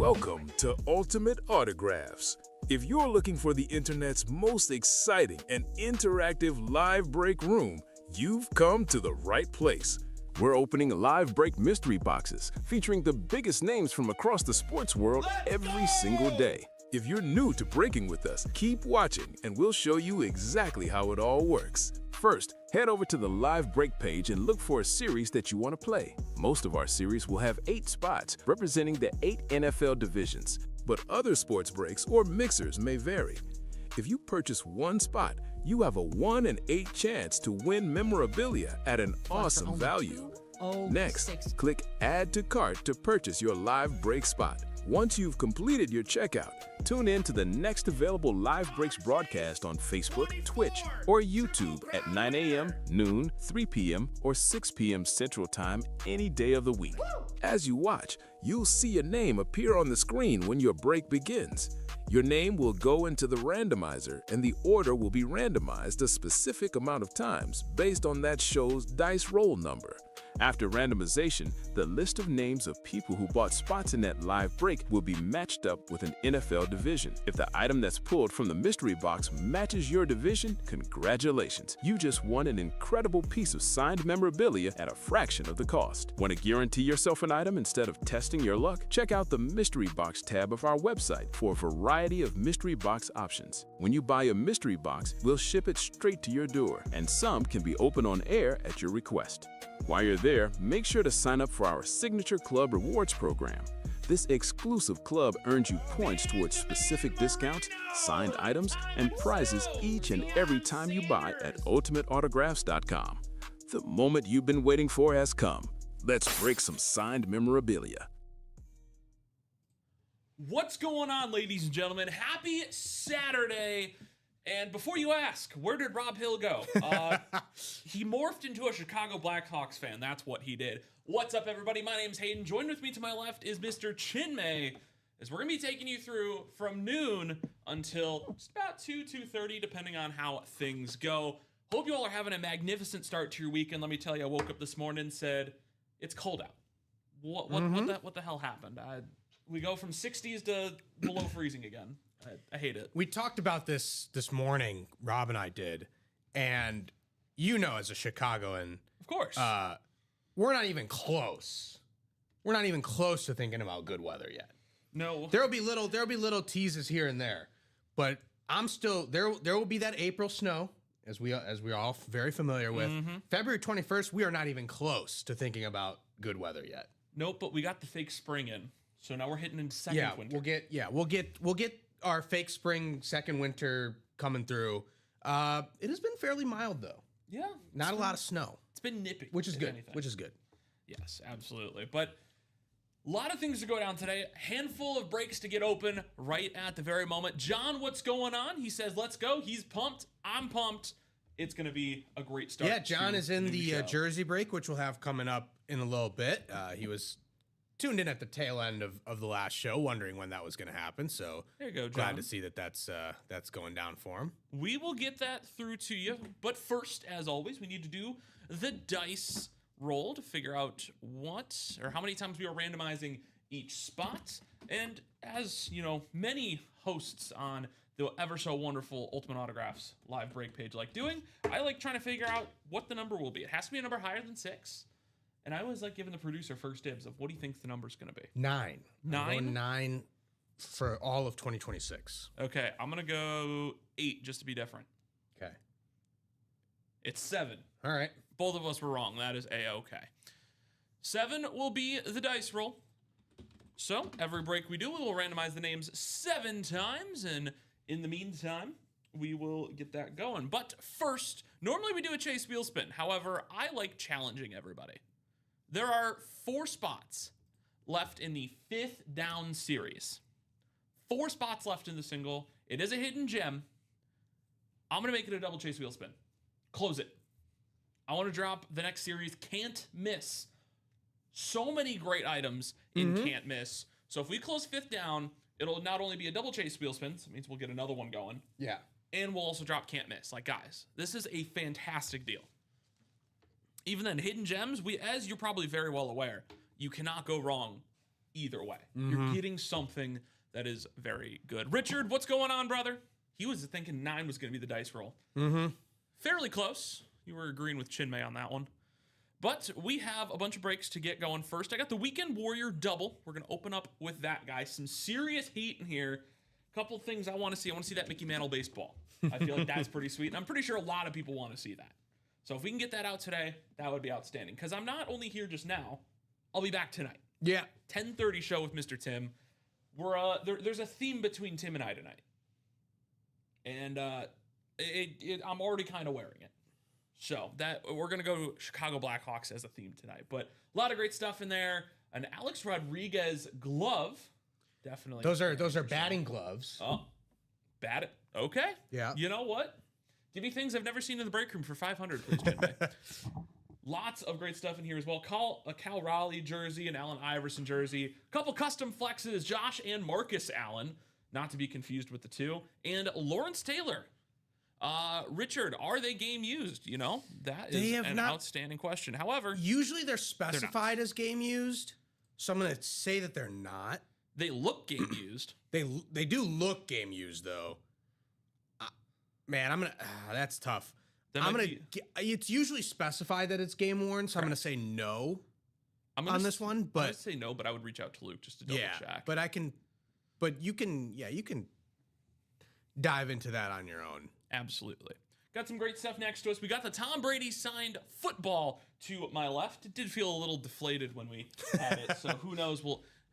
Welcome to Ultimate Autographs. If you're looking for the internet's most exciting and interactive live break room, you've come to the right place. We're opening live break mystery boxes featuring the biggest names from across the sports world every single day. If you're new to breaking with us, keep watching and we'll show you exactly how it all works. First, head over to the live break page and look for a series that you want to play. Most of our series will have 8 spots representing the 8 NFL divisions, but other sports breaks or mixers may vary. If you purchase one spot, you have a 1 in 8 chance to win memorabilia at an awesome value. Next, click Add to Cart to purchase your live break spot. Once you've completed your checkout, tune in to the next available Live Breaks broadcast on Facebook, Twitch, or YouTube at 9 a.m., noon, 3 p.m., or 6 p.m. Central Time any day of the week. As you watch, you'll see a name appear on the screen when your break begins. Your name will go into the randomizer, and the order will be randomized a specific amount of times based on that show's dice roll number. After randomization, the list of names of people who bought spots in that live break will be matched up with an NFL division. If the item that's pulled from the mystery box matches your division, congratulations! You just won an incredible piece of signed memorabilia at a fraction of the cost. Want to guarantee yourself an item instead of testing your luck? Check out the mystery box tab of our website for a variety of mystery box options. When you buy a mystery box, we'll ship it straight to your door, and some can be opened on air at your request. While you're there, make sure to sign up for our Signature Club Rewards program. This exclusive club earns you points towards specific discounts, signed items, and prizes each and every time you buy at ultimateautographs.com. The moment you've been waiting for has come. Let's break some signed memorabilia. What's going on, ladies and gentlemen? Happy Saturday. And before you ask, where did Rob Hill go? He morphed into a Chicago Blackhawks fan. That's what he did. What's up, everybody? My name's Hayden. Joined with me to my left is Mr. Chinmay, as we're going to be taking you through from noon until just about 2:30, depending on how things go. Hope you all are having a magnificent start to your weekend. Let me tell you, I woke up this morning and said, it's cold out. What the hell happened? We go from 60s to below freezing again. I hate it. We talked about this morning, Rob and I did, and as a Chicagoan, of course, we're not even close. We're not even close to thinking about good weather yet. No, there'll be little teases here and there, but I'm still there. There will be that April snow, as we are all very familiar with. February 21st, we are not even close to thinking about good weather yet. Nope, but we got the fake spring in, so now we're hitting into second winter. We'll get our fake spring, second winter coming through. It has been fairly mild though. Yeah, not a lot of snow. It's been nippy, which is good. Anything. Which is good. Yes, absolutely. But a lot of things to go down today. Handful of breaks to get open right at the very moment. John, what's going on? He says, "Let's go." He's pumped. I'm pumped. It's going to be a great start. Yeah, John is in the Jersey break, which we'll have coming up in a little bit. He was tuned in at the tail end of the last show, wondering when that was going to happen. So there you go, John. Glad to see that's going down for him. We will get that through to you. But first, as always, we need to do the dice roll to figure out what or how many times we are randomizing each spot. And as you know, many hosts on the ever so wonderful Ultimate Autographs live break page like doing, I like trying to figure out what the number will be. It has to be a number higher than 6. And I always like giving the producer first dibs of what he thinks the number's going to be. 9. 9? I'm going 9 for all of 2026. Okay, I'm going to go 8 just to be different. Okay. It's 7. All right. Both of us were wrong. That is A-okay. 7 will be the dice roll. So every break we do, we will randomize the names 7 times. And in the meantime, we will get that going. But first, normally we do a chase wheel spin. However, I like challenging everybody. There are 4 spots left in the 5th down series. 4 spots left in the single. It is a hidden gem. I'm going to make it a double chase wheel spin. Close it. I want to drop the next series, Can't Miss. So many great items in Can't Miss. So if we close 5th down, it'll not only be a double chase wheel spin, so it means we'll get another one going. Yeah. And we'll also drop Can't Miss. Like, guys, this is a fantastic deal. Even then, hidden gems, as you're probably very well aware, you cannot go wrong either way. You're getting something that is very good. Richard, what's going on, brother? He was thinking 9 was going to be the dice roll. Fairly close. You were agreeing with Chinmay on that one. But we have a bunch of breaks to get going first. I got the Weekend Warrior double. We're going to open up with that, guys. Some serious heat in here. A couple things I want to see. I want to see that Mickey Mantle baseball. I feel like that's pretty sweet. And I'm pretty sure a lot of people want to see that. So if we can get that out today, that would be outstanding. Because I'm not only here just now, I'll be back tonight. Yeah. 10:30 show with Mr. Tim. We're there's a theme between Tim and I tonight. And I'm already kind of wearing it. So that we're going to go Chicago Blackhawks as a theme tonight. But a lot of great stuff in there. An Alex Rodriguez glove. Definitely. Those are batting gloves. Oh, bat it. Okay. Yeah. You know what? Give me things I've never seen in the break room for 500, please, Chinmay. Lots of great stuff in here as well. A Cal Raleigh jersey, an Allen Iverson jersey, a couple custom flexes, Josh and Marcus Allen, not to be confused with the two, and Lawrence Taylor. Richard, are they game used? You know, that is an outstanding question. However, usually they're specified as game used, so I'm going to say that they're not. They look game used. They do look game used though. Man, I'm gonna. That's tough. It's usually specified that it's game worn, so I'm gonna say no on this one. But I'm gonna say no, but I would reach out to Luke just to double check. But you can dive into that on your own. Absolutely. Got some great stuff next to us. We got the Tom Brady signed football to my left. It did feel a little deflated when we had it, so who knows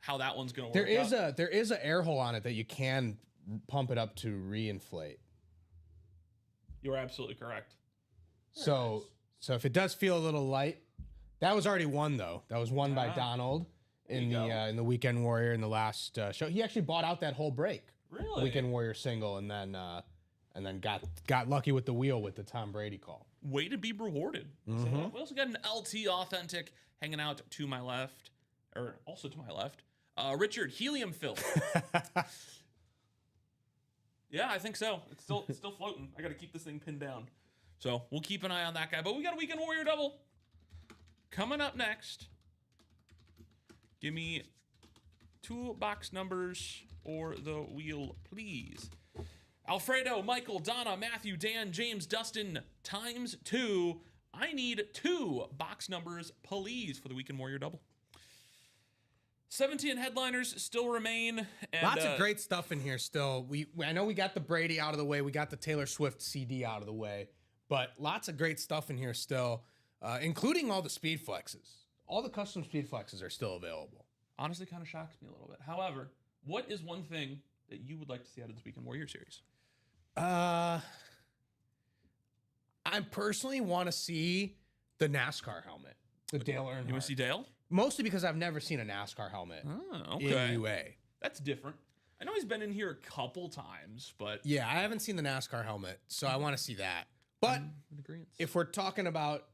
how that one's gonna work. There is an air hole on it that you can pump it up to reinflate. You're absolutely correct. So if it does feel a little light, that was already won though. That was won by Donald in the Weekend Warrior in the last show. He actually bought out that whole break. Really? Weekend Warrior single, and then got lucky with the wheel with the Tom Brady call. Way to be rewarded. So we also got an LT Authentic hanging out to my left, or also to my left. Richard, helium fill. Yeah, I think so. It's still floating. I got to keep this thing pinned down. So we'll keep an eye on that guy. But we got a Weekend Warrior double coming up next. Give me 2 box numbers or the wheel, please. Alfredo, Michael, Donna, Matthew, Dan, James, Dustin, times 2. I need 2 box numbers, please, for the Weekend Warrior double. 17 headliners still remain. And, lots of great stuff in here still. I know we got the Brady out of the way. We got the Taylor Swift CD out of the way. But lots of great stuff in here still, including all the speed flexes. All the custom speed flexes are still available. Honestly, kind of shocks me a little bit. However, what is one thing that you would like to see out of this Weekend Warrior series? I personally want to see the NASCAR helmet, the Dale Earnhardt. You want to see Dale? Mostly because I've never seen a NASCAR helmet in UA. That's different. I know he's been in here a couple times, but... Yeah, I haven't seen the NASCAR helmet, so I want to see that. But if we're talking about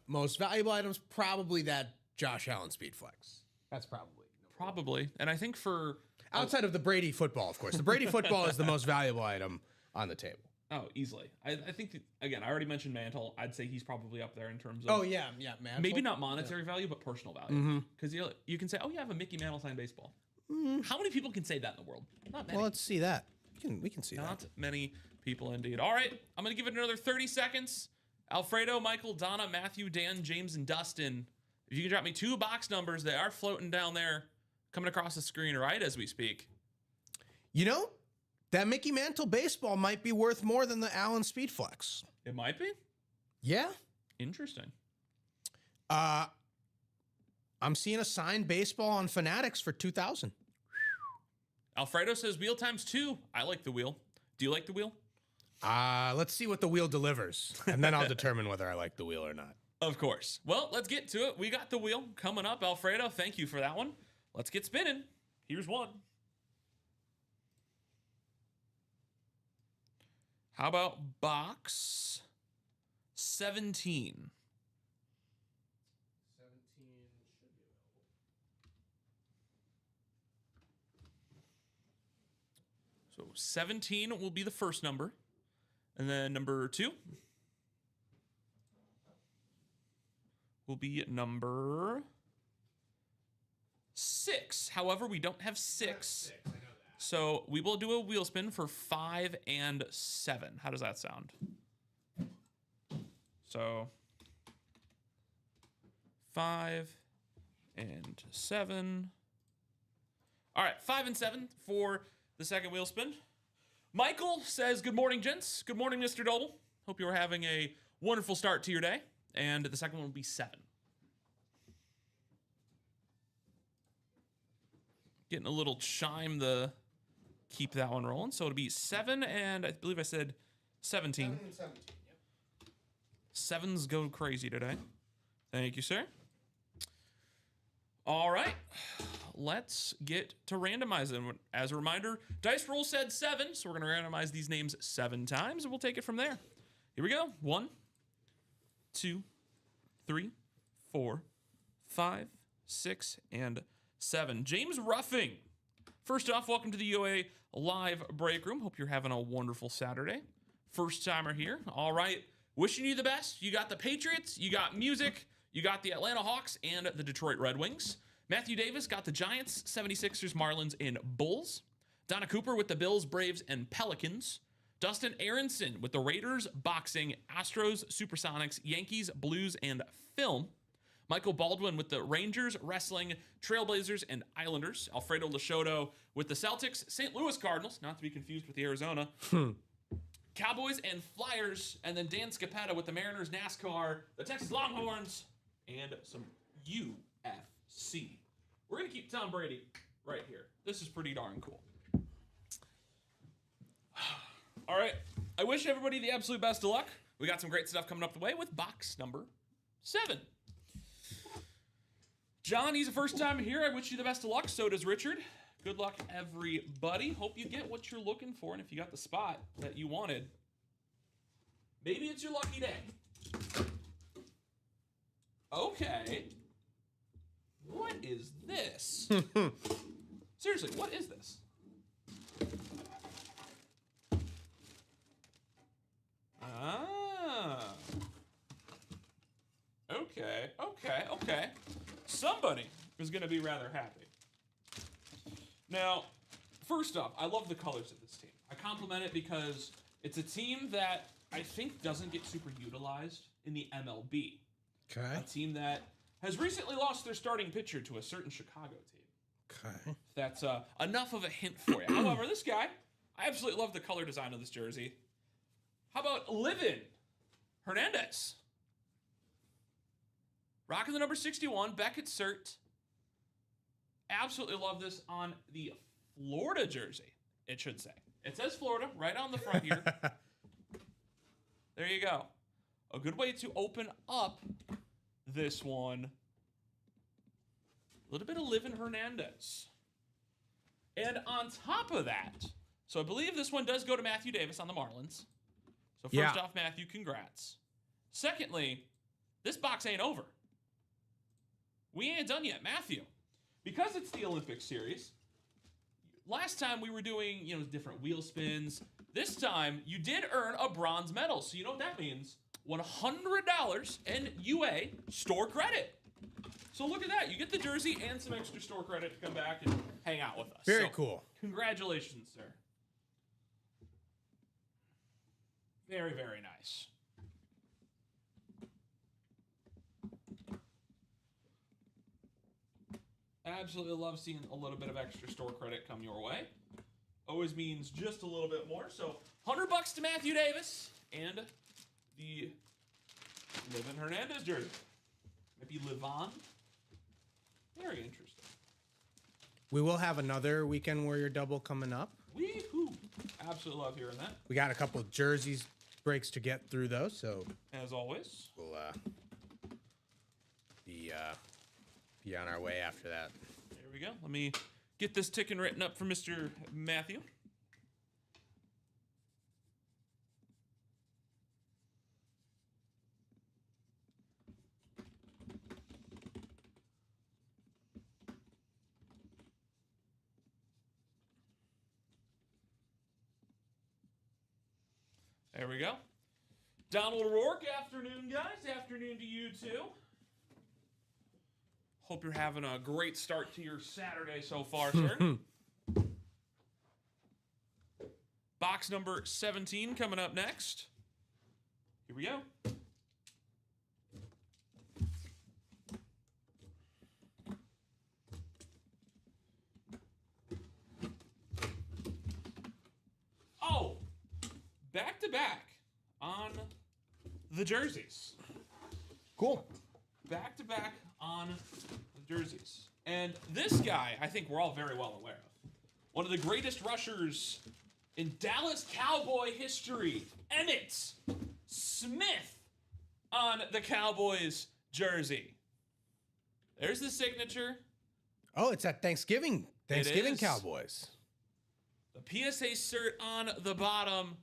most valuable items, probably that Josh Allen Speedflex. That's probably. Probably. And I think for... Outside of the Brady football, of course. The Brady football is the most valuable item on the table. Oh, easily. I think, again, I already mentioned Mantle. I'd say he's probably up there in terms of... Oh, yeah, Mantle. Maybe not monetary value, but personal value. Because you can say, oh, you have a Mickey Mantle signed baseball. How many people can say that in the world? Not many. Well, let's see that. We can see that. Not many people indeed. All right, I'm going to give it another 30 seconds. Alfredo, Michael, Donna, Matthew, Dan, James, and Dustin. If you can drop me 2 box numbers, they are floating down there, coming across the screen right as we speak. You know, that Mickey Mantle baseball might be worth more than the Allen Speedflex. It might be? Yeah. Interesting. I'm seeing a signed baseball on Fanatics for $2,000. Alfredo says wheel times 2. I like the wheel. Do you like the wheel? Let's see what the wheel delivers, and then I'll determine whether I like the wheel or not. Of course. Well, let's get to it. We got the wheel coming up. Alfredo, thank you for that one. Let's get spinning. Here's one. How about box 17? 17 should be available. So 17 will be the first number. And then number 2 will be number 6. 6. However, we don't have 6. So we will do a wheel spin for 5 and 7. How does that sound? So 5 and 7. All right, 5 and 7 for the second wheel spin. Michael says, good morning, gents. Good morning, Mr. Doble. Hope you are having a wonderful start to your day. And the second one will be 7. Getting a little chime to keep that one rolling. So it'll be 7 and I believe I said 17. 7 and 17, yep. 7s go crazy today. Thank you, sir. All right. Let's get to randomizing. As a reminder, dice roll said 7, so we're going to randomize these names 7 times, and we'll take it from there. Here we go. 1, 2, 3, 4, 5, 6, and 7. James Ruffing. First off, welcome to the UA Live Break Room. Hope you're having a wonderful Saturday. First timer here. All right. Wishing you the best. You got the Patriots, you got music, you got the Atlanta Hawks, and the Detroit Red Wings. Matthew Davis got the Giants, 76ers, Marlins, and Bulls. Donna Cooper with the Bills, Braves, and Pelicans. Dustin Aronson with the Raiders, boxing, Astros, Supersonics, Yankees, Blues, and film. Michael Baldwin with the Rangers, wrestling, Trailblazers, and Islanders. Alfredo Lashoto with the Celtics, St. Louis Cardinals, not to be confused with the Arizona. Cowboys and Flyers, and then Dan Scapetta with the Mariners, NASCAR, the Texas Longhorns, and some UFC. We're going to keep Tom Brady right here. This is pretty darn cool. All right. I wish everybody the absolute best of luck. We got some great stuff coming up the way with box number 7. John, he's a first time here. I wish you the best of luck. So does Richard. Good luck, everybody. Hope you get what you're looking for. And if you got the spot that you wanted, maybe it's your lucky day. Okay. What is this? Seriously, what is this? Ah. Okay. Somebody is going to be rather happy. Now, first off, I love the colors of this team. I compliment it because it's a team that I think doesn't get super utilized in the MLB. Okay. A team that has recently lost their starting pitcher to a certain Chicago team. Okay. That's enough of a hint for you. However, this guy, I absolutely love the color design of this jersey. How about Livin Hernandez? Rocking the number 61, Beckett Cert. Absolutely love this on the Florida jersey, it should say. It says Florida right on the front here. There you go. A good way to open up this one. A little bit of Livin Hernandez. And on top of that, so I believe this one does go to Matthew Davis on the Marlins. So first off, Matthew, congrats. Secondly, this box ain't over. We ain't done yet. Matthew, because it's the Olympic Series, last time we were doing, different wheel spins. This time, you did earn a bronze medal. So you know what that means? $100 in UA store credit. So look at that. You get the jersey and some extra store credit to come back and hang out with us. Very cool. Congratulations, sir. Very, very nice. Absolutely love seeing a little bit of extra store credit come your way. Always means just a little bit more. So $100 to Matthew Davis and the Livin Hernandez jersey. Maybe Livon. Very interesting. We will have another Weekend Warrior double coming up. Wee-hoo. Absolutely love hearing that. We got a couple of jerseys breaks to get through those, so as always, we'll be on our way after that. There we go. Let me get this ticket written up for Mr. Matthew. There we go. Donald Rourke, afternoon, guys. Afternoon to you, too. Hope you're having a great start to your Saturday so far, sir. Box number 17 coming up next. Here we go. Oh, back-to-back on the jerseys. Cool. Back-to-back on the jerseys. And this guy, I think we're all very well aware of. One of the greatest rushers in Dallas Cowboy history, Emmitt Smith on the Cowboys jersey. There's the signature. Oh, it's at Thanksgiving Cowboys. The PSA cert on the bottom.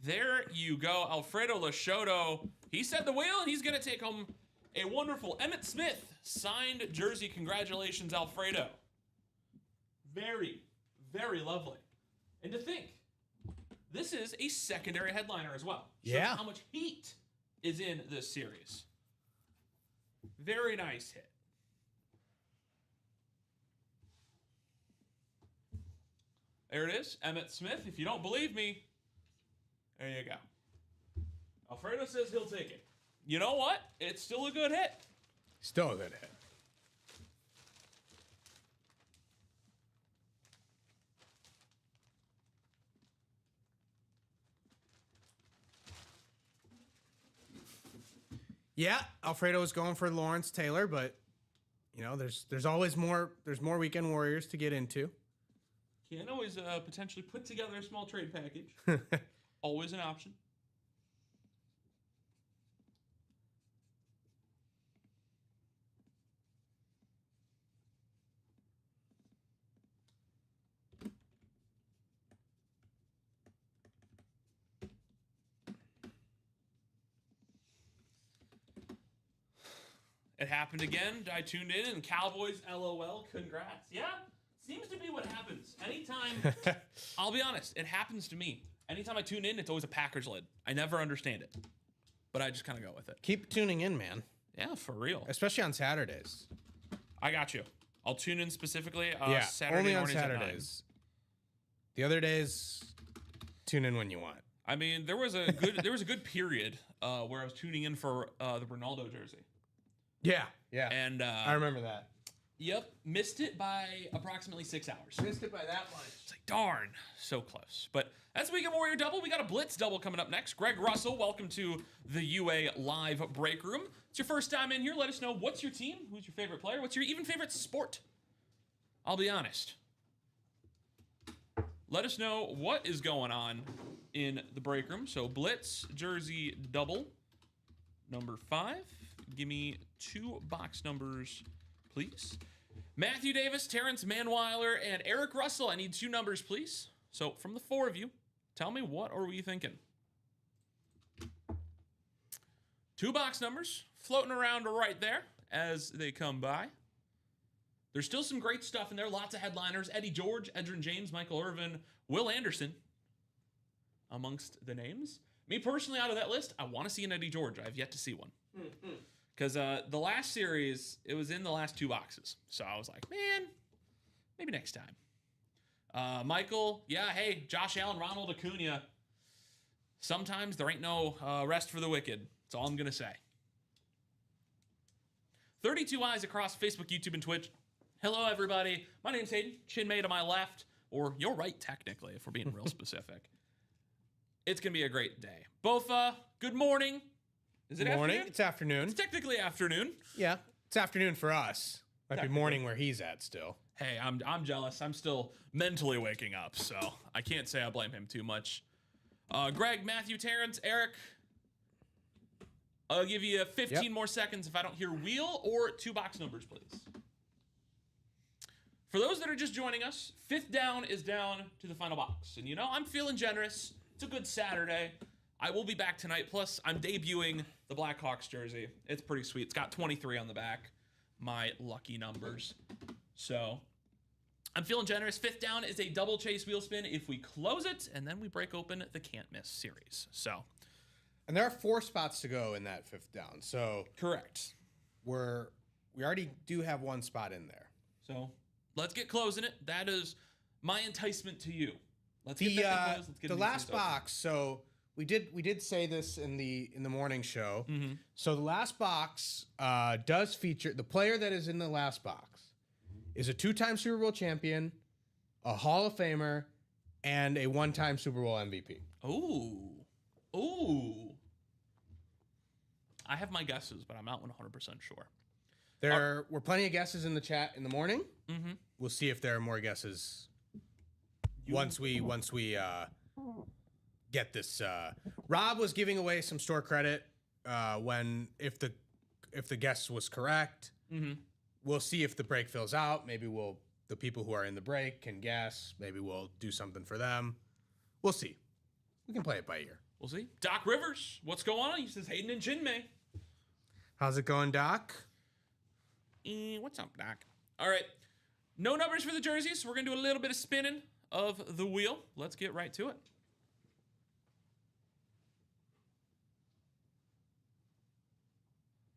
There you go. Alfredo Lashoto. He said the wheel, and he's going to take home a wonderful Emmitt Smith signed jersey. Congratulations, Alfredo. Very, very lovely. And to think, this is a secondary headliner as well. Shows Yeah. how much heat is in this series. Very nice hit. There it is, Emmitt Smith. If you don't believe me, there you go. Alfredo says he'll take it. You know what? It's still a good hit. Still a good hit. Yeah, Alfredo was going for Lawrence Taylor, but you know, there's always more. There's more weekend warriors to get into. Can always potentially put together a small trade package. Always an option. It happened again. I tuned in and Cowboys, LOL, congrats. Yeah, seems to be what happens. Anytime, I'll be honest, it happens to me. Anytime I tune in, it's always a Packers lid. I never understand it, but I just kind of go with it. Keep tuning in, man. Yeah, for real. Especially on Saturdays. I got you. I'll tune in specifically Saturday only on mornings at 9. Saturdays. The other days, tune in when you want. I mean, there was a good period where I was tuning in for the Ronaldo jersey. Yeah. And I remember that. Yep, missed it by approximately 6 hours. Missed it by that much. It's like, darn, so close. But that's Weekend Warrior Double. We got a Blitz Double coming up next. Greg Russell, welcome to the UA Live Break Room. It's your first time in here. Let us know, what's your team? Who's your favorite player? What's your even favorite sport? I'll be honest. Let us know what is going on in the break room. So Blitz Jersey Double, number 5. Give me 2 box numbers, please. Matthew Davis, Terrence Manweiler, and Eric Russell. I need 2 numbers, please. So from the 4 of you, tell me, what are we thinking? 2 box numbers floating around right there as they come by. There's still some great stuff in there. Lots of headliners. Eddie George, Edgerrin James, Michael Irvin, Will Anderson amongst the names. Me personally, out of that list, I want to see an Eddie George. I have yet to see one. Because the last series, it was in the last 2 boxes. So I was like, man, maybe next time. Michael, yeah, hey, Josh Allen, Ronald Acuna. Sometimes there ain't no rest for the wicked. That's all I'm going to say. 32 eyes across Facebook, YouTube, and Twitch. Hello, everybody. My name's Hayden. Chinmay to my left, or your right, technically, if we're being real specific. It's going to be a great day. Both, good morning. Is it morning? Afternoon? It's afternoon. It's technically afternoon. Yeah, it's afternoon for us. Might be morning where he's at still. Hey, I'm jealous. I'm still mentally waking up, so I can't say I blame him too much. Greg, Matthew, Terrence, Eric, I'll give you 15 more seconds if I don't hear wheel or 2 box numbers, please. For those that are just joining us, 5th down is down to the final box. And you know, I'm feeling generous. It's a good Saturday. I will be back tonight. Plus, I'm debuting the Blackhawks jersey. It's pretty sweet. It's got 23 on the back. My lucky numbers. So, I'm feeling generous. 5th down is a double chase wheel spin if we close it, and then we break open the can't miss series. So, and there are 4 spots to go in that 5th down. So correct. we already do have one spot in there. So let's get closing it. That is my enticement to you. Let's The get that thing closed. Let's get the these last things open. box. So we did say this in the morning show. Mm-hmm. So the last box does feature the player that is in the last box is a 2-time Super Bowl champion, a Hall of Famer, and a 1-time Super Bowl MVP. Ooh. I have my guesses, but I'm not 100% sure. There were plenty of guesses in the chat in the morning. Mm-hmm. We'll see if there are more guesses once we get this. Rob was giving away some store credit if the guess was correct. Mm-hmm. We'll see if the break fills out. Maybe the people who are in the break can guess. Maybe we'll do something for them. We'll see. We can play it by ear. We'll see. Doc Rivers, what's going on? He says Hayden and Jinmei. How's it going, Doc? What's up, Doc? All right. No numbers for the jerseys. So we're going to do a little bit of spinning of the wheel. Let's get right to it.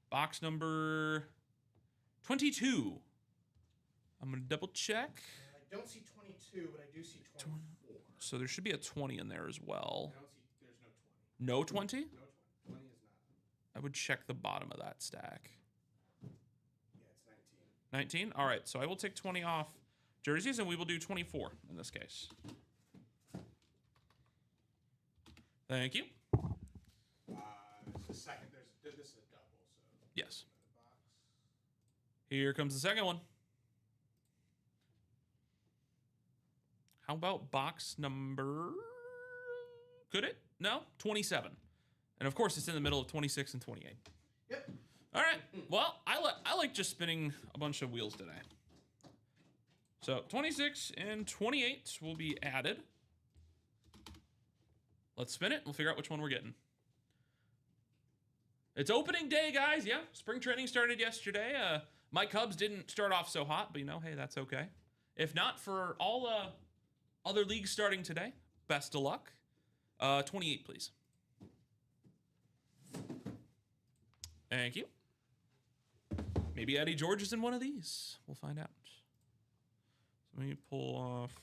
Box number 22. I'm going to double check. I don't see 22, but I do see 24. So there should be a 20 in there as well. There's no 20. No 20? No 20. 20 is not. I would check the bottom of that stack. Yeah, it's 19. 19? All right, so I will take 20 off jerseys, and we will do 24 in this case. Thank you. The second, this is a double, so. Yes. Here comes the second one. How about box number... Could it? No? 27. And of course, it's in the middle of 26 and 28. Yep. All right. Well, I like just spinning a bunch of wheels today. So 26 and 28 will be added. Let's spin it. We'll figure out which one we're getting. It's opening day, guys. Yeah, spring training started yesterday. My Cubs didn't start off so hot, but hey, that's okay. If not, for all other leagues starting today, best of luck. 28, please. Thank you. Maybe Eddie George is in one of these. We'll find out. So let me pull off.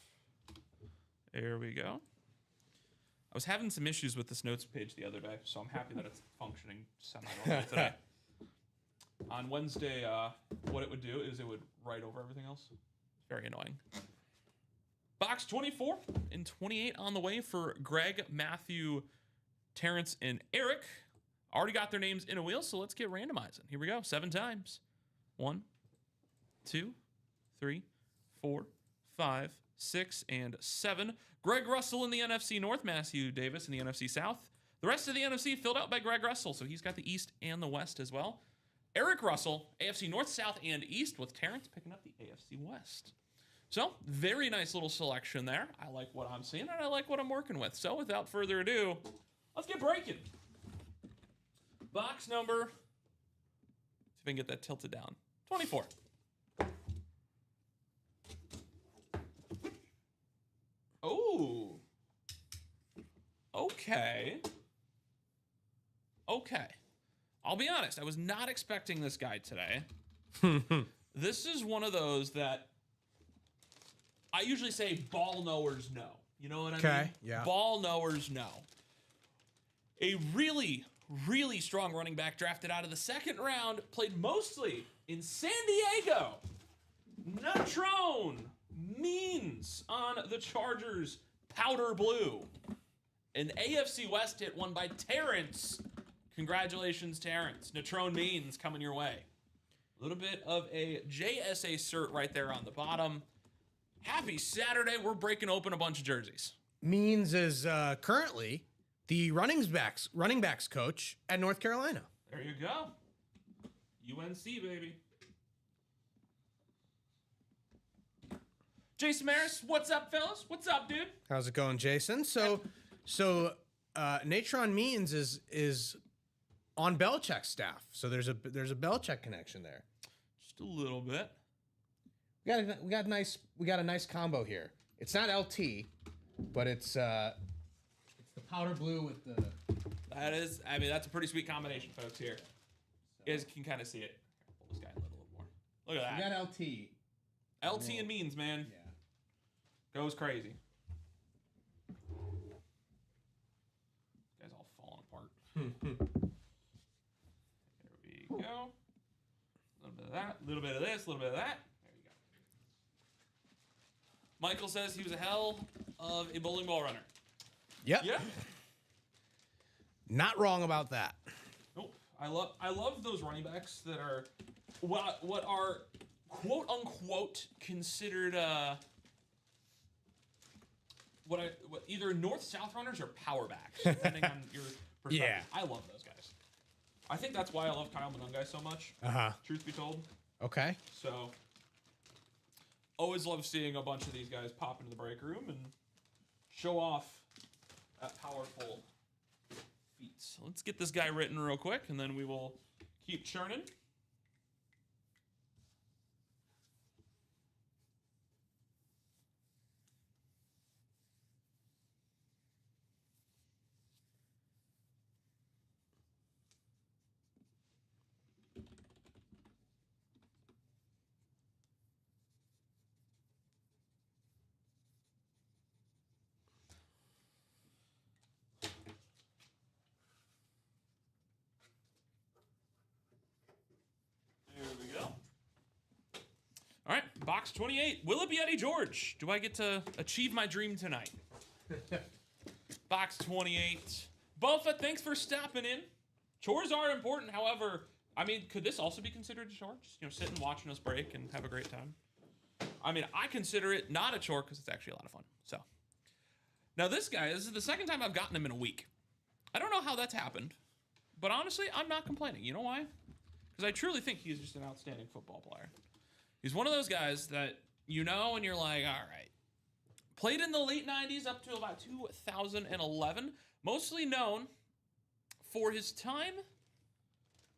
There we go. I was having some issues with this notes page the other day, so I'm happy that it's functioning semi-normal today. On Wednesday, what it would do is it would write over everything else. It's very annoying. Box 24 and 28 on the way for Greg, Matthew, Terrence, and Eric. Already got their names in a wheel, so let's get randomizing. Here we go. 7 times. 1, 2, 3, 4, 5, 6, and 7. Greg Russell in the NFC North, Matthew Davis in the NFC South. The rest of the NFC filled out by Greg Russell, so he's got the East and the West as well. Eric Russell, AFC North, South, and East, with Terrence picking up the AFC West. So, very nice little selection there. I like what I'm seeing, and I like what I'm working with. So, without further ado, let's get breaking. Box number, see if I can get that tilted down, 24. Oh. Okay. I'll be honest, I was not expecting this guy today. This is one of those that I usually say ball knowers know. You know what I mean? Okay, yeah. Ball knowers know. A really, really strong running back drafted out of the second round, played mostly in San Diego. Natrone Means on the Chargers powder blue. An AFC West hit won by Terrence. Congratulations, Terrence. Natrone Means coming your way. A little bit of a JSA cert right there on the bottom. Happy Saturday. We're breaking open a bunch of jerseys. Means is currently the running backs coach at North Carolina. There you go. UNC, baby. Jason Maris, what's up, fellas? What's up, dude? How's it going, Jason? So Natron Means is on Belichick's staff. So there's a Belichick connection there. Just a little bit. We got a nice combo here. It's not LT, but it's the powder blue with the. That's a pretty sweet combination, folks. Here, you guys can kind of see it. Pull this guy in a little more. Look at We that. got LT. LT and Means, man. Yeah. Goes crazy. Guys all falling apart. There we go. A little bit of that, a little bit of this, a little bit of that. There you go. Michael says he was a hell of a bowling ball runner. Yep. Yeah. Not wrong about that. Nope. I love those running backs that are what are quote unquote considered what either north-south runners or power backs, depending on your perspective. Yeah. I love those guys. I think that's why I love Kyle Manungai so much. Truth be told. Okay. So always love seeing a bunch of these guys pop into the break room and show off that powerful feat. So let's get this guy written real quick, and then we will keep churning. All right, box 28. Will it be Eddie George? Do I get to achieve my dream tonight? Box 28. Bofa, thanks for stopping in. Chores are important, however, I mean, could this also be considered a chore? Just, sit and watching us break and have a great time. I mean, I consider it not a chore because it's actually a lot of fun. So, now this is the second time I've gotten him in a week. I don't know how that's happened, but honestly, I'm not complaining. You know why? Because I truly think he's just an outstanding football player. He's one of those guys that and you're like, all right. Played in the late 90s up to about 2011. Mostly known for his time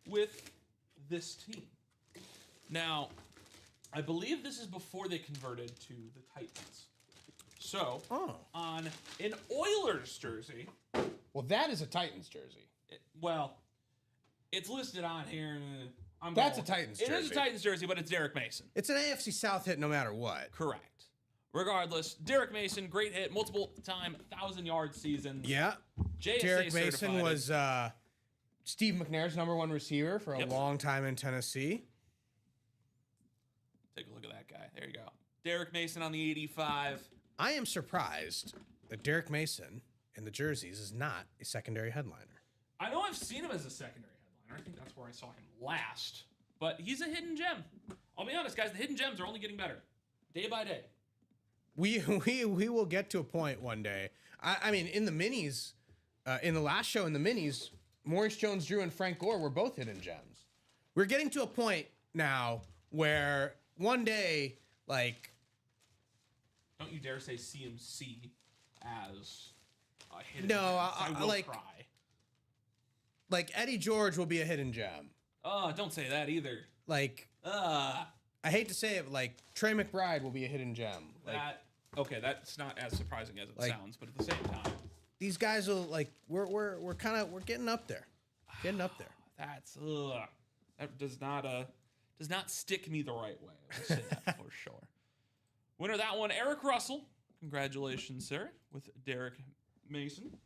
with this team. Now, I believe this is before they converted to the Titans. So, on an Oilers jersey. Well, that is a Titans jersey. It's listed on here. That's a Titans jersey. It is a Titans jersey, but it's Derek Mason. It's an AFC South hit no matter what. Correct. Regardless, Derek Mason, great hit, multiple time 1,000-yard seasons. Yeah. JSA Derek Mason certified. was Steve McNair's #1 receiver for a long time in Tennessee. Take a look at that guy. There you go. Derek Mason on the 85. I am surprised that Derek Mason in the jerseys is not a secondary headliner. I know I've seen him as a secondary headliner. I think that's where I saw him last. But he's a hidden gem. I'll be honest, guys. The hidden gems are only getting better, day by day. We will get to a point one day. I mean, in the minis, in the last show in the minis, Maurice Jones-Drew and Frank Gore were both hidden gems. We're getting to a point now where one day, like, don't you dare say CMC as a hidden no, gem. I will like, cry. Like Eddie George will be a hidden gem. Oh, don't say that either. Like, I hate to say it, but like Trey McBride will be a hidden gem. Like, that's not as surprising as it like, sounds, but at the same time, these guys will like we're getting up there, getting up there. That's that does not stick me the right way. I'll say that for sure. Winner of that one, Eric Russell. Congratulations, sir, with Derek Mason.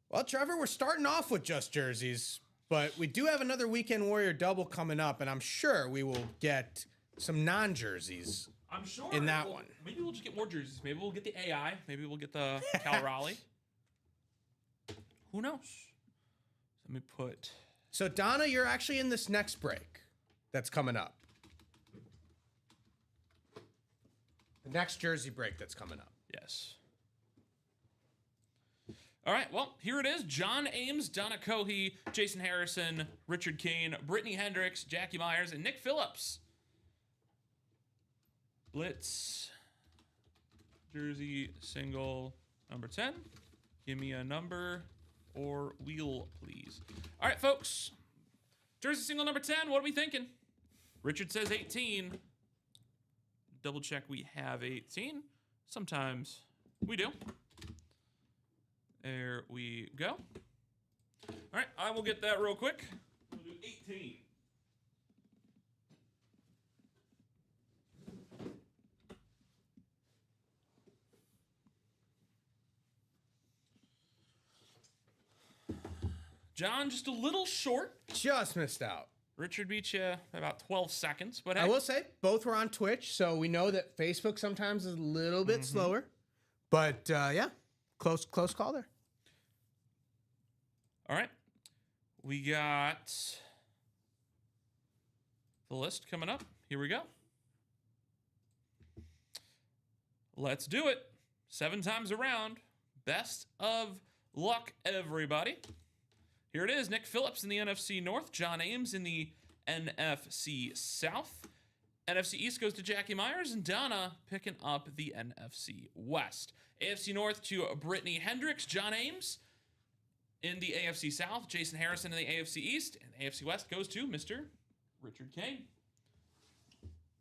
Well, Trevor, we're starting off with just jerseys, but we do have another Weekend Warrior double coming up, and I'm sure we will get some non-jerseys. I'm sure in that one. Maybe we'll just get more jerseys. Maybe we'll get the AI. Maybe we'll get the Cal Raleigh. Who knows? Let me put. So Donna, you're actually in this next break that's coming up. The next jersey break that's coming up. Yes. All right, well, here it is. John Ames, Donna Cohey, Jason Harrison, Richard Kane, Brittany Hendricks, Jackie Myers, and Nick Phillips. Blitz. Jersey single number 10. Give me a number or wheel, please. All right, folks. Jersey single number 10, what are we thinking? Richard says 18. double check we have 18. Sometimes we do. There we go. All right, I will get that real quick. We'll do 18. John, just a little short. Just missed out. Richard beat you by about 12 seconds. But hey, I will say both were on Twitch, so we know that Facebook sometimes is a little bit slower. But yeah, close call there. All right. We got the list coming up. Here we go. Let's do it. 7 times around. Best of luck, everybody. Here it is. Nick Phillips in the NFC North. John Ames in the NFC South. NFC East goes to Jackie Myers, and Donna picking up the NFC West. AFC North to Brittany Hendricks. John Ames in the AFC South. Jason Harrison in the AFC East. And the AFC West goes to Mr. Richard Kane.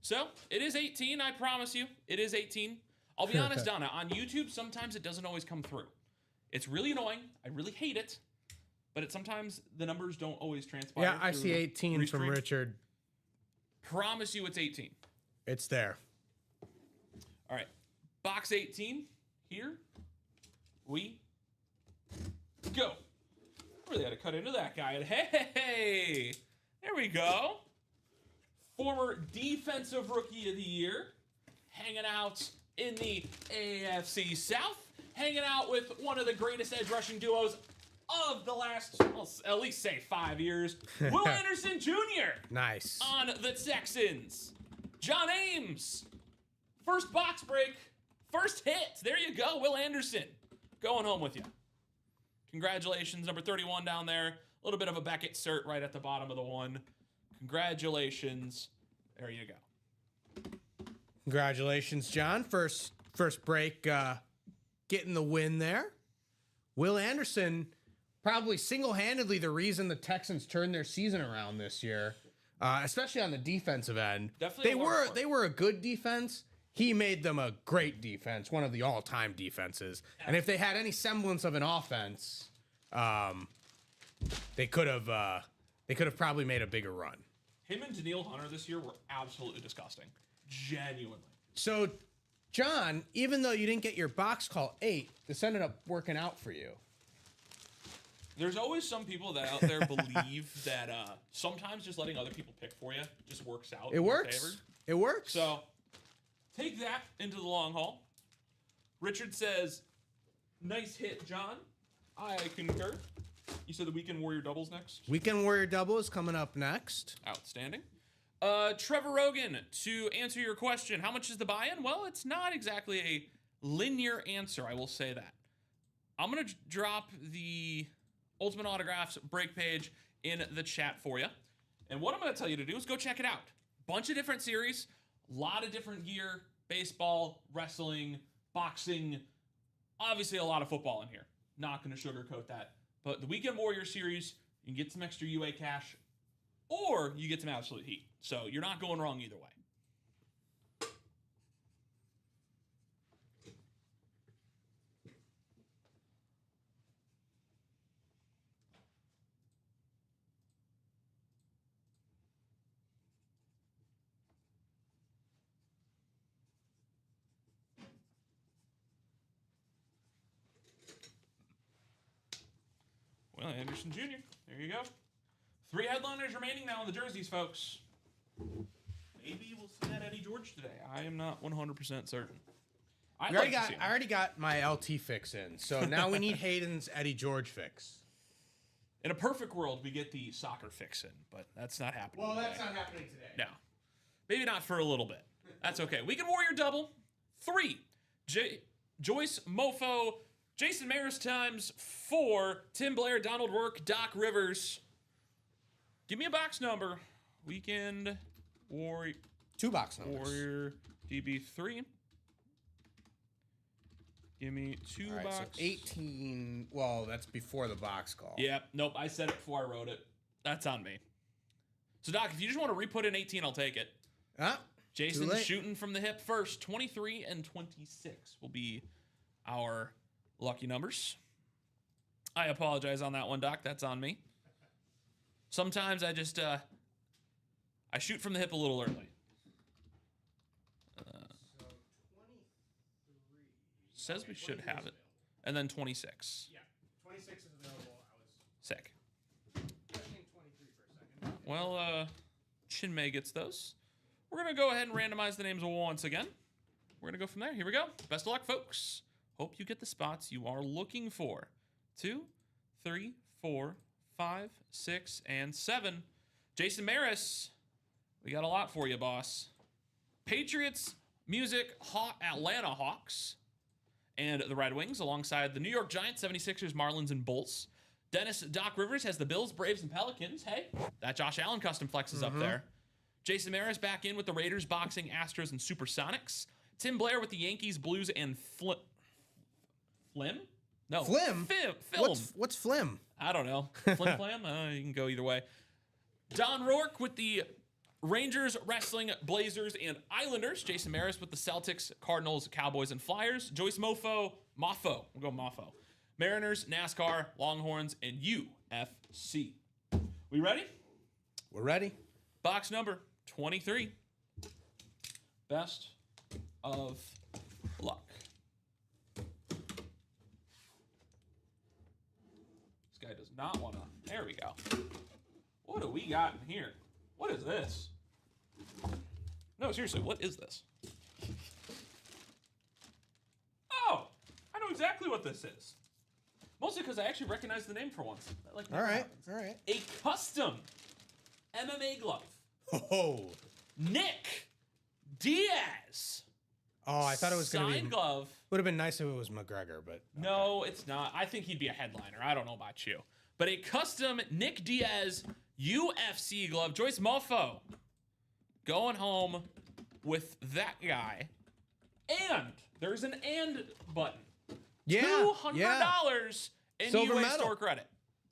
So, it is 18, I promise you. It is 18. I'll be honest, Donna, on YouTube, sometimes it doesn't always come through. It's really annoying. I really hate it. But sometimes the numbers don't always transpire. Yeah, I see 18 from Richard. Promise you it's 18. It's there. All right. Box 18. Here we go. Really had to cut into that guy. And hey, there we go. Former Defensive Rookie of the Year. Hanging out in the AFC South. Hanging out with one of the greatest edge rushing duos of the last, well, at least say 5 years. Will Anderson Jr. Nice. On the Texans. John Ames. First box break. First hit. There you go, Will Anderson. Going home with you. Congratulations, number 31 down there. A little bit of a Beckett cert right at the bottom of the one. Congratulations. There you go. Congratulations, John. First break, getting the win there. Will Anderson, probably single-handedly the reason the Texans turned their season around this year, especially on the defensive end. Definitely they were a good defense. He made them a great defense, one of the all-time defenses. And if they had any semblance of an offense, they could have probably made a bigger run. Him and Daniil Hunter this year were absolutely disgusting. Genuinely. So, John, even though you didn't get your box call 8, this ended up working out for you. There's always some people that out there believe that sometimes just letting other people pick for you just works out. It works. It works. So, take that into the long haul. Richard says, nice hit, John. I concur. You said the Weekend Warrior doubles next? Weekend Warrior double is coming up next. Outstanding. Trevor Rogan, to answer your question, how much is the buy-in? Well, it's not exactly a linear answer, I will say that. I'm going to drop the Ultimate Autographs break page in the chat for you. And what I'm going to tell you to do is go check it out. Bunch of different series, a lot of different gear, baseball, wrestling, boxing, obviously a lot of football in here. Not going to sugarcoat that. But the Weekend Warrior series, you can get some extra UA cash, or you get some absolute heat. So you're not going wrong either way. Will Anderson Jr., there you go. 3 headliners remaining now on the jerseys, folks. Maybe we'll see that Eddie George today. I am not 100% certain. I already got my LT fix in, so now we need Hayden's Eddie George fix. In a perfect world, we get the soccer fix in, but that's not happening. Well, that's not happening today. No. Maybe not for a little bit. That's okay. Weekend Warrior double. 3. Joyce Mofo, Jason Maris times 4, Tim Blair, Donald Work, Doc Rivers. Give me a box number. Weekend Warrior. 2 box numbers. Warrior DB3. Give me 2 All right, box. so 18. Well, that's before the box call. Yep. Nope. I said it before I wrote it. That's on me. So, Doc, if you just want to re-put in 18, I'll take it. Jason shooting from the hip first. 23 and 26 will be our lucky numbers. I apologize on that one, Doc. That's on me. Sometimes I just I shoot from the hip a little early. So 23. Says we should have it. And then 26. Yeah, 26 is available. I was Sick. questioning 23 for a second. Well, Chinmay gets those. We're going to go ahead and randomize the names once again. We're going to go from there. Here we go. Best of luck, folks. Hope you get the spots you are looking for. 2, 3, 4, 5, 6, and 7. Jason Maris, we got a lot for you, boss. Patriots, music, Atlanta Hawks, and the Red Wings alongside the New York Giants, 76ers, Marlins, and Bulls. Dennis Doc Rivers has the Bills, Braves, and Pelicans. Hey, that Josh Allen custom flex is up there. Jason Maris back in with the Raiders, Boxing, Astros, and Supersonics. Tim Blair with the Yankees, Blues, and Flim? No. Flim? Film. What's Flim? I don't know. Flim Flam? You can go either way. Don Rourke with the Rangers, Wrestling, Blazers, and Islanders. Jason Maris with the Celtics, Cardinals, Cowboys, and Flyers. Joyce Moffo. We'll go Moffo. Mariners, NASCAR, Longhorns, and UFC. We ready? We're ready. Box number 23. Best of luck. This guy does not want to. There we go. What do we got in here? What is this? No, seriously, what is this? Oh, I know exactly what this is. Mostly because I actually recognize the name for once. Like All right. A custom MMA glove. Oh. Nick Diaz. Oh, I thought it was going to be. Signed glove. Would have been nice if it was McGregor, but. No, it's not. I think he'd be a headliner. I don't know about you. But a custom Nick Diaz UFC glove. Joyce Moffo going home with that guy. And there's an and button. Yeah. $200 in Silver UA medal. store credit.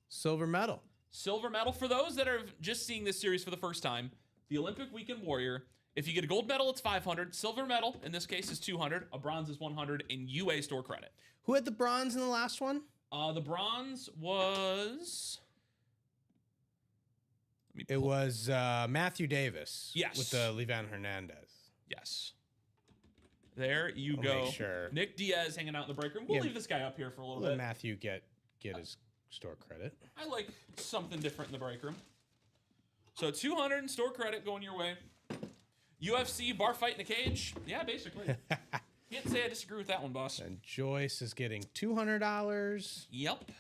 Silver medal. Silver medal for those that are just seeing this series for the first time. The Olympic Weekend Warrior. If you get a gold medal, it's 500. Silver medal, in this case, is 200. A bronze is 100 in UA store credit. Who had the bronze in the last one? The bronze was... It was Matthew Davis. Yes. With the Levan Hernandez. Yes. There you I'll go. make sure. Nick Diaz hanging out in the break room. We'll leave this guy up here for a little Let bit. Matthew get his store credit. I like something different in the break room. So 200 in store credit going your way. UFC bar fight in a cage. Yeah, basically. Can't say I disagree with that one, boss. And Joyce is getting $200 Yep.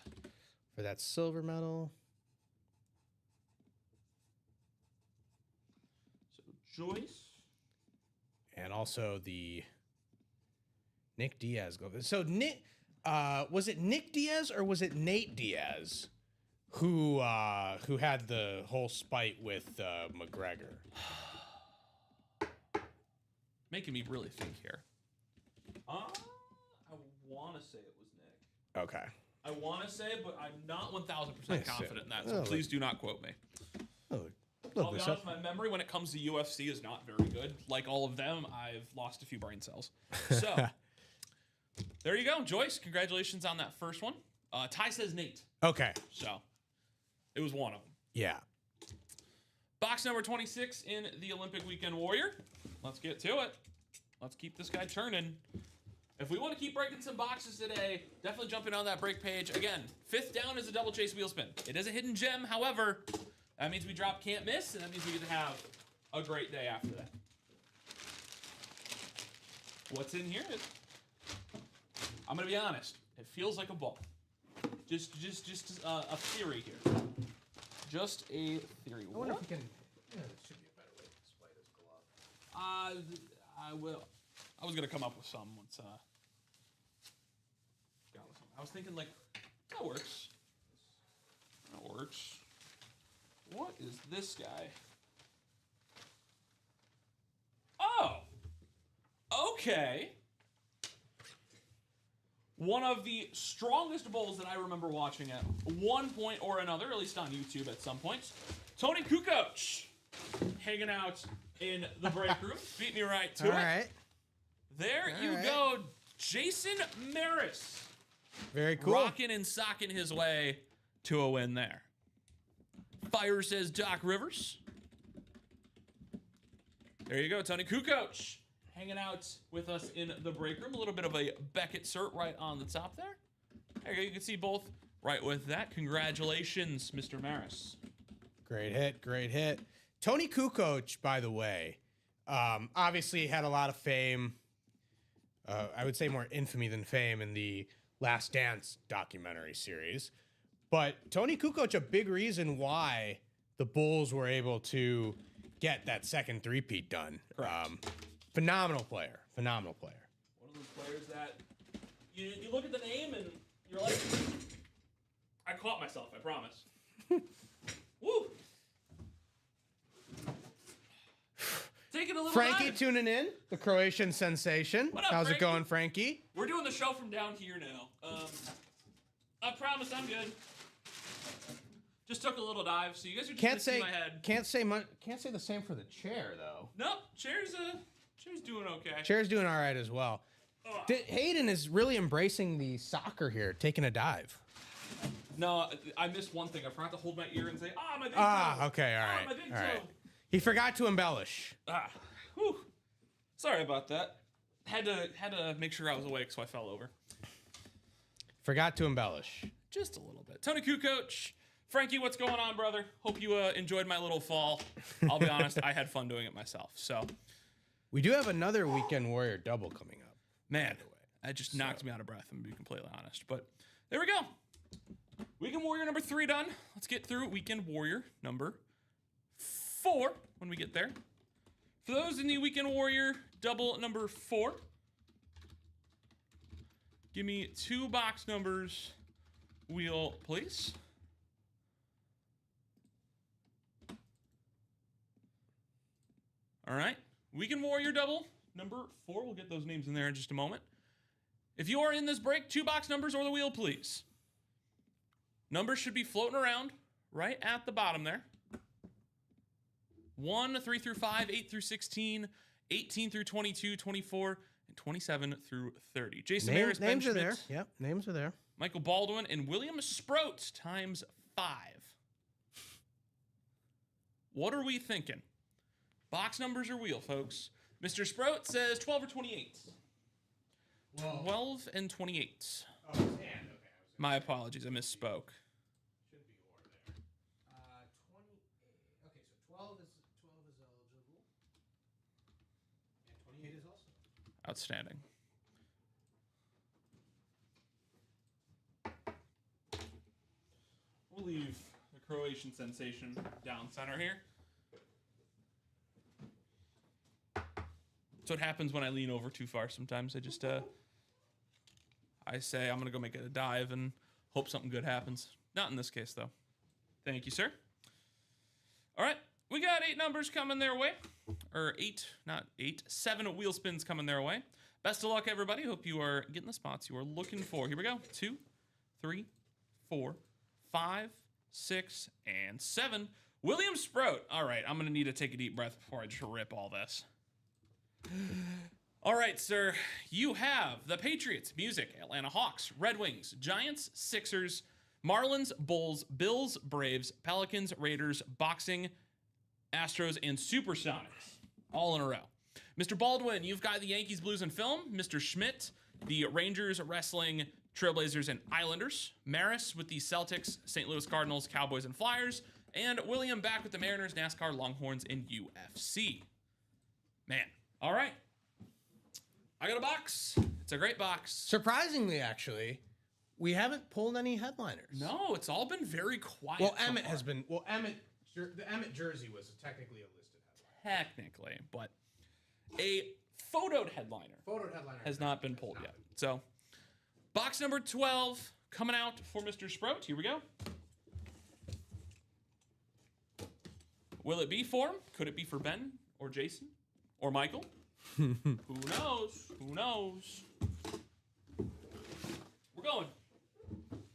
for that silver medal. So Joyce. And also the Nick Diaz glove. So Nick, was it Nick Diaz or was it Nate Diaz who had the whole spite with McGregor? Making me really think here. I want to say it was Nick. Okay. I want to say, but I'm not 1,000% confident in that, so Oh, please do not quote me. Oh, I'll be honest, my memory when it comes to UFC is not very good. Like all of them, I've lost a few brain cells. So, there you go. Joyce, congratulations on that first one. Ty says Nate. Okay. So, it was one of them. Yeah. Box number 26 in the Olympic Weekend Warrior. Let's get to it. Let's keep this guy turning. If we want to keep breaking some boxes today, definitely jump in on that break page. Again, 5th down is a double chase wheel spin. It is a hidden gem, however, that means we drop can't miss, and that means we get to have a great day after that. What's in here? I'm going to be honest. It feels like a ball. Just a theory here. Just a theory. I wonder if we can. Yeah, there should be a better way to display this glove. I will. I was gonna come up with some once. I was thinking like that works. That works. What is this guy? Oh. Okay. One of the strongest bowls that I remember watching at one point or another, at least on YouTube at some point. Tony Kukoc hanging out in the break room. Beat me right to All it. right. There All you right. go. Jason Maris. Very cool. Rocking and socking his way to a win there. Fire says Doc Rivers. There you go, Tony Kukoc. Hanging out with us in the break room. A little bit of a Beckett cert right on the top there. There you go. You can see both right with that. Congratulations, Mr. Maris. Great hit. Great hit. Tony Kukoc, by the way, obviously had a lot of fame. I would say more infamy than fame in the Last Dance documentary series. But Tony Kukoc, a big reason why the Bulls were able to get that second three-peat done. Phenomenal player. Phenomenal player. One of those players that you look at the name and you're like, I caught myself, I promise. Woo! Taking a little Frankie dive. tuning in, the Croatian sensation. What up, How's Frankie? it going, Frankie? We're doing the show from down here now. I promise I'm good. Just took a little dive, so you guys are just Can't gonna see say my head. can't say the same for the chair though. Nope, chair's doing okay. Chair's doing all right as well. Hayden is really embracing the soccer here, taking a dive. No, I missed one thing. I forgot to hold my ear and say, my big toe. Okay, all right. My big All right. toe. He forgot to embellish. Whew. Sorry about that. Had to make sure I was awake, so I fell over. Forgot to embellish. Just a little bit. Tony Kukoc. Frankie, what's going on, brother? Hope you enjoyed my little fall. I'll be honest, I had fun doing it myself. So, We do have another Weekend Warrior double coming up. man, that just knocked me out of breath, I'm going to be completely honest. But there we go. Weekend Warrior number 3 done. Let's get through Weekend Warrior number 4 when we get there. For those in the Weekend Warrior double number 4, give me 2 box numbers, wheel, please. All right. Weekend Warrior double number 4. We'll get those names in there in just a moment. If you are in this break, 2 box numbers or the wheel, please. Numbers should be floating around right at the bottom there. 1, 3 through 5, 8 through 16, 18 through 22, 24, and 27 through 30. Jason Maris, Ben names are Schmidt, there. Yep, names are there. Michael Baldwin, and William Sprout times 5. What are we thinking? Box numbers or wheel, folks? Mr. Sprout says 12 or 28. Whoa. 12 and 28. Oh, it's hand. Okay. My apologies, I misspoke. Should be or there. 28. Okay, so 12 is eligible. And 28 is also. Outstanding. We'll leave the Croatian sensation down center here. That's what happens when I lean over too far sometimes. I say I'm going to go make it a dive and hope something good happens. Not in this case, though. Thank you, sir. All right. We got 8 numbers coming their way. Or 7 wheel spins coming their way. Best of luck, everybody. Hope you are getting the spots you are looking for. Here we go. 2, 3, 4, 5, 6, and 7. William Sprout. All right. I'm going to need to take a deep breath before I just rip all this. All right, sir. You have the Patriots, music, Atlanta Hawks, Red Wings, Giants, Sixers, Marlins, Bulls, Bills, Braves, Pelicans, Raiders, boxing, Astros, and Supersonics. All in a row. Mr. Baldwin, you've got the Yankees, Blues, and Film. Mr. Schmidt, the Rangers, Wrestling, Trailblazers, and Islanders. Maris with the Celtics, St. Louis Cardinals, Cowboys, and Flyers. And William back with the Mariners, NASCAR, Longhorns, and UFC. Man. All right. I got a box. It's a great box. Surprisingly, actually, we haven't pulled any headliners. No, it's all been very quiet. Well, so Emmett far. has been. Well, the Emmett jersey was technically a listed headliner. Technically, but a photoed headliner Photoed headliner has not been pulled yet. So, box number 12 coming out for Mr. Sprout. Here we go. Will it be for him? Could it be for Ben or Jason or Michael? Who knows? Who knows? We're going.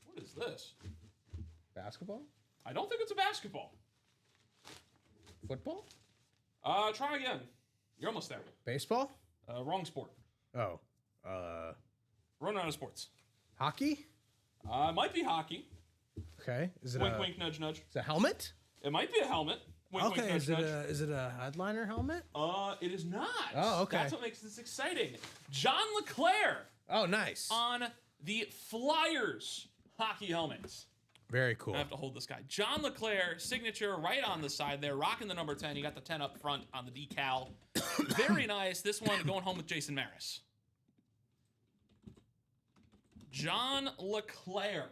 What is this? Basketball? I don't think it's a basketball. Football? Try again. You're almost there. Baseball? Wrong sport. Oh. Running out of sports. Hockey? Might be hockey. Okay. Is it Wink, wink, nudge, nudge. Is it a helmet? It might be a helmet. Wink, Okay. wink, nudge, nudge. Is it a headliner helmet? It is not. Oh, okay. That's what makes this exciting. John LeClair Oh, nice. on the Flyers hockey helmets. Very cool. I have to hold this guy. John LeClair, signature right on the side there, rocking the number 10. You got the 10 up front on the decal. Very nice. This one going home with Jason Maris. John LeClair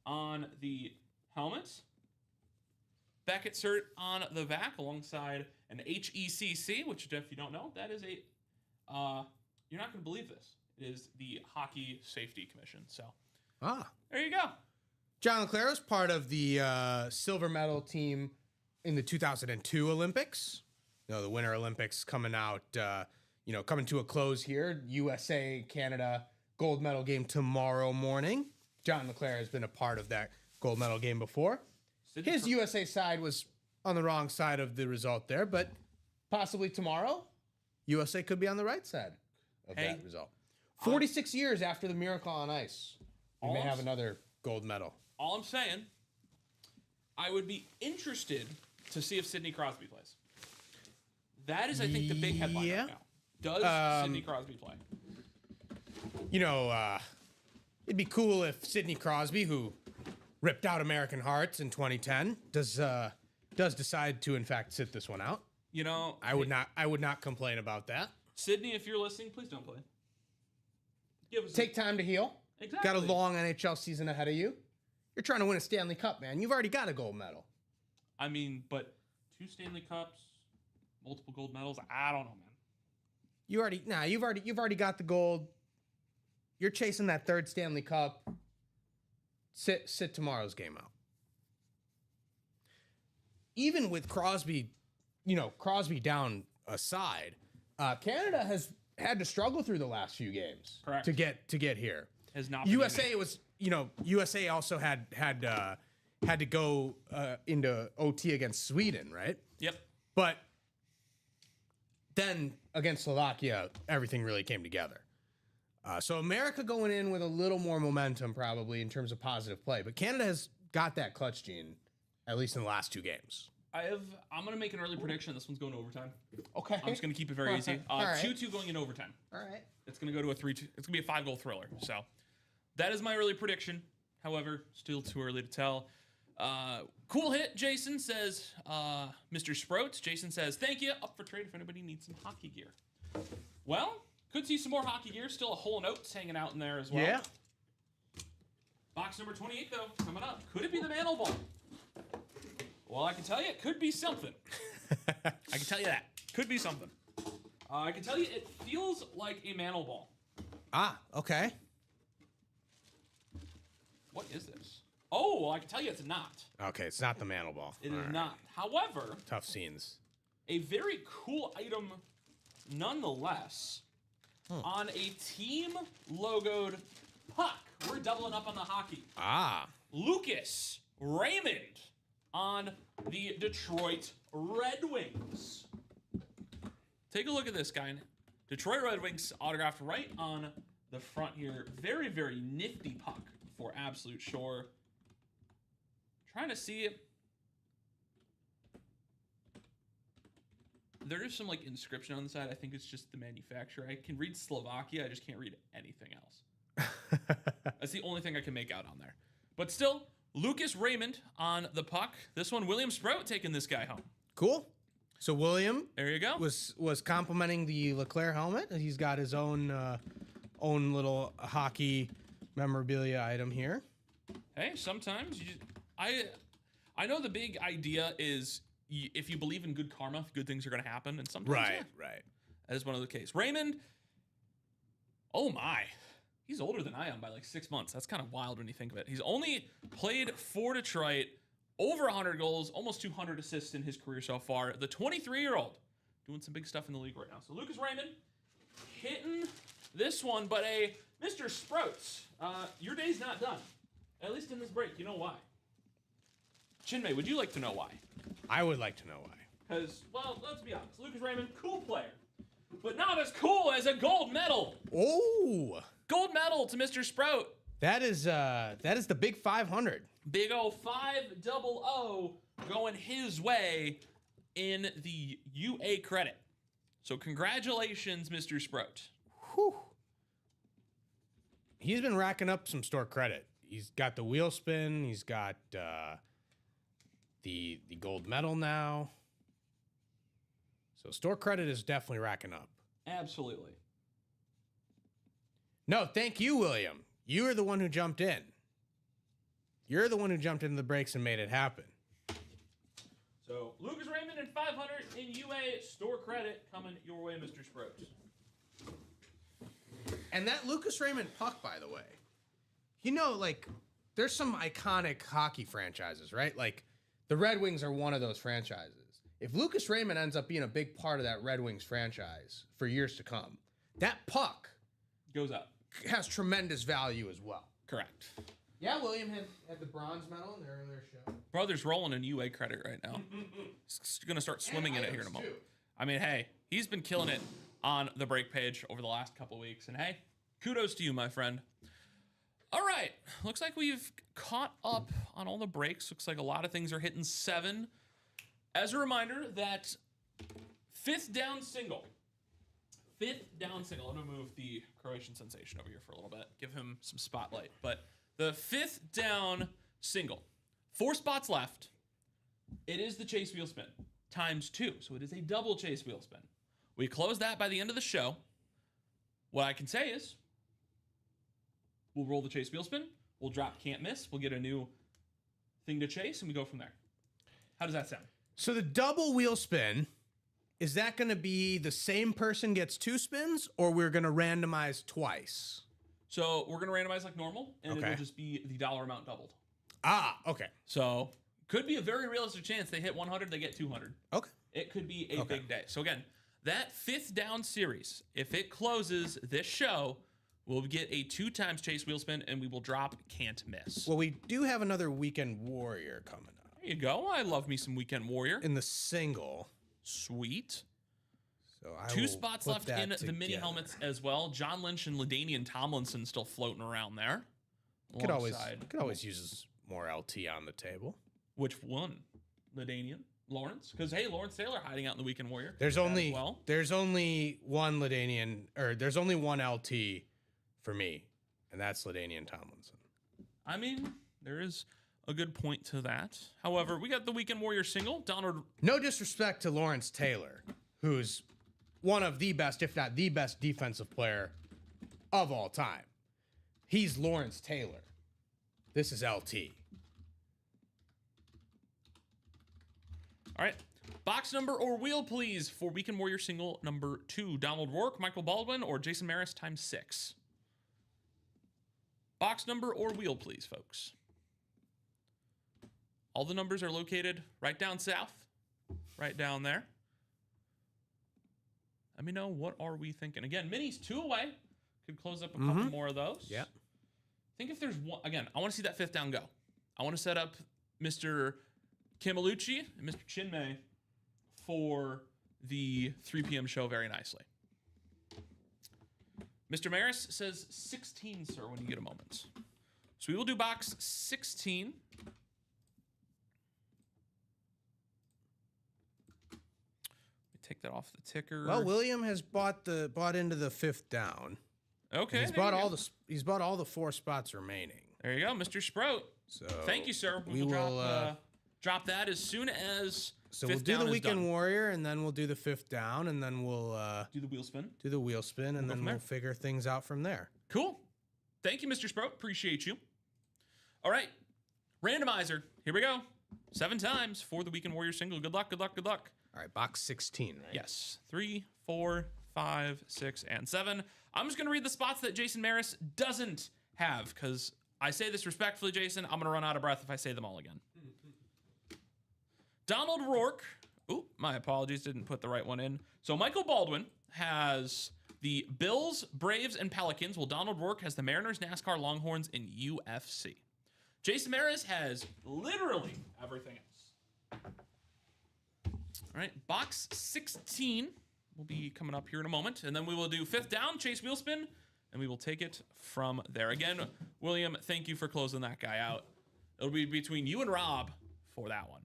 on the helmets. Beckett cert on the back alongside an HECC, which if you don't know, that is a, you're not going to believe this. It is the Hockey Safety Commission. So there you go. John LeClair was part of the silver medal team in the 2002 Olympics. You know, the Winter Olympics coming out, coming to a close here. USA, Canada, gold medal game tomorrow morning. John LeClair has been a part of that gold medal game before. His USA side was on the wrong side of the result there, but possibly tomorrow, USA could be on the right side of that result. 46 years after the Miracle on Ice, we may have another gold medal. All I'm saying, I would be interested to see if Sidney Crosby plays. That is, I think, the big headline right now. Does Sidney Crosby play? You know, it'd be cool if Sidney Crosby, who ripped out American Hearts in 2010, does decide to in fact sit this one out. You know, I would not complain about that. Sidney, if you're listening, please don't play. Take time to heal. Exactly. Got a long NHL season ahead of you. You're trying to win a Stanley Cup, man. You've already got a gold medal. I mean, but 2 Stanley Cups, multiple gold medals. I don't know, man. You've already got the gold. You're chasing that 3rd Stanley Cup. Sit tomorrow's game out. Even with Crosby, Crosby down aside, Canada has had to struggle through the last few games to get here. Has not USA was, USA also had to go into OT against Sweden, right? Yep. But then against Slovakia, everything really came together. So America going in with a little more momentum probably in terms of positive play, but Canada has got that clutch gene, at least in the last 2 games. I'm going to make an early prediction. This one's going to overtime. Okay. I'm just going to keep it very easy. 2-2 going in overtime. All right. It's going to go to a 3-2. It's going to be a 5-goal thriller. So that is my early prediction. However, still too early to tell. Cool hit, Jason says, Mr. Sprouts. Jason says, thank you. Up for trade if anybody needs some hockey gear. Well, could see some more hockey gear. Still a whole notes hanging out in there as well. Yeah. Box number 28, though, coming up. Could it be the mantle ball? Well, I can tell you it could be something. I can tell you that. Could be something. I can tell you it feels like a mantle ball. Ah, okay. What is this? Oh, well, I can tell you it's not. Okay, it's not the mantle ball. It is not. However, tough scenes. A very cool item nonetheless. On a team logoed puck. We're doubling up on the hockey. Lucas Raymond on the Detroit Red Wings. Take a look at this guy. Detroit Red Wings autographed right on the front here. Very, very nifty puck for absolute sure. Trying to see it. There is some inscription on the side. I think it's just the manufacturer. I can read Slovakia. I just can't read anything else. That's the only thing I can make out on there. But still, Lucas Raymond on the puck. This one, William Sprout taking this guy home. Cool. So William, there you go, was complimenting the LeClair helmet. He's got his own little hockey memorabilia item here. Hey, sometimes you just, I know the big idea is if you believe in good karma, good things are going to happen, and sometimes right. That is one of the case. Raymond, oh my. He's older than I am by 6 months. That's kind of wild when you think of it. He's only played for Detroit, over 100 goals, almost 200 assists in his career so far. The 23-year-old doing some big stuff in the league right now. So Lucas Raymond hitting this one, but Mr. Sprouts, your day's not done. At least in this break. You know why? Chinmay, would you like to know why? I would like to know why. Because, well, let's be honest. Lucas Raymond, cool player. But not as cool as a gold medal. Oh. Gold medal to Mr. Sprout. That is the big 500. Big O 500 going his way in the UA credit. So congratulations, Mr. Sprout. Whew. He's been racking up some store credit. He's got the wheel spin. He's got the gold medal now. So store credit is definitely racking up. Absolutely. No, thank you, William. You are the one who jumped in. You're the one who jumped into the breaks and made it happen. So Lucas Raymond and 500 in UA store credit coming your way, Mr. Sprout. And that Lucas Raymond puck, by the way, you know, like, there's some iconic hockey franchises, right? Like, the Red Wings are one of those franchises. If Lucas Raymond ends up being a big part of that Red Wings franchise for years to come, that puck goes up. Has tremendous value as well. Correct. Yeah, William had the bronze medal in the earlier show. Brother's rolling in UA credit right now. He's going to start swimming in it here in a moment. I mean, hey, he's been killing it on the break page over the last couple of weeks. And hey, kudos to you, my friend. All right. Looks like we've caught up on all the breaks. Looks like a lot of things are hitting 7. As a reminder, that fifth down single. I'm going to move the Croatian sensation over here for a little bit. Give him some spotlight. But the fifth down single. 4 spots left. It is the chase wheel spin times 2. So it is a double chase wheel spin. We close that by the end of the show. What I can say is we'll roll the chase wheel spin. We'll drop can't miss. We'll get a new thing to chase, and we go from there. How does that sound? So the double wheel spin, is that going to be the same person gets 2 spins, or we're going to randomize twice? So we're going to randomize like normal, and it'll just be the dollar amount doubled. Ah, okay. So could be a very realistic chance they hit 100, they get 200. Okay. It could be a big day. So again, that fifth down series, if it closes this show, we'll get a 2 times chase wheel spin, and we will drop can't miss. Well, we do have another Weekend Warrior coming up. There you go. I love me some Weekend Warrior. In the single. Sweet. So 2 spots left in the mini helmets as well. John Lynch and LaDainian Tomlinson still floating around there. Could always use more LT on the table. Which one? LaDainian? Lawrence? Because hey, Lawrence Taylor hiding out in the Weekend Warrior. There's only one LaDainian, or there's only one LT for me, and that's LaDainian Tomlinson. I mean, there is a good point to that. However, we got the Weekend Warrior single. Donald. No disrespect to Lawrence Taylor, who's one of the best, if not the best, defensive player of all time. He's Lawrence Taylor. This is LT. All right. Box number or wheel, please, for Weekend Warrior single number 2. Donald Rourke, Michael Baldwin, or Jason Maris times 6. Box number or wheel, please, folks. All the numbers are located right down south, right down there. Let me know, what are we thinking? Again, minis 2 away. Could close up a couple more of those. Yeah. Think if there's one, again, I want to see that fifth down go. I want to set up Mr. Kimalucci and Mr. Chinmay for the 3 p.m. show very nicely. Mr. Maris says 16, sir, when you get a moment. So we will do box 16. Take that off the ticker. Well, William has bought into the fifth down. Okay. He's bought all the 4 spots remaining. There you go, Mr. Sprout. So thank you, sir. We will drop that as soon as. So we'll do the Weekend Warrior, and then we'll do the fifth down, and then we'll do the wheel spin. And then we'll figure things out from there. Cool. Thank you, Mr. Sprout. Appreciate you. All right, randomizer. Here we go. 7 times for the Weekend Warrior single. Good luck. Good luck. Good luck. All right, box 16, right? Yes. 3, 4, 5, 6, and 7. I'm just going to read the spots that Jason Maris doesn't have, because I say this respectfully, Jason. I'm going to run out of breath if I say them all again. Donald Rourke. Ooh, my apologies. Didn't put the right one in. So Michael Baldwin has the Bills, Braves, and Pelicans, while Donald Rourke has the Mariners, NASCAR, Longhorns, and UFC. Jason Maris has literally everything else. All right, box 16 will be coming up here in a moment. And then we will do 5th down, chase wheel spin, and we will take it from there. Again, William, thank you for closing that guy out. It'll be between you and Rob for that one.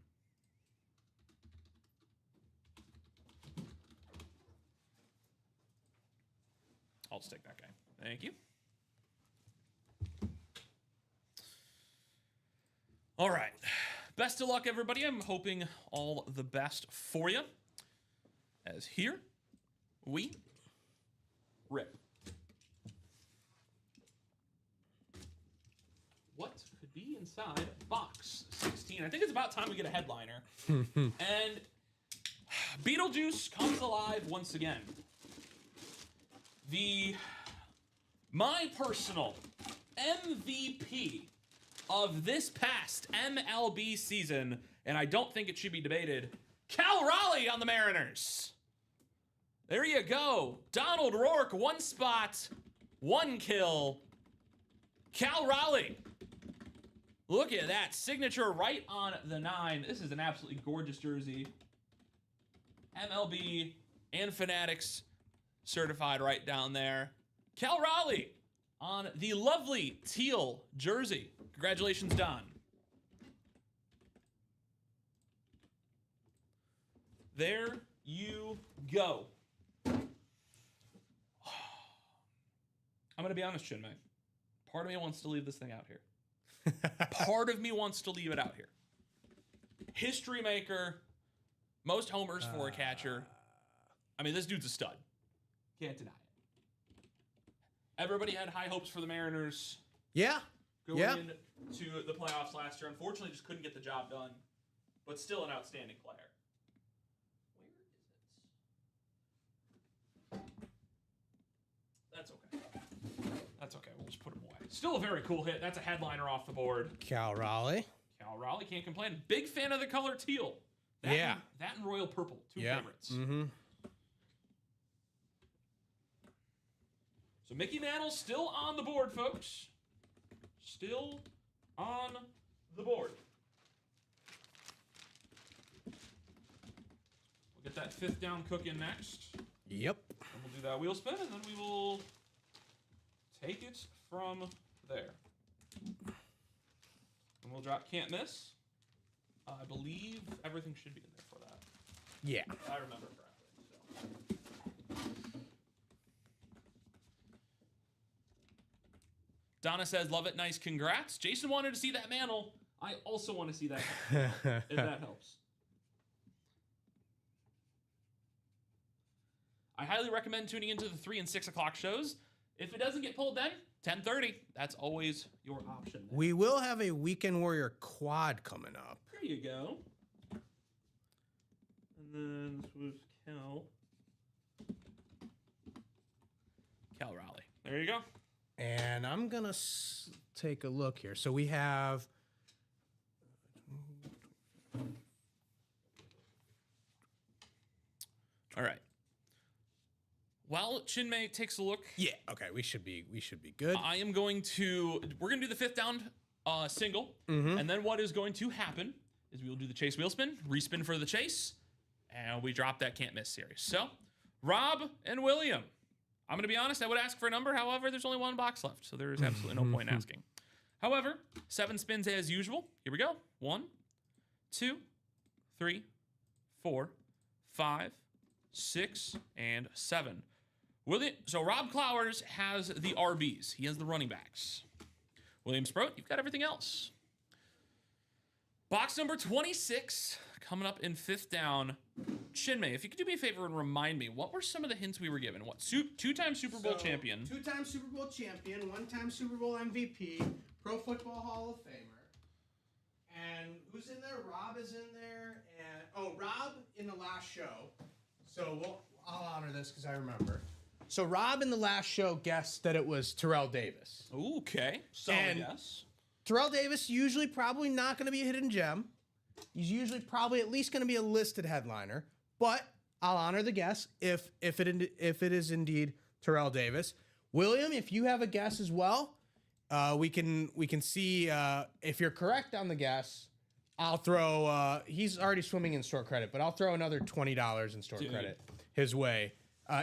I'll just take that guy. Thank you. All right. Best of luck, everybody. I'm hoping all the best for you. As here we rip. What could be inside box 16? I think it's about time we get a headliner. And Beetlejuice comes alive once again. My personal MVP of this past MLB season, and I don't think it should be debated, Cal Raleigh on the Mariners. There you go. Donald Rourke, 1 spot, 1 kill. Cal Raleigh. Look at that. Signature right on the 9. This is an absolutely gorgeous jersey. MLB and Fanatics certified right down there. Cal Raleigh on the lovely teal jersey. Congratulations, Don. There you go. I'm going to be honest, Chinmay. Part of me wants to leave this thing out here. Part of me wants to leave it out here. History maker, most homers for a catcher. I mean, this dude's a stud. Can't deny it. Everybody had high hopes for the Mariners. Yeah. Going into the playoffs last year. Unfortunately, just couldn't get the job done. But still an outstanding player. Where is it? That's okay. That's okay. We'll just put him away. Still a very cool hit. That's a headliner off the board. Cal Raleigh. Cal Raleigh, can't complain. Big fan of the color teal. That and royal purple. Two favorites. Mm-hmm. So Mickey Mantle still on the board, folks. Still on the board. We'll get that 5th down cooking next. Yep. And we'll do that wheel spin, and then we will take it from there. And we'll drop can't miss. I believe everything should be in there for that. Yeah. I remember correctly. So. Donna says, love it, nice, congrats. Jason wanted to see that mantle. I also want to see that, if that helps. I highly recommend tuning into the 3 and 6 o'clock shows. If it doesn't get pulled then, 10:30. That's always your option. Then. We will have a Weekend Warrior quad coming up. There you go. And then this was Cal Raleigh. There you go. And I'm going to take a look here. So we have... All right. While Chinmay takes a look... Yeah, okay, we should be good. We're going to do the 5th down single. Mm-hmm. And then what is going to happen is we will do the chase wheel spin, respin for the chase, and we drop that can't miss series. So, Rob and William... I'm going to be honest, I would ask for a number. However, there's only 1 box left, so there is absolutely no point in asking. However, 7 spins as usual. Here we go. 1, 2, 3, 4, 5, 6, and 7. So Rob Clowers has the RBs. He has the running backs. William Sprout, you've got everything else. Box number 26, coming up in 5th down. Chinmay, if you could do me a favor and remind me, what were some of the hints we were given? What, 2-time Super Bowl champion? 2-time Super Bowl champion, 1-time Super Bowl MVP, Pro Football Hall of Famer. And who's in there? Rob is in there. And Rob in the last show. So I'll honor this because I remember. So Rob in the last show guessed that it was Terrell Davis. Okay. Solid guess. Terrell Davis usually probably not going to be a hidden gem. He's usually probably at least going to be a listed headliner, but I'll honor the guess if it is indeed Terrell Davis. William, if you have a guess as well, we can see if you're correct on the guess. I'll throw. He's already swimming in store credit, but I'll throw another $20 in store credit his way.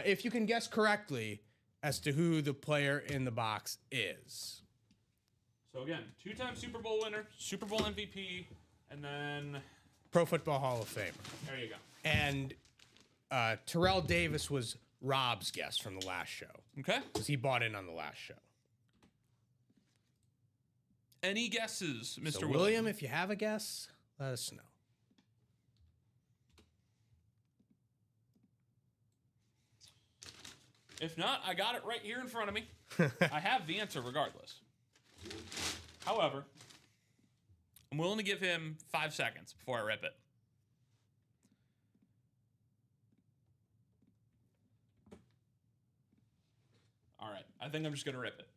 If you can guess correctly as to who the player in the box is. So again, 2-time Super Bowl winner, Super Bowl MVP, and then Pro Football Hall of Famer. there you go. And Terrell Davis was Rob's guest from the last show. Okay. Because he bought in on the last show. Any guesses, Mr. So William, if you have a guess, let us know. If not, I got it right here in front of me. I have the answer regardless. However, I'm willing to give him 5 seconds before I rip it. All right. I think I'm just going to rip it.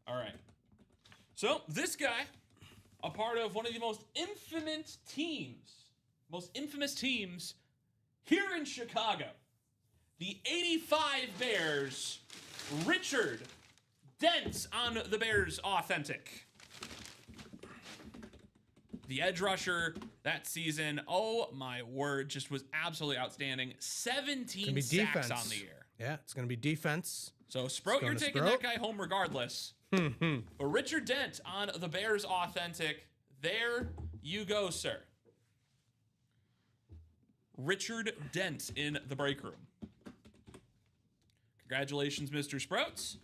All right. So this guy, a part of one of the most infamous teams here in Chicago, the 85 Bears, Richard Dent on the Bears Authentic. The edge rusher that season, oh my word, just was absolutely outstanding. 17 sacks on the year. Yeah, it's going to be defense. So Sprout, you're taking that guy home regardless. But Richard Dent on the Bears Authentic. There you go, sir. Richard Dent in the break room. Congratulations, Mr. Sprouts.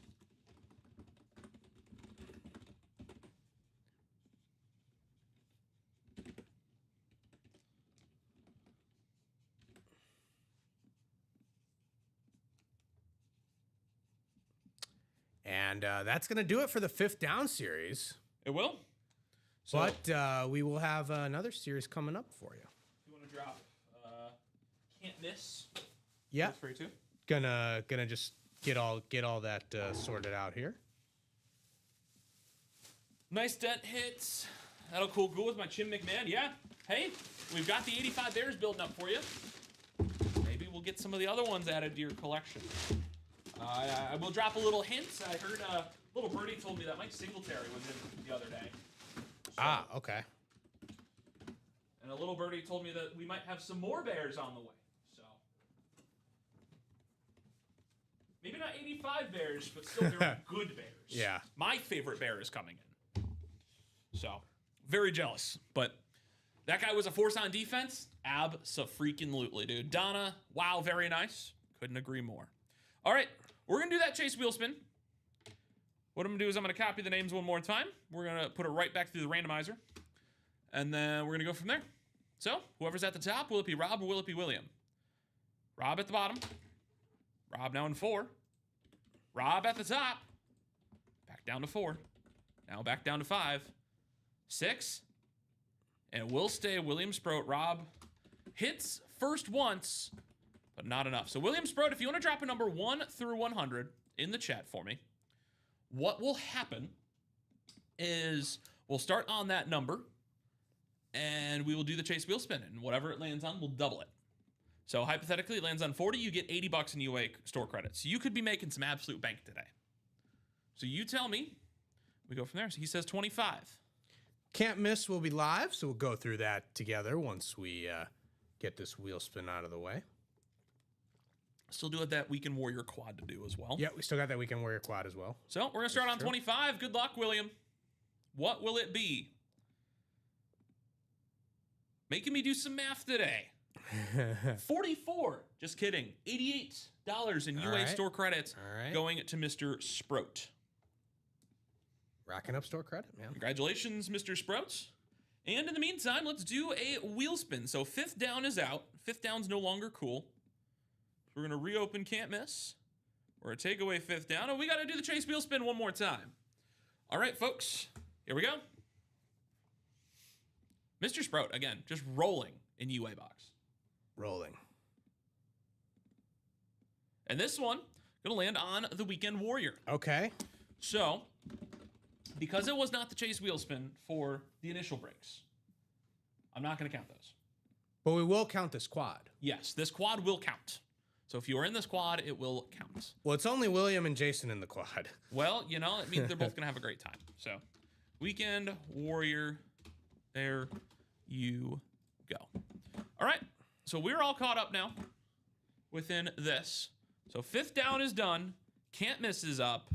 And that's going to do it for the 5th Down series. It will. So, But we will have another series coming up for you. you want to drop Can't Miss? Yeah. That's free too. Gonna just get all that sorted out here. Nice Dent hits. That'll go with my Chin McMahon. Yeah. Hey, we've got the 85 Bears building up for you. Maybe we'll get some of the other ones added to your collection. I will drop a little hint. I heard little birdie told me that Mike Singletary was in the other day. So, Okay. And a little birdie told me that we might have some more Bears on the way. So maybe not 85 Bears, but still very good Bears. Yeah. My favorite Bear is coming in. So very jealous. But that guy was a force on defense. Abso-freaking-lutely, dude. Donna, wow, very nice. Couldn't agree more. All right, we're going to do that chase wheel spin. What I'm going to do is I'm going to copy the names one more time. We're going to put it right back through the randomizer. And then we're going to go from there. So, whoever's at the top, will it be Rob or will it be William? Rob at the bottom. Rob now in 4. Rob at the top. Back down to 4. Now back down to 5. 6. And we'll stay William Sprout. Rob hits first once, but not enough. So William Sprout, if you want to drop a number 1 through 100 in the chat for me, what will happen is we'll start on that number, and we will do the chase wheel spin, and whatever it lands on, we'll double it. So hypothetically, it lands on 40, you get $80 in UA store credits. So you could be making some absolute bank today. So you tell me. We go from there. So he says 25. Can't Miss will be live, so we'll go through that together once we get this wheel spin out of the way. Still do have that Weekend Warrior quad to do as well. Yeah, we still got that Weekend Warrior quad as well. So we're going to start on 25. Good luck, William. What will it be? Making me do some math today. 44. Just kidding. $88 in UA store credits going to Mr. Sprout. Racking up store credit, man. Congratulations, Mr. Sprouts. And in the meantime, let's do a wheel spin. So 5th down is out. 5th down's no longer cool. We're going to reopen Can't Miss. We're going to take away 5th down. And we got to do the chase wheel spin one more time. All right, folks. Here we go. Mr. Sprout, again, just rolling in UA box. Rolling. And this one, going to land on the Weekend Warrior. Okay. So, because it was not the chase wheel spin for the initial breaks, I'm not going to count those. But we will count this quad. Yes, this quad will count. So if you are in this quad, it will count. Well, it's only William and Jason in the quad. Well, you know, it means they're both going to have a great time. So Weekend Warrior. There you go. All right. So we're all caught up now within this. So 5th down is done. Can't miss is up.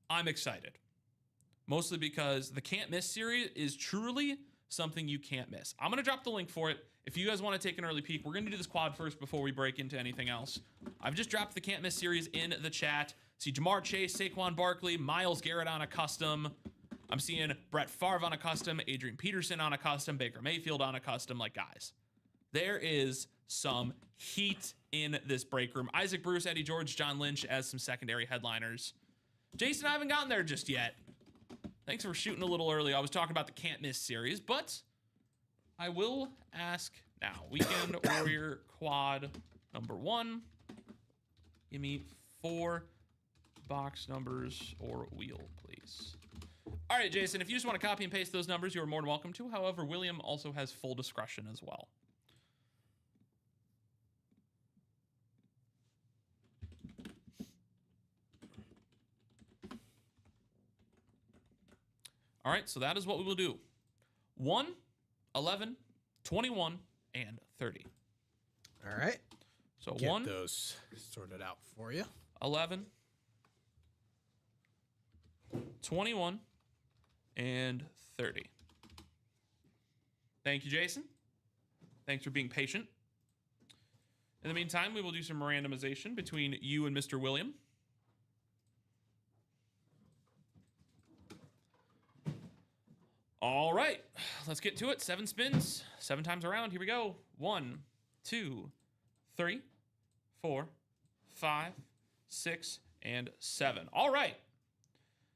I'm excited. Mostly because the Can't Miss series is truly something you can't miss. I'm going to drop the link for it. If you guys want to take an early peek, we're going to do this quad first before we break into anything else. I've just dropped the Can't Miss series in the chat. See Jamar Chase, Saquon Barkley, Myles Garrett on a custom. I'm seeing Brett Favre on a custom, Adrian Peterson on a custom, Baker Mayfield on a custom. Like, guys, there is some heat in this break room. Isaac Bruce, Eddie George, John Lynch as some secondary headliners. Jason, I haven't gotten there just yet. Thanks for shooting a little early. I was talking about the Can't Miss series, but I will ask now. Weekend Warrior quad number 1. Give me 4 box numbers or wheel, please. All right, Jason, if you just want to copy and paste those numbers, you're more than welcome to. However, William also has full discretion as well. All right, so that is what we will do. 1, 11, 21, and 30. All right. So Get 1, those sorted out for you. 11, 21, and 30. Thank you, Jason. Thanks for being patient. In the meantime, we will do some randomization between you and Mr. William. All right, let's get to it. 7 spins, 7 times around. Here we go. 1, 2, 3, 4, 5, 6, and 7. All right.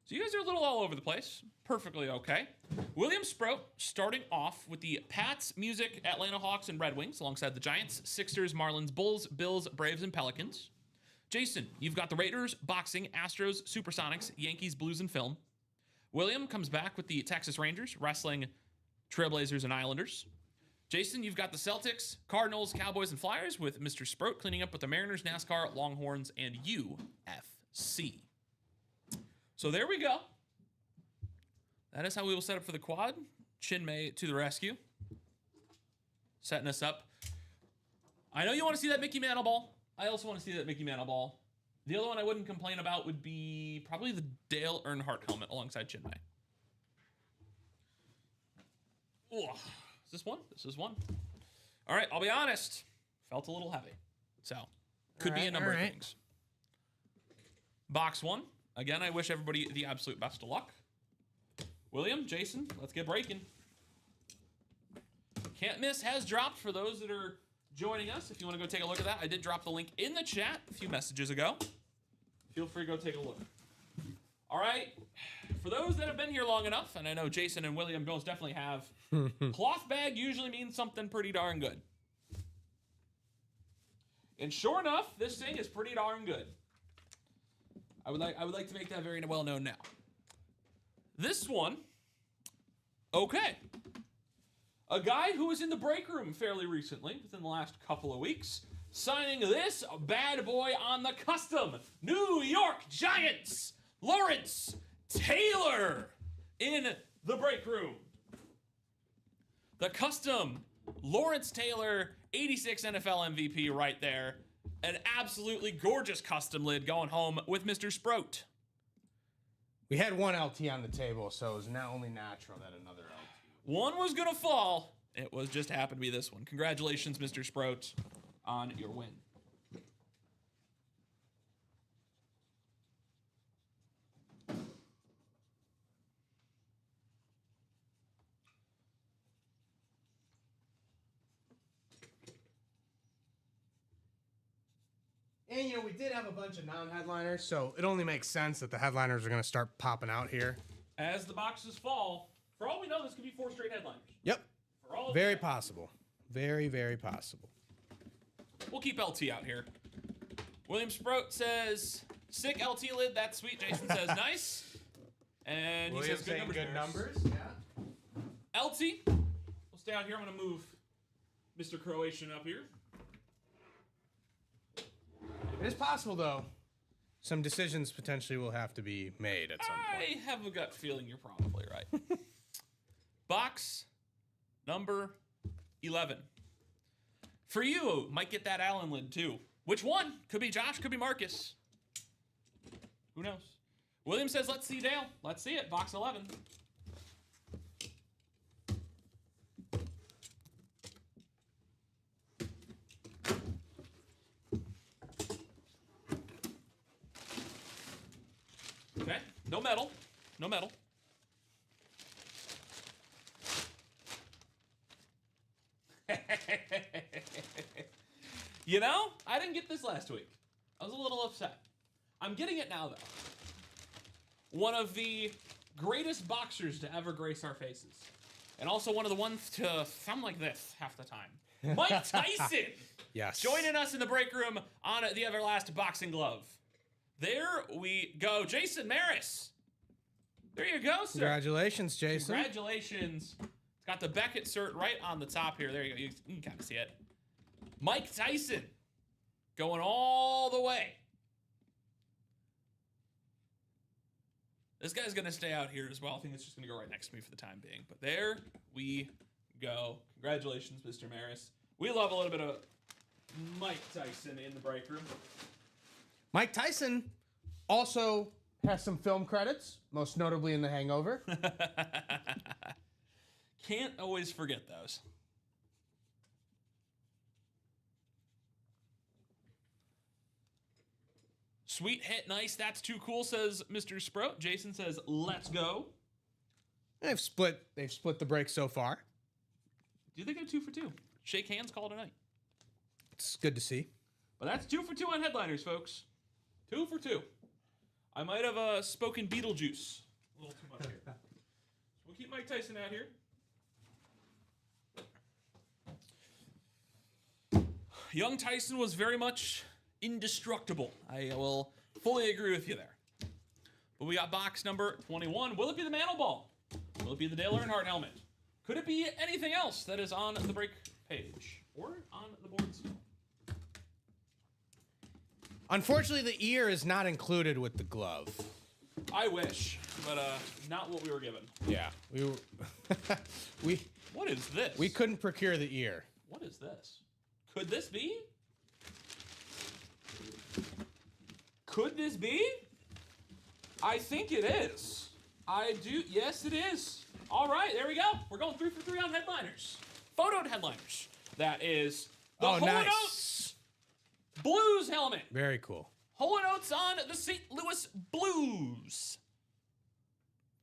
So you guys are a little all over the place. Perfectly okay. William Sprout starting off with the Pats, Music, Atlanta Hawks, and Red Wings alongside the Giants, Sixers, Marlins, Bulls, Bills, Braves, and Pelicans. Jason, you've got the Raiders, Boxing, Astros, Supersonics, Yankees, Blues, and Film. William comes back with the Texas Rangers, Wrestling, Trailblazers, and Islanders. Jason, you've got the Celtics, Cardinals, Cowboys, and Flyers with Mr. Sprout cleaning up with the Mariners, NASCAR, Longhorns, and UFC. So there we go. That is how we will set up for the quad. Chinmay to the rescue. Setting us up. I know you want to see that Mickey Mantle ball. I also want to see that Mickey Mantle ball. The other one I wouldn't complain about would be probably the Dale Earnhardt helmet alongside Chinmay. Ooh, is this one? This is one. All right, I'll be honest. Felt a little heavy. So, could be a number of things. Box 1. Again, I wish everybody the absolute best of luck. William, Jason, let's get breaking. Can't Miss has dropped for those that are joining us. If you want to go take a look at that, I did drop the link in the chat a few messages ago. Feel free to go take a look. All right. For those that have been here long enough, and I know Jason and William most definitely have, cloth bag usually means something pretty darn good. And sure enough, this thing is pretty darn good. I would like to make that very well known now. This one, okay. A guy who was in the break room fairly recently, within the last couple of weeks, signing this bad boy on the custom New York Giants, Lawrence Taylor in the break room. The custom Lawrence Taylor 86 NFL MVP right there. An absolutely gorgeous custom lid going home with Mr. Sprout. We had one LT on the table, so it was now only natural that another LT. One was going to fall. It was just happened to be this one. Congratulations, Mr. Sprout, on your win. And, we did have a bunch of non-headliners, so it only makes sense that the headliners are going to start popping out here. As the boxes fall, for all we know, this could be 4 straight headliners. Yep. For all very possible. Very, very possible. We'll keep LT out here. William Sprout says, sick LT lid, that's sweet. Jason says, nice. And he says, good numbers. Good numbers, yeah. LT, we'll stay out here. I'm going to move Mr. Croatian up here. It is possible, though. some decisions potentially will have to be made at some point. I have a gut feeling you're probably right. Box number 11. For you, might get that Allen lid too. Which one? Could be Josh, could be Marcus. Who knows? William says, let's see Dale. Let's see it. Box 11. Okay, no metal. No metal. You know, I didn't get this last week. I was a little upset. I'm getting it now, though. One of the greatest boxers to ever grace our faces. And also one of the ones to sound like this half the time. Mike Tyson! Yes. Joining us in the break room on the Everlast Boxing Glove. There we go. Jason Maris. There you go, sir. Congratulations, Jason. Congratulations. It's got the Beckett cert right on the top here. There you go. You can kind of see it. Mike Tyson going all the way. This guy's going to stay out here as well. I think it's just going to go right next to me for the time being. But there we go. Congratulations, Mr. Maris. We love a little bit of Mike Tyson in the break room. Mike Tyson also has some film credits, most notably in The Hangover. Can't always forget those. Sweet hit, nice. That's too cool, says Mr. Sprout. Jason says, let's go. They've split the break so far. Do they go 2 for 2? Shake hands, call it a night. It's good to see. But that's 2 for 2 on headliners, folks. 2 for 2. I might have spoken Beetlejuice a little too much here. So we'll keep Mike Tyson out here. Young Tyson was very much indestructible. I will fully agree with you there. But we got box number 21. Will it be the Mantle Ball? Will it be the Dale Earnhardt helmet? Could it be anything else that is on the break page or on the board still? Unfortunately, the ear is not included with the glove. I wish, but not what we were given. Yeah, we What is this? we couldn't procure the ear. What is this? Could this be? Could this be? I think it is. I do. Yes, it is. All right, there we go. We're going 3 for 3 on headliners. Photoed headliners. That is the Holo nice. Notes Blues helmet. Very cool. Holo Notes on the St. Louis Blues.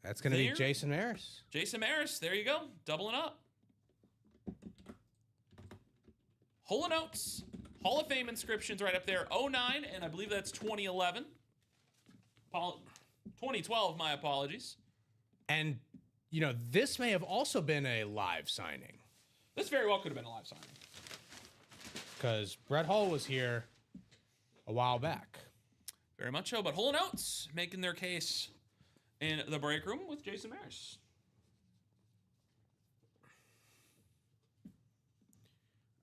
That's going to be There. Jason Maris. Jason Maris, there you go. Doubling up. Holo Notes, Hall of Fame inscriptions right up there. 09, and I believe that's 2011. 2012, my apologies. And, you know, this may have also been a live signing. This very well could have been a live signing. Because Brett Hull was here a while back. Very much so, but Holo Notes making their case in the break room with Jason Maris.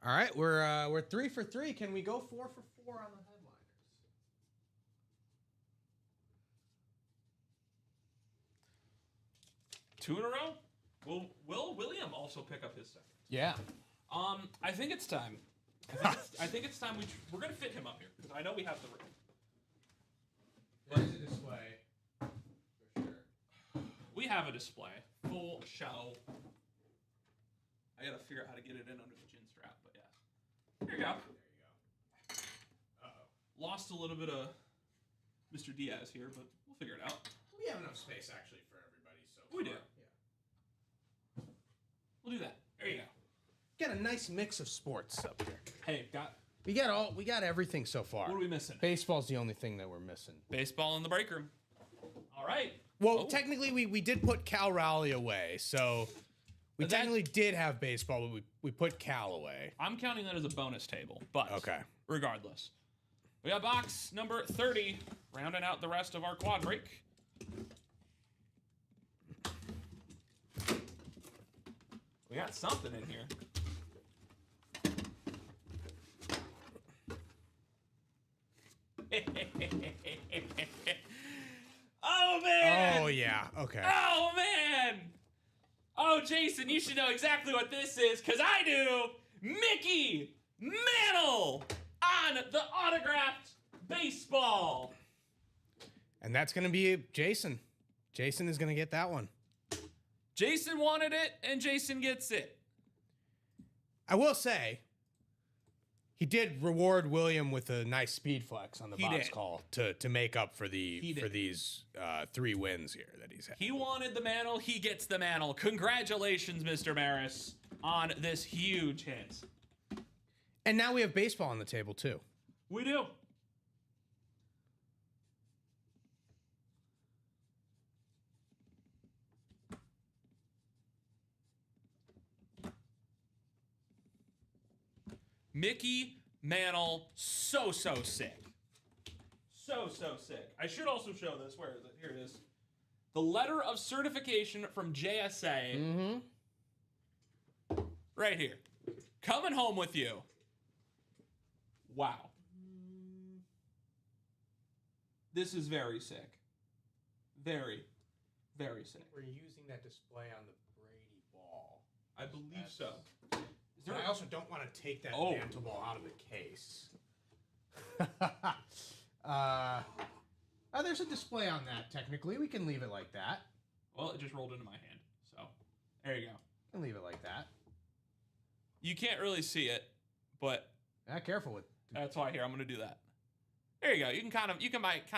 All right, we're 3 for 3. Can we go 4 for 4 on the headliners? 2 in a row. Will William also pick up his second? Yeah. I think it's time. I think it's time we're gonna fit him up here because I know we have the room. There's a display. For sure. We have a display. Full show. I gotta figure out how to get it in under the chin strap, but yeah. There you go. Uh-oh. Lost a little bit of Mr. Diaz here, but we'll figure it out. We have enough space, actually, for everybody. So We do. Yeah. We'll do that. There you go. Got a nice mix of sports up here. Hey, We got everything so far. what are we missing? Baseball's the only thing that we're missing. Baseball in the break room. All right. Well, Oh. technically, we did put Cal Raleigh away, so we But that- technically did have baseball, but we put Cal away. I'm counting that as a bonus table, but Okay. regardless. We got box number 30, rounding out the rest of our quad break. We got something in here. yeah. Okay. Oh, man. Oh, Jason, you should know exactly what this is, because I do. Mickey Mantle on the autographed baseball. And that's going to be Jason. Jason is going to get that one. Jason wanted it, and Jason gets it. I will say, he did reward William with a nice speed flex on the box call to make up for these 3 wins here that he's had. He wanted the mantle. He gets the mantle. Congratulations, Mr. Maris, on this huge hit. And now we have baseball on the table, too. We do. Mickey Mantle, so sick. So sick. I should also show this. Where is it? Here it is. The letter of certification from JSA. Mm-hmm. Right here. Coming home with you. Wow. This is very sick. Very sick. We're using that display on the Brady ball. I believe so. But I also don't want to take that mantle ball out of the case. There's a display on that, technically. We can leave it like that. Well, it just rolled into my hand. So, there you go. We can leave it like that. You can't really see it, but... Yeah, careful with... That's why here, I'm going to do that. There you go. You can kind of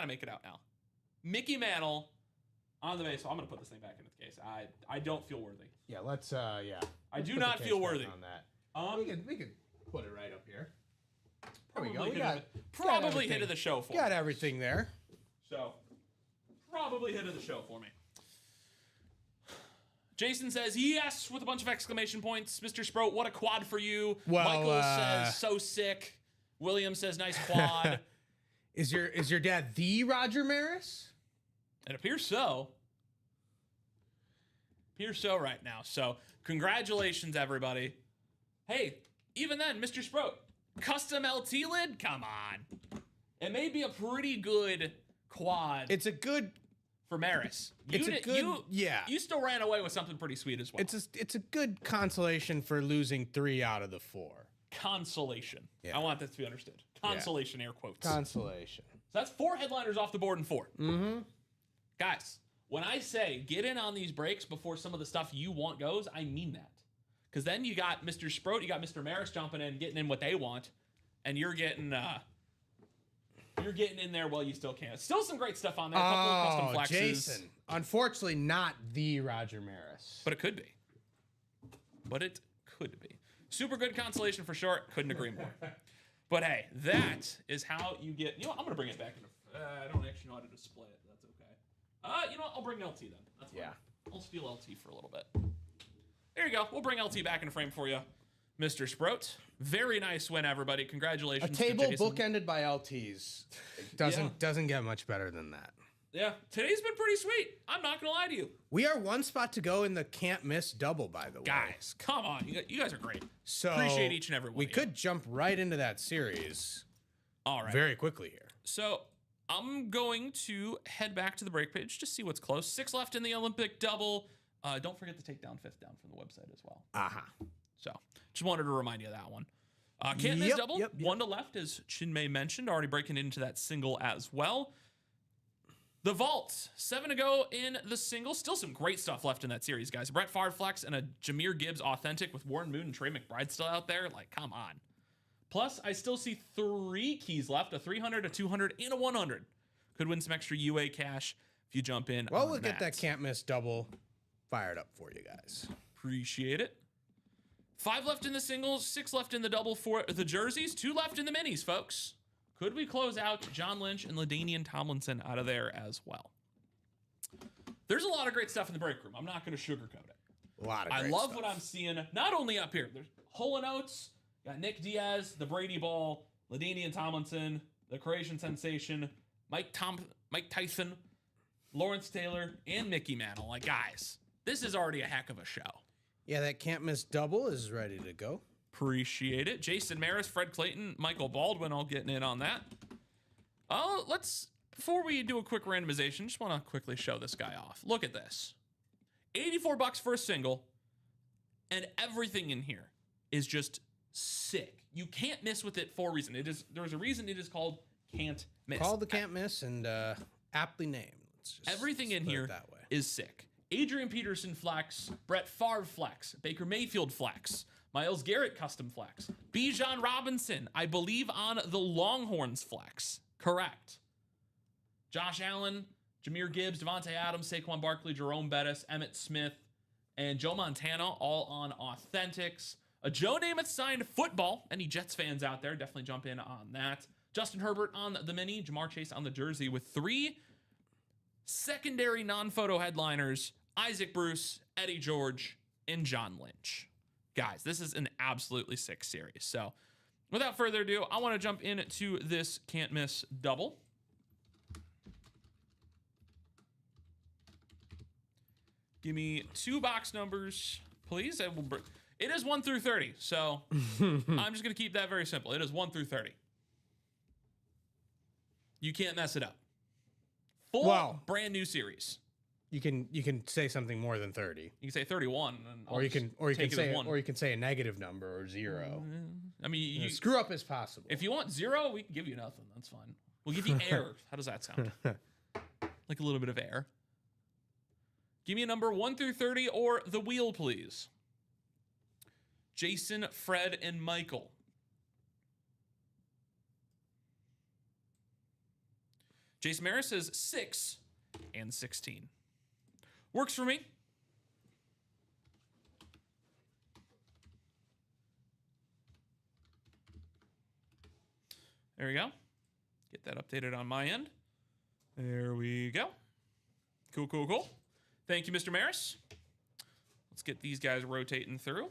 make it out now. Mickey Mantle on the base. I'm going to put this thing back into the case. I don't feel worthy. Yeah, let's I do not feel worthy on that. We can put it right up here. There we go. Probably hit of the show for me. Got everything there. So, probably hit of the show for me. Jason says, yes, with a bunch of exclamation points. Mr. Sprout, what a quad for you. Well, Michael says, so sick. William says, nice quad. Is your dad the Roger Maris? It appears so. Appears so right now. So, congratulations, everybody. Hey, even then, Mr. Sprout, custom LT lid? Come on. It may be a pretty good quad. It's a good... For Maris. You still ran away with something pretty sweet as well. It's a good consolation for losing 3 out of the 4. Consolation. Yeah. I want that to be understood. Consolation, air quotes. Consolation. So that's 4 headliners off the board in 4. Mm-hmm. Guys, when I say get in on these breaks before some of the stuff you want goes, I mean that. Because then you got Mr. Sprout, you got Mr. Maris jumping in, getting in what they want, and you're getting in there while you still can. Still some great stuff on there. A couple of custom flexes. Jason. Unfortunately, not the Roger Maris. But it could be. Super good consolation for sure. Couldn't agree more. But hey, that is how you get... You know what? I'm going to bring it back into... I don't actually know how to display it. That's okay. You know what? I'll bring LT then. That's fine. I'll steal LT for a little bit. There you go. We'll bring LT back in frame for you, Mr. Sprout. Very nice win, everybody. Congratulations. A table to Jason. bookended by LTs. Doesn't get much better than that. Yeah. Today's been pretty sweet. I'm not going to lie to you. We are 1 spot to go in the can't miss double, by the way. Guys, come on. You guys are great. So appreciate each and every one. We could jump right into that series. All right. Very quickly here. So I'm going to head back to the break page to see what's close. 6 left in the Olympic double. Don't forget to take down 5th down from the website as well. So just wanted to remind you of that one. Can't miss double. 1 to left, as Chinmay mentioned, already breaking into that single as well. The vault, 7 to go in the single. Still some great stuff left in that series, guys. Brett Favre flex and a Jameer Gibbs authentic with Warren Moon and Trey McBride still out there. Like, come on. Plus, I still see 3 keys left, a 300, a 200, and a 100. Could win some extra UA cash if you jump in. Well, we'll get that can't miss double fired up for you guys. Appreciate it. 5 left in the singles, 6 left in the double for the jerseys, 2 left in the minis, folks. Could we close out John Lynch and LaDainian Tomlinson out of there as well? There's a lot of great stuff in the break room. I'm not going to sugarcoat it. A lot of great I love stuff. what I'm seeing, not only up here. There's Hole and Oates, got Nick Diaz, the Brady Ball, LaDainian Tomlinson, the Croatian Sensation, Mike Tyson, Lawrence Taylor, and Mickey Mantle. Like, guys, this is already a heck of a show. Yeah, that can't miss double is ready to go. Appreciate it. Jason Maris, Fred Clayton, Michael Baldwin all getting in on that. Let's before we do a quick randomization, just want to quickly show this guy off. Look at this. $84 for a single, and everything in here is just sick. You can't miss with it for a reason. There's a reason it is called Can't Miss. Called the Can't Miss and aptly named. Everything in here that way. is sick. Adrian Peterson flex, Brett Favre flex, Baker Mayfield flex, Myles Garrett custom flex, Bijan Robinson, I believe on the Longhorns flex. Correct. Josh Allen, Jahmyr Gibbs, Devontae Adams, Saquon Barkley, Jerome Bettis, Emmitt Smith, and Joe Montana, all on Authentics. A Joe Namath signed football. Any Jets fans out there, definitely jump in on that. Justin Herbert on the mini, Jamar Chase on the jersey with 3 secondary non-photo headliners, Isaac Bruce, Eddie George, and John Lynch. Guys, this is an absolutely sick series. So without further ado, I want to jump into this Can't Miss double. Give me 2 box numbers, please. It is 1 through 30, so I'm just going to keep that very simple. It is 1 through 30. You can't mess it up. Full brand new series. You can say something more than 30. You can say 31, and or you can say a negative number or 0. I mean, you screw up as possible. If you want 0, we can give you nothing. That's fine. We'll give you air. How does that sound? Like a little bit of air. Give me a number 1 through 30 or the wheel, please. Jason, Fred, and Michael. Jason Maris says 6 and 16. Works for me. There we go. Get that updated on my end. There we go. Cool, cool, cool. Thank you, Mr. Maris. Let's get these guys rotating through.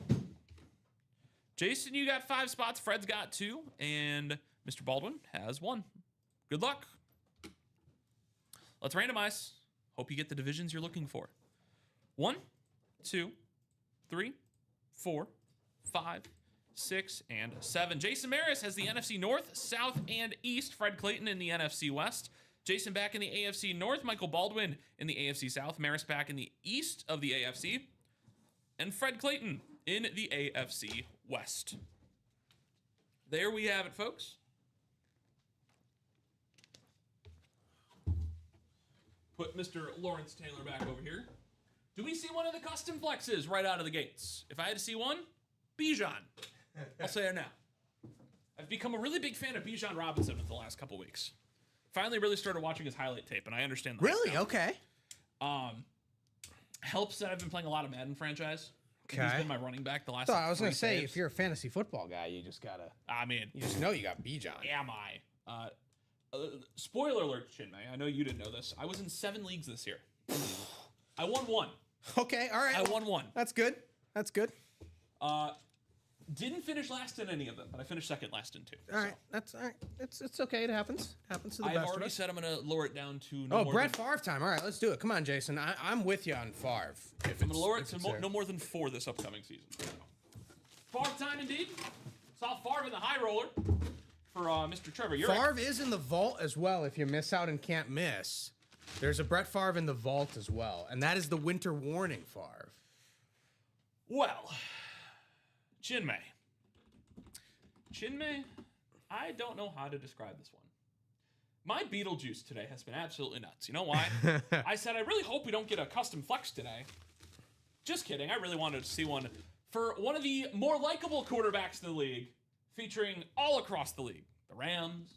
Jason, you got 5 spots. Fred's got 2. And Mr. Baldwin has 1. Good luck. Let's randomize. Hope you get the divisions you're looking for. 1, 2, 3, 4, 5, 6, and 7. Jason Maris has the NFC North, South, and East. Fred Clayton in the NFC West. Jason back in the AFC North. Michael Baldwin in the AFC South. Maris back in the East of the AFC. And Fred Clayton in the AFC West. There we have it, folks. Put Mr. Lawrence Taylor back over here. Do we see one of the custom flexes right out of the gates? If I had to see one, Bijan. I'll say it now. I've become a really big fan of Bijan Robinson in the last couple weeks. Finally really started watching his highlight tape, and I understand that. Really? Okay. Helps that I've been playing a lot of Madden franchise. Okay. He's been my running back the last So I was going to say, if you're a fantasy football guy, you just gotta... I mean... You just know you got Bijan. Am I? Spoiler alert, Chinmay. I know you didn't know this. I was in 7 leagues this year. I won 1. Okay, all right. I won 1. That's good. That's good. Didn't finish last in any of them, but I finished second last in 2. All right, that's all right. It's okay. It happens. Happens to the best of us. I've already said I'm going to lower it down to Brett Favre time. All right, let's do it. Come on, Jason. I'm with you on Favre. I'm going to lower it to no more than 4 this upcoming season. Favre time indeed. Saw Favre in the high roller for Mr. Trevor. Favre is in the vault as well. If you miss out and can't miss, there's a Brett Favre in the vault as well, and that is the winter warning Favre. Well, Chinmay, I don't know how to describe this one. My Beetlejuice today has been absolutely nuts. You know why? I said, I really hope we don't get a custom flex today. Just kidding. I really wanted to see one for one of the more likable quarterbacks in the league, featuring all across the league. The Rams,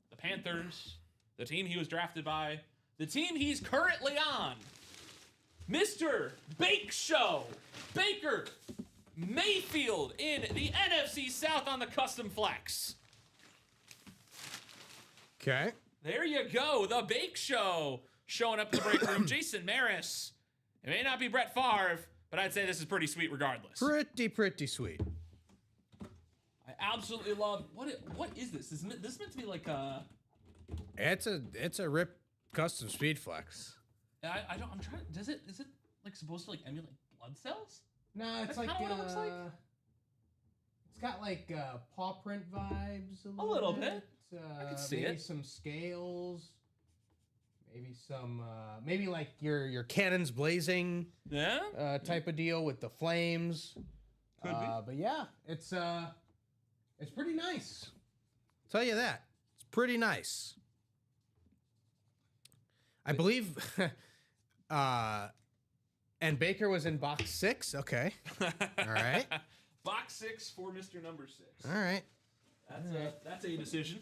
the Panthers, the team he was drafted by, the team he's currently on. Mr. Bake Show, Baker Mayfield in the NFC South on the custom flex. Okay. There you go. The Bake Show showing up in the break room. Jason Maris. It may not be Brett Favre, but I'd say this is pretty sweet regardless. Pretty sweet. I absolutely love... What is this? Is this meant to be like a... It's a rip custom speed flex. I'm trying... Is it like supposed to like emulate blood cells? No, it's That's like kinda what it looks like. It's got like paw print vibes A little bit. I could see maybe some scales. Maybe some, maybe like your cannons blazing, type of deal with the flames. Could be. But yeah, it's pretty nice. I'll tell you that. It's pretty nice. I believe, and Baker was in box 6. Okay. All right. Box 6 for Mr. Number 6. All right. That's a decision.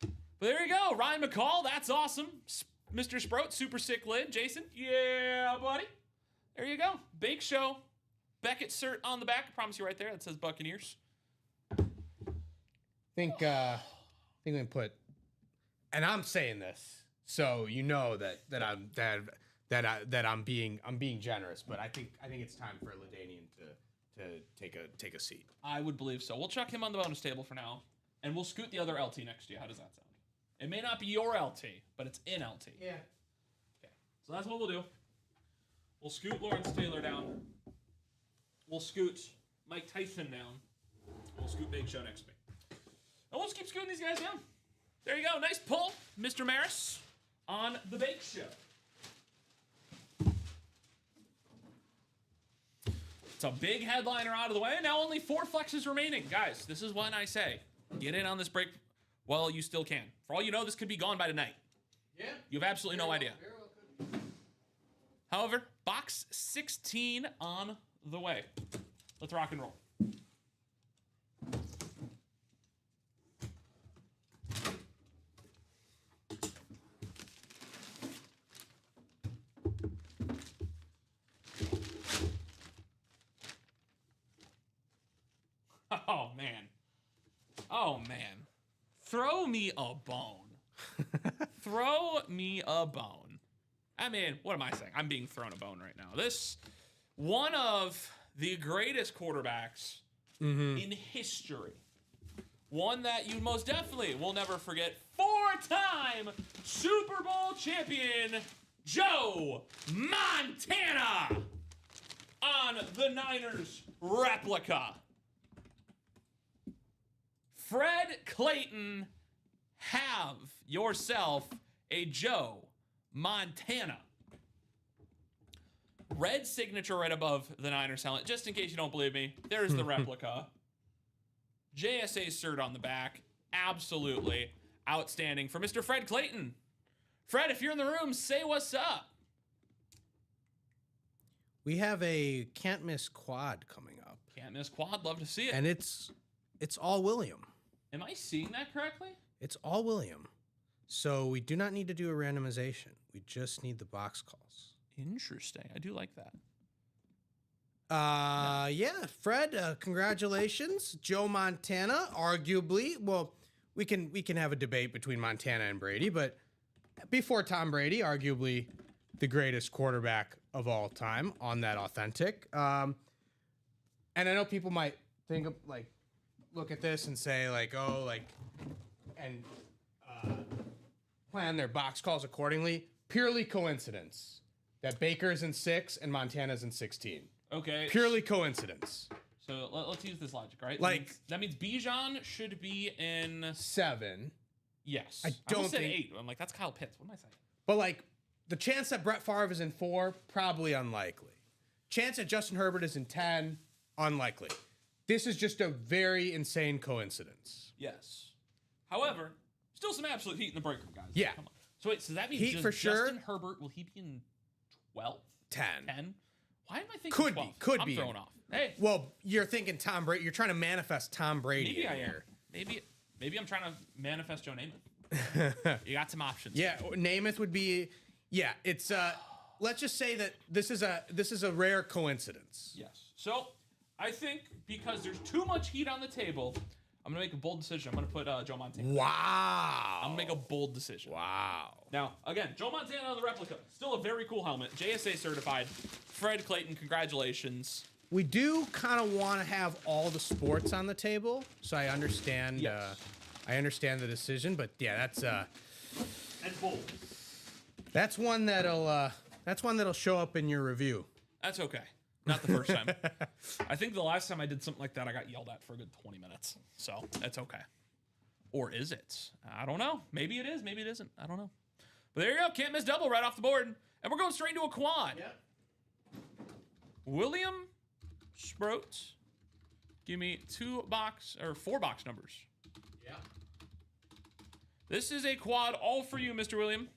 But there you go. Ryan McCall, that's awesome. Mr. Sprout, super sick lid. Jason, yeah, buddy. There you go. Bake Show. Beckett cert on the back. I promise you right there. That says Buccaneers. I think we can put, and I'm saying this, so you know that I'm being generous, but I think it's time for LaDainian to take a seat. I would believe so. We'll chuck him on the bonus table for now, and we'll scoot the other LT next to you. How does that sound? It may not be your LT, but it's in LT. Yeah. Okay. So that's what we'll do. We'll scoot Lawrence Taylor down. We'll scoot Mike Tyson down. We'll scoot Big Show next to me. And we'll just keep scooting these guys down. There you go. Nice pull, Mr. Maris, on the Bake Show. It's a big headliner out of the way. Now only 4 flexes remaining. Guys, this is when I say, get in on this break while you still can. For all you know, this could be gone by tonight. Yeah. You have absolutely no idea. Very well could. However, box 16 on the way. Let's rock and roll. Oh, man. Oh, man. Throw me a bone. Throw me a bone. I mean, what am I saying? I'm being thrown a bone right now. This, one of the greatest quarterbacks in history. One that you most definitely will never forget. 4-time Super Bowl champion, Joe Montana, on the Niners replica. Fred Clayton, have yourself a Joe Montana. Red signature right above the Niners helmet. Just in case you don't believe me, there's the replica. JSA cert on the back. Absolutely outstanding for Mr. Fred Clayton. Fred, if you're in the room, say what's up. We have a can't miss quad coming up. Can't miss quad. Love to see it. And it's all William. Am I seeing that correctly? It's all William. So we do not need to do a randomization. We just need the box calls. Interesting. I do like that. Yeah, Fred, congratulations. Joe Montana, arguably, well, we can have a debate between Montana and Brady, but before Tom Brady, arguably the greatest quarterback of all time on that authentic. And I know people might think of, like, look at this and say, like, oh, like, and plan their box calls accordingly. Purely coincidence that Baker's in 6 and Montana's in 16. Okay. Purely coincidence. So let's use this logic, right? Like, that means Bijan should be in 7. Yes. I don't almost said think 8. I'm like, that's Kyle Pitts. What am I saying? But, like, the chance that Brett Favre is in 4, probably unlikely. Chance that Justin Herbert is in 10, unlikely. This is just a very insane coincidence. Yes. However, still some absolute heat in the break room, guys. Yeah. Come on. So wait, so that means Heat for sure. Justin Herbert, will he be in 12th? 10. 10? Why am I thinking Could 12? be. Could I'm be. thrown off. Hey. Well, you're thinking Tom Brady. You're trying to manifest Tom Brady Maybe I am. here. Maybe I'm trying to manifest Joe Namath. You got some options. Yeah, Namath would be. Yeah, it's. Let's just say that this is a rare coincidence. Yes. So I think because there's too much heat on the table, I'm gonna make a bold decision. I'm gonna put Joe Montana. Wow. I'm gonna make a bold decision. Wow. Now, again, Joe Montana on the replica. Still a very cool helmet. JSA certified. Fred Clayton, congratulations. We do kind of want to have all the sports on the table, so I understand. Yes. I understand the decision, but yeah, that's And bold. that's one that'll show up in your review. That's okay. Not the first time. I think the last time I did something like that, I got yelled at for a good 20 minutes. So that's okay. Or is it? I don't know. Maybe it is. Maybe it isn't. I don't know. But there you go. Can't miss double right off the board. And we're going straight into a quad. Yep. William Sproat. Give me 4 box numbers. Yeah. This is a quad all for you, Mr. William.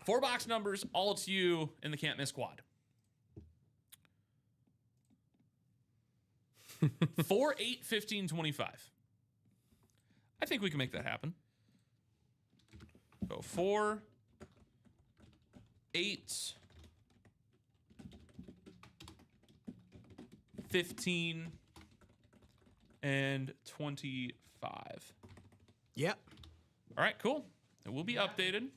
Four box numbers, all to you in the can't miss quad. 4, 8, 15, 25. I think we can make that happen. Go 4, 8, 15, and 25. Yep. All right, cool. It will be updated.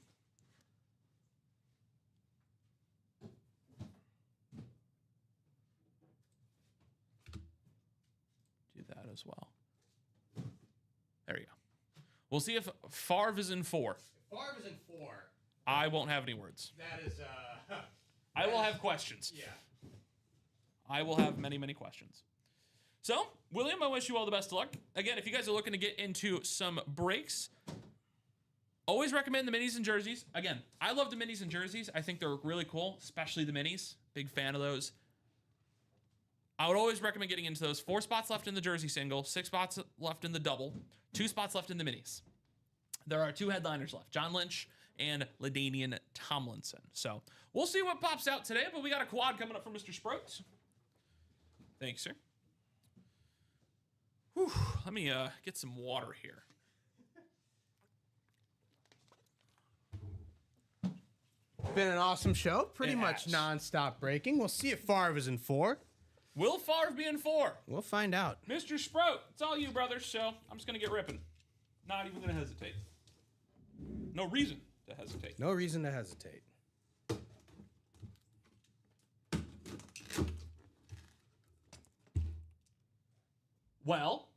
Do that as well. There you go. We'll see if Favre is in 4. Favre is in 4. I won't have any words. That is, I will have questions. yeah. I will have many, many questions. So, William, I wish you all the best of luck. Again, if you guys are looking to get into some breaks, always recommend the minis and jerseys. Again, I love the minis and jerseys. I think they're really cool, especially the minis. Big fan of those. I would always recommend getting into those. 4 spots left in the jersey single, 6 spots left in the double, 2 spots left in the minis. There are 2 headliners left, John Lynch and LaDainian Tomlinson. So we'll see what pops out today, but we got a quad coming up from Mr. Sproats. Thanks, sir. Whew, let me get some water here. Been an awesome show. Pretty It much has. nonstop breaking. We'll see if Favre is in 4. Will Favre be in 4? We'll find out. Mr. Sprout, it's all you, brother, so I'm just going to get ripping. Not even going to hesitate. No reason to hesitate. No reason to hesitate. Well,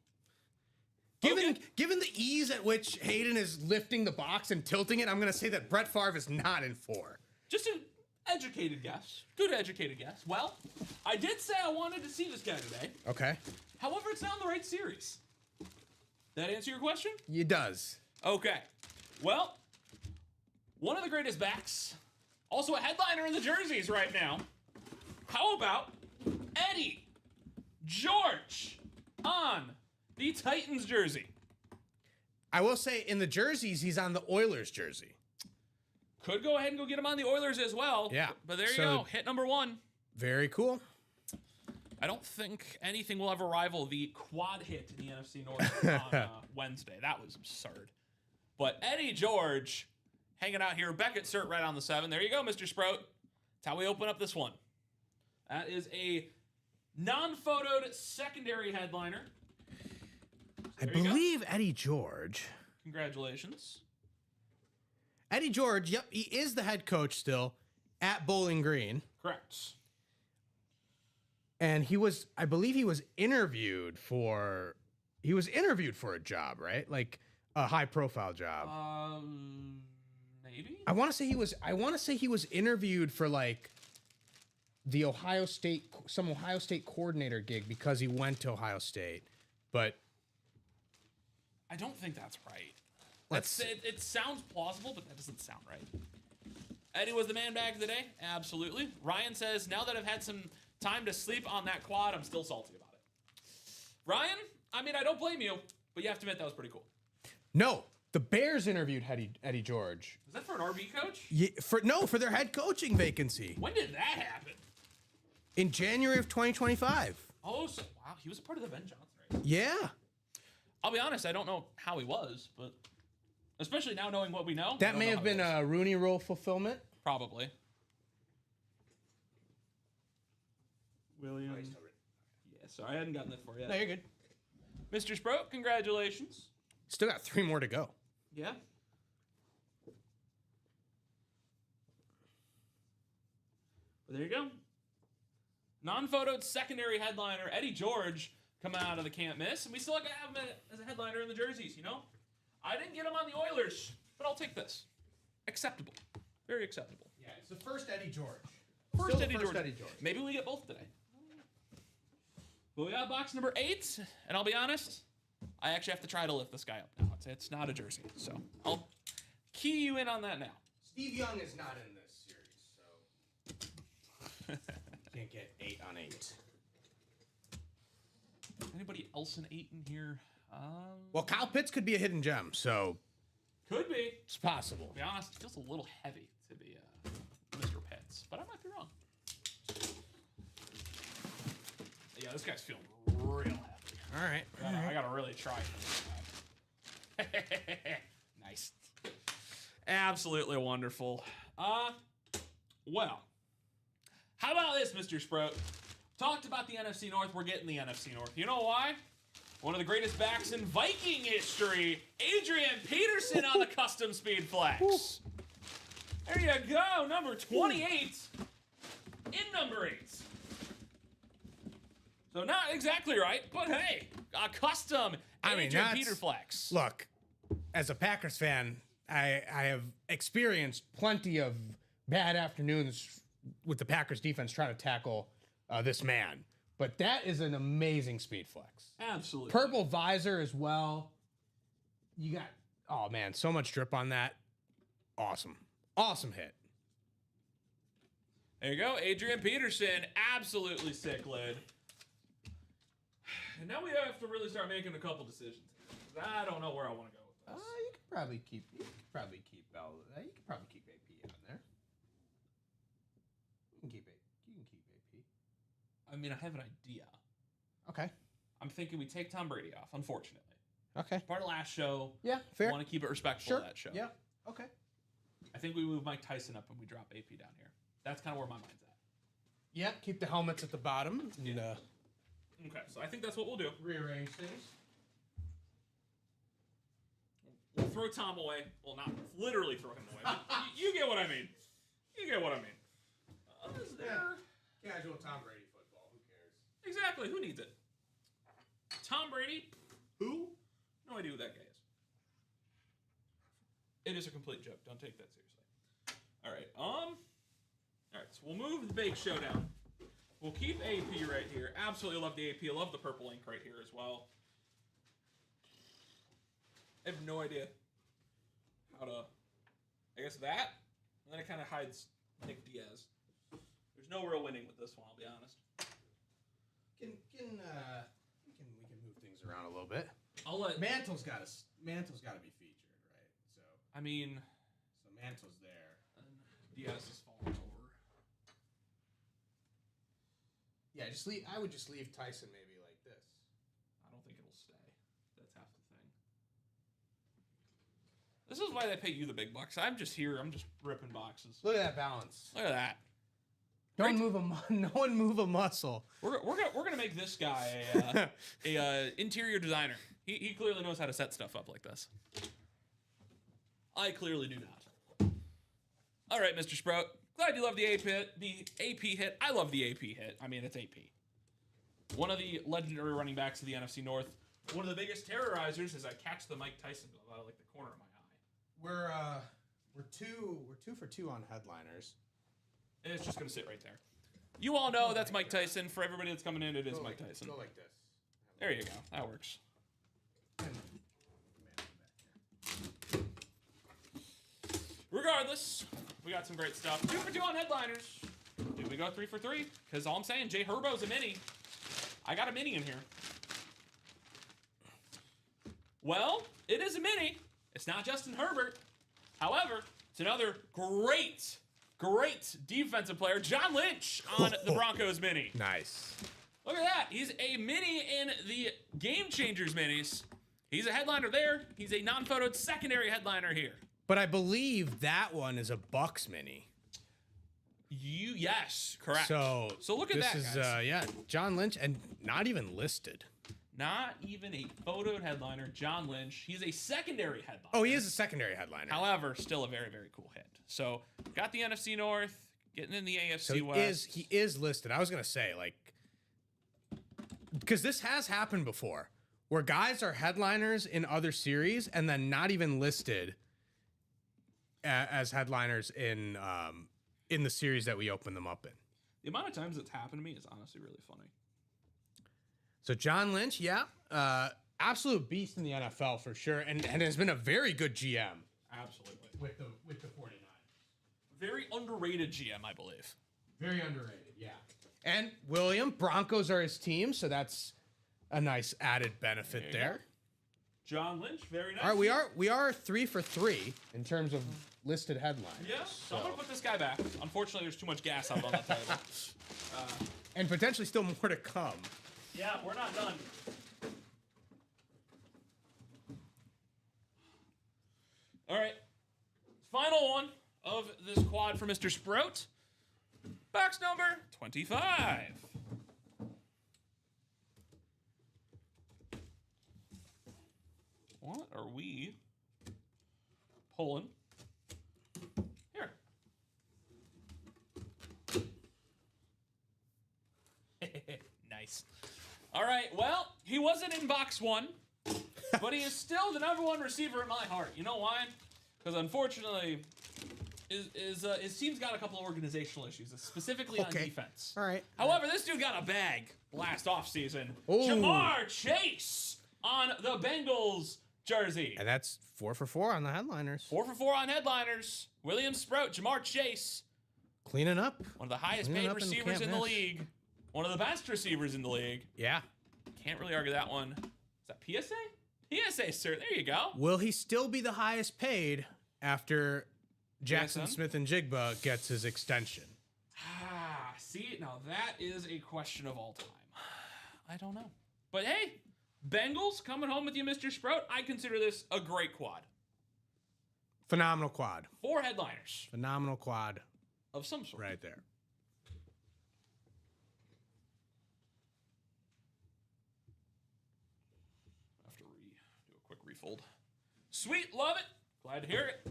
Given the ease at which Hayden is lifting the box and tilting it, I'm going to say that Brett Favre is not in 4. just an educated guess. Good educated guess. Well, I did say I wanted to see this guy today. Okay. However, it's not in the right series. That answer your question? It does. Okay. Well, one of the greatest backs, also a headliner in the jerseys right now. How about Eddie George on the Titans jersey? I will say in the jerseys, he's on the Oilers jersey. Could go ahead and go get him on the Oilers as well. Yeah. But there you So- go. Hit number 1. Very cool. I don't think anything will ever rival the quad hit in the NFC North on Wednesday. That was absurd. But Eddie George hanging out here. Beckett cert right on the 7. There you go, Mr. Sprout. That's how we open up this one. That is a non-photoed secondary headliner. I There you go. believe Eddie George. Congratulations. Eddie George, yep, he is the head coach still at Bowling Green. Correct. And I believe he was interviewed for a job, right? Like a high profile job. Maybe? I want to say he was interviewed for like the Ohio State coordinator gig because he went to Ohio State. But I don't think that's right. let's It sounds plausible, but that doesn't sound right. Eddie was the man bag of the day. Absolutely. Ryan says, now that I've had some time to sleep on that quad, I'm still salty about it. Ryan, I mean, I don't blame you, but you have to admit that was pretty cool. No, the Bears interviewed Eddie George. Was that for an RB coach? Yeah, for their head coaching vacancy When did that happen? in January of 2025. Oh, so, wow, he was a part of the Ben Johnson, right? Yeah. I'll be honest, I don't know how he was, but especially now knowing what we know. I That don't may know have how he been was. a Rooney Rule fulfillment. Probably. William. Yeah, sorry, I hadn't gotten that for yet. No, you're good. Mr. Sprout, congratulations. Still got 3 more to go. Yeah. Well, there you go. Non-photoed secondary headliner, Eddie George, coming out of the can't miss. And we still have him as a headliner in the jerseys, you know? I didn't get him on the Oilers, but I'll take this. Acceptable. Very acceptable. Yeah, it's the first Eddie George. First Still the Eddie first George. Eddie George. Maybe we get both today. Well, we got box number 8, and I'll be honest, I actually have to try to lift this guy up now. It's not a jersey, so I'll key you in on that now. Steve Young is not in this series, so can't get 8 on 8. Anybody else an 8 in here? Well, Kyle Pitts could be a hidden gem, so Could be. it's possible. To be honest, it feels a little heavy to be Mr. Pitts, but I might be wrong. Yeah, this guy's feeling real heavy. All right. I gotta really try. Nice. Absolutely wonderful. Well, how about this, Mr. Sprout? Talked about the NFC North. We're getting the NFC North. You know why? One of the greatest backs in Viking history, Adrian Peterson on the custom speed flex. There you go, number 28 in number 8. So not exactly right, but hey, a custom Adrian Peter flex. Look, as a Packers fan, I have experienced plenty of bad afternoons with the Packers defense trying to tackle this man. But that is an amazing speed flex. Absolutely. Purple visor as well. You got, oh man, so much drip on that. Awesome. Awesome hit. There you go, Adrian Peterson, absolutely sick lid. And now we have to really start making a couple decisions. I don't know where I want to go with this. You could probably keep AP on there. You can keep AP. I mean, I have an idea. Okay. I'm thinking we take Tom Brady off, unfortunately. Okay. Part of last show. Yeah, fair. Want to keep it respectful of that show. Yeah. Okay. I think we move Mike Tyson up and we drop AP down here. That's kind of where my mind's at. Yeah, keep the helmets at the bottom. And, Okay, so I think that's what we'll do. rearrange things. We'll throw Tom away. Well, not literally throw him away. But you get what I mean. You get what I mean. Is there... Casual Tom Brady football. Who cares? Exactly. Who needs it? Tom Brady? Who? No idea who that guy is. It is a complete joke. Don't take that seriously. All right. All right. So we'll move the Bake Showdown. We'll keep AP right here. Absolutely love the AP. I love the purple ink right here as well. I have no idea how to... I guess that. And then it kind of hides Nick Diaz. There's no real winning with this one, I'll be honest. We can move things around a little bit. I'll let... Mantle's got to be featured, right? So I mean... So Mantle's there. Diaz is falling over. Yeah, I would just leave Tyson maybe like this. I don't think it'll stay. That's half the thing. This is why they pay you the big bucks. I'm just here. I'm just ripping boxes. Look at that balance. Look at that. No one move a muscle. We're gonna make this guy a interior designer. He clearly knows how to set stuff up like this. I clearly do not. All right, Mr. Sprout. Glad you love the AP hit. I love the AP hit. I mean, it's AP. One of the legendary running backs of the NFC North. One of the biggest terrorizers as I catch the Mike Tyson glove out of like the corner of my eye. We're two for 2 on headliners. And it's just gonna sit right there. You all know that's Mike Tyson. For everybody that's coming in, it is Mike Tyson. Go like this. There you go. That works. Regardless, we got some great stuff. 2 for 2 on headliners. Do we go 3 for 3? Because all I'm saying, Jay Herbo's a mini. I got a mini in here. Well, it is a mini. It's not Justin Herbert. However, it's another great defensive player, John Lynch, on the Broncos mini. Nice. Look at that. He's a mini in the Game Changers minis. He's a headliner there. He's a non-photoed secondary headliner here. But I believe that one is a Bucks mini. Yes, correct. So look at that, This guys. is John Lynch, and not even listed. Not even a photoed headliner, John Lynch. He's a secondary headliner. Oh, he is a secondary headliner. However, still a very, very cool hit. So got the NFC North, getting in the AFC West. He is listed. I was gonna say, like, because this has happened before, where guys are headliners in other series and then not even listed as headliners in the series that we open them up in. The amount of times it's happened to me is honestly really funny. So John Lynch, yeah. absolute beast in the NFL for sure, and has been a very good GM. Absolutely. With the 49ers. Very underrated GM, I believe. Very underrated, yeah. And William, Broncos are his team, so that's a nice added benefit there. John Lynch, very nice. All right, we are 3 for 3 in terms of listed headlines. Yeah, so I'm gonna put this guy back. Unfortunately, there's too much gas out on the table. And potentially still more to come. Yeah, we're not done. All right, final one of this quad for Mr. Sprout. Box number 25. What are we pulling? Here. Nice. All right, well, he wasn't in box 1, but he is still the #1 receiver in my heart. You know why? Because unfortunately, his team's got a couple of organizational issues, specifically on defense. All right. However, this dude got a bag last offseason. Ooh. Jamar Chase on the Bengals jersey. And that's 4 for 4 on the headliners. 4 for 4 on headliners. William Sprout, Jamar Chase. Cleaning up. One of the highest paid receivers in the league. One of the best receivers in the league. Yeah. Can't really argue that one. Is that PSA? PSA, sir. There you go. Will he still be the highest paid after Jackson Smith and Jigba gets his extension? See, now that is a question of all time. I don't know. But hey, Bengals coming home with you, Mr. Sprout. I consider this a great quad. Phenomenal quad. 4 headliners. Phenomenal quad. Of some sort. Right there. I have to do a quick refold. Sweet, love it. Glad to hear it.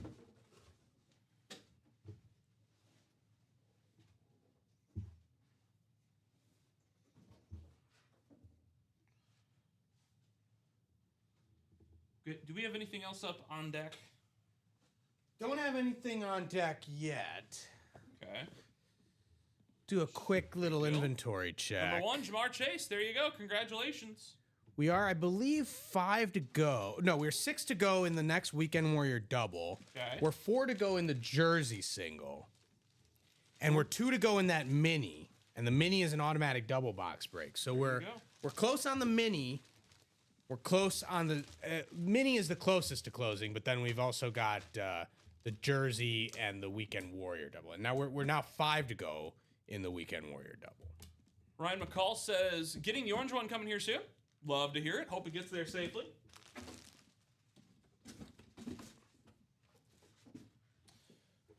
Good. Do we have anything else up on deck? Don't have anything on deck yet. Okay. Do a quick little inventory check. #1, Jamar Chase. There you go. Congratulations. We are, I believe, 5 to go. No, we're 6 to go in the next Weekend Warrior double. Okay. We're 4 to go in the jersey single. And we're 2 to go in that mini. And the mini is an automatic double box break. So we're close on the mini. We're close on the mini is the closest to closing, but then we've also got the jersey and the Weekend Warrior double. And now we're now 5 to go in the Weekend Warrior double. Ryan McCall says, getting the orange one coming here soon. Love to hear it. Hope it gets there safely.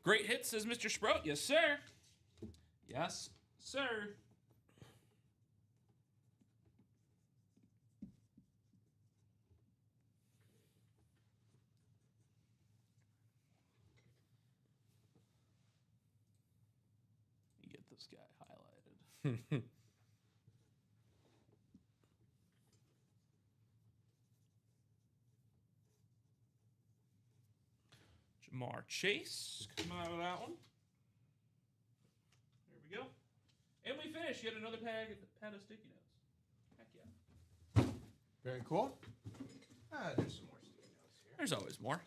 Great hit, says Mr. Sprout. Yes, sir. Yes, sir. You get this guy highlighted. Jamar Chase, come out of that one. There we go. And we finish yet another pad of sticky notes. Heck yeah. Very cool. There's some more sticky notes here. There's always more.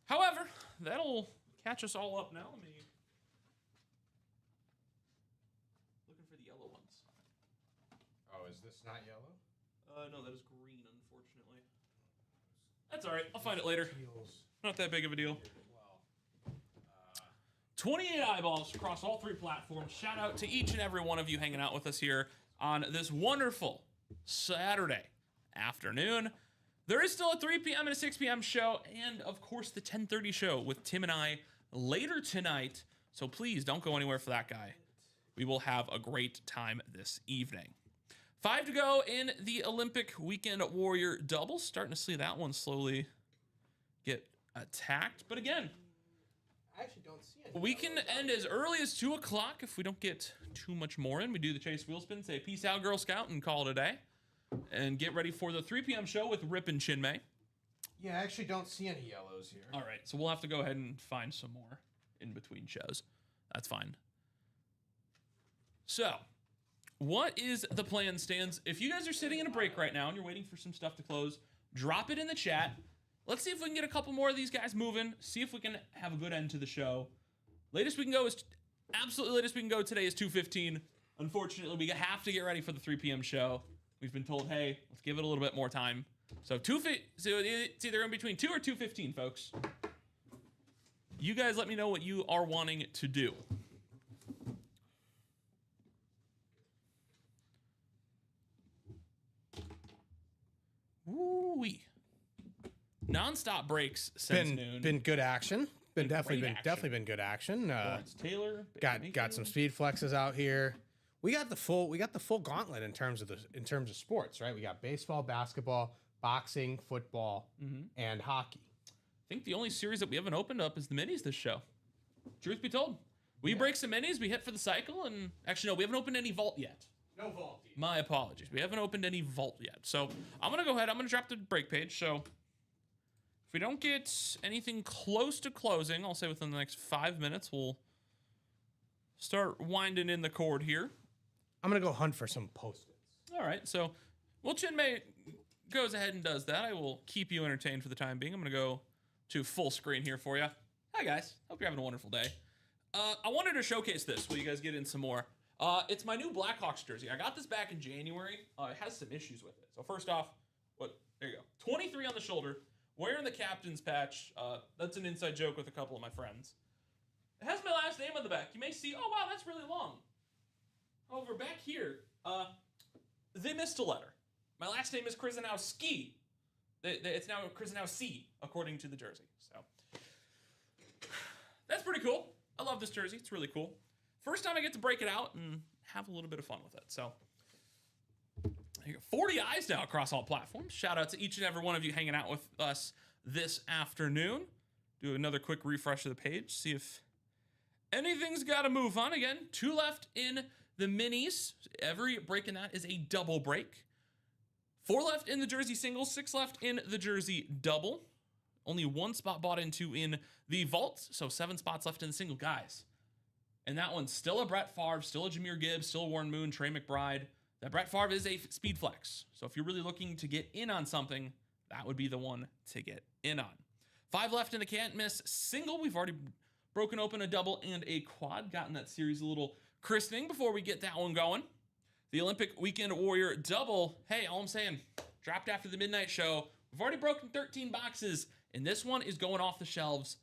However, that'll catch us all up now. Let me... Looking for the yellow ones. Oh, is this not yellow? No, that is green, unfortunately. That's all right. I'll find it later. Not that big of a deal. 28 eyeballs across all 3 platforms. Shout out to each and every one of you hanging out with us here on this wonderful Saturday afternoon. There is still a 3 p.m. and a 6 p.m. show, and of course the 10:30 show with Tim and I later tonight. So please don't go anywhere for that guy. We will have a great time this evening. 5 to go in the Olympic Weekend Warrior double. Starting to see that one slowly get attacked. But again, I actually don't see any. we can end as early as 2 o'clock if we don't get too much more in. We do the Chase Wheel Spin, say peace out, Girl Scout, and call it a day. And get ready for the 3 p.m. show with Rip and Chinmay. Yeah, I actually don't see any yellows here. All right, so we'll have to go ahead and find some more in between shows. That's fine. So, what is the plan, Stans? If you guys are sitting in a break right now and you're waiting for some stuff to close, drop it in the chat. Let's see if we can get a couple more of these guys moving. See if we can have a good end to the show. Latest we can go is absolutely latest we can go today is 2:15. Unfortunately, we have to get ready for the 3 p.m. show. We've been told, hey, let's give it a little bit more time. So it's either in between 2 or 2:15, folks. You guys let me know what you are wanting to do. Woo-wee. Non-stop breaks since noon. Been good action. Definitely been good action. Lawrence Taylor got some speed flexes out here. We got the full gauntlet in terms of sports, right? We got baseball, basketball, boxing, football, and hockey. I think the only series that we haven't opened up is the minis this show. Truth be told, we break some minis, we hit for the cycle, and actually no, we haven't opened any vault yet. No vault yet. My apologies. We haven't opened any vault yet. So I'm gonna go ahead. I'm gonna drop the break page. So if we don't get anything close to closing, I'll say within the next 5 minutes, we'll start winding in the cord here. I'm gonna go hunt for some Post-its. All right. So while Chinmay goes ahead and does that, I will keep you entertained for the time being. I'm gonna go to full screen here for you. Hi guys. Hope you're having a wonderful day. I wanted to showcase this while you guys get in some more. It's my new Blackhawks jersey. I got this back in January. It has some issues with it. So first off, there you go. 23 on the shoulder, wearing the captain's patch. That's an inside joke with a couple of my friends. It has my last name on the back. You may see, oh wow, that's really long. However, back here, they missed a letter. My last name is Krzyzanowski. It's now Krzyzanowski, according to the jersey. So that's pretty cool. I love this jersey. It's really cool. First time I get to break it out and have a little bit of fun with it. So, 40 eyes now across all platforms. Shout out to each and every one of you hanging out with us this afternoon. Do another quick refresh of the page. See if anything's got to move on. Again, 2 left in the minis. Every break in that is a double break. 4 left in the jersey single. 6 left in the jersey double. Only 1 spot bought into in the vault. So 7 spots left in the single, guys. And that one's still a Brett Favre, still a Jahmyr Gibbs, still a Warren Moon, Trey McBride. That Brett Favre is a speed flex. So if you're really looking to get in on something, that would be the one to get in on. 5 left in the can't miss single. We've already broken open a double and a quad. Gotten that series a little christening before we get that one going. The Olympic Weekend Warrior double. Hey, all I'm saying, dropped after the midnight show. We've already broken 13 boxes, and this one is going off the shelves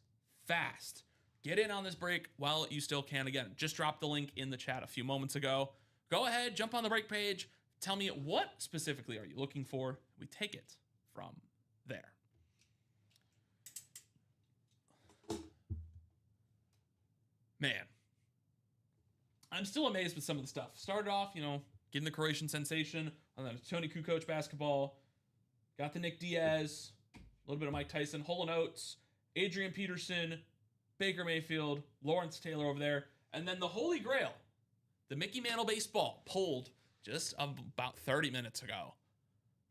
fast. Get in on this break while you still can. Again, just dropped the link in the chat a few moments ago. Go ahead, jump on the break page. Tell me what specifically are you looking for. We take it from there. Man, I'm still amazed with some of the stuff. Started off, getting the Croatian sensation on the Tony Kukoc basketball. Got the Nick Diaz, a little bit of Mike Tyson, Hole Oates, Adrian Peterson, Baker Mayfield, Lawrence Taylor over there, and then the Holy Grail, the Mickey Mantle baseball, pulled just about 30 minutes ago.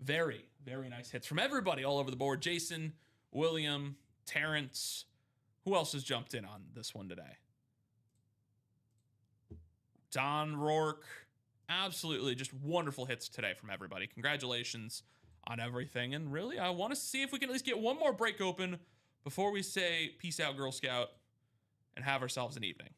Very, very nice hits from everybody all over the board. Jason, William, Terrence. Who else has jumped in on this one today? Don Rourke. Absolutely just wonderful hits today from everybody. Congratulations on everything. And really, I want to see if we can at least get one more break open before we say peace out, Girl Scout, and have ourselves an evening.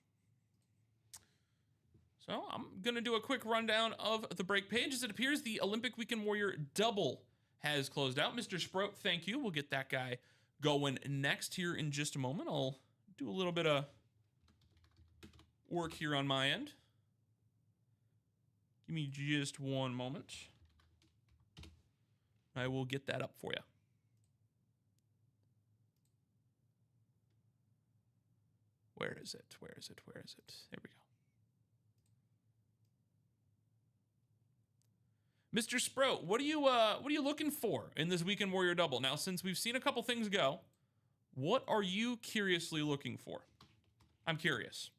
So I'm going to do a quick rundown of the break page. As it appears, the Olympic Weekend Warrior double has closed out. Mr. Sprout, thank you. We'll get that guy going next here in just a moment. I'll do a little bit of work here on my end. Give me just one moment. I will get that up for you. Where is it? Where is it? Where is it? There we go. Mr. Sprout, what are you looking for in this Weekend Warrior double? Now, since we've seen a couple things go, what are you curiously looking for? I'm curious.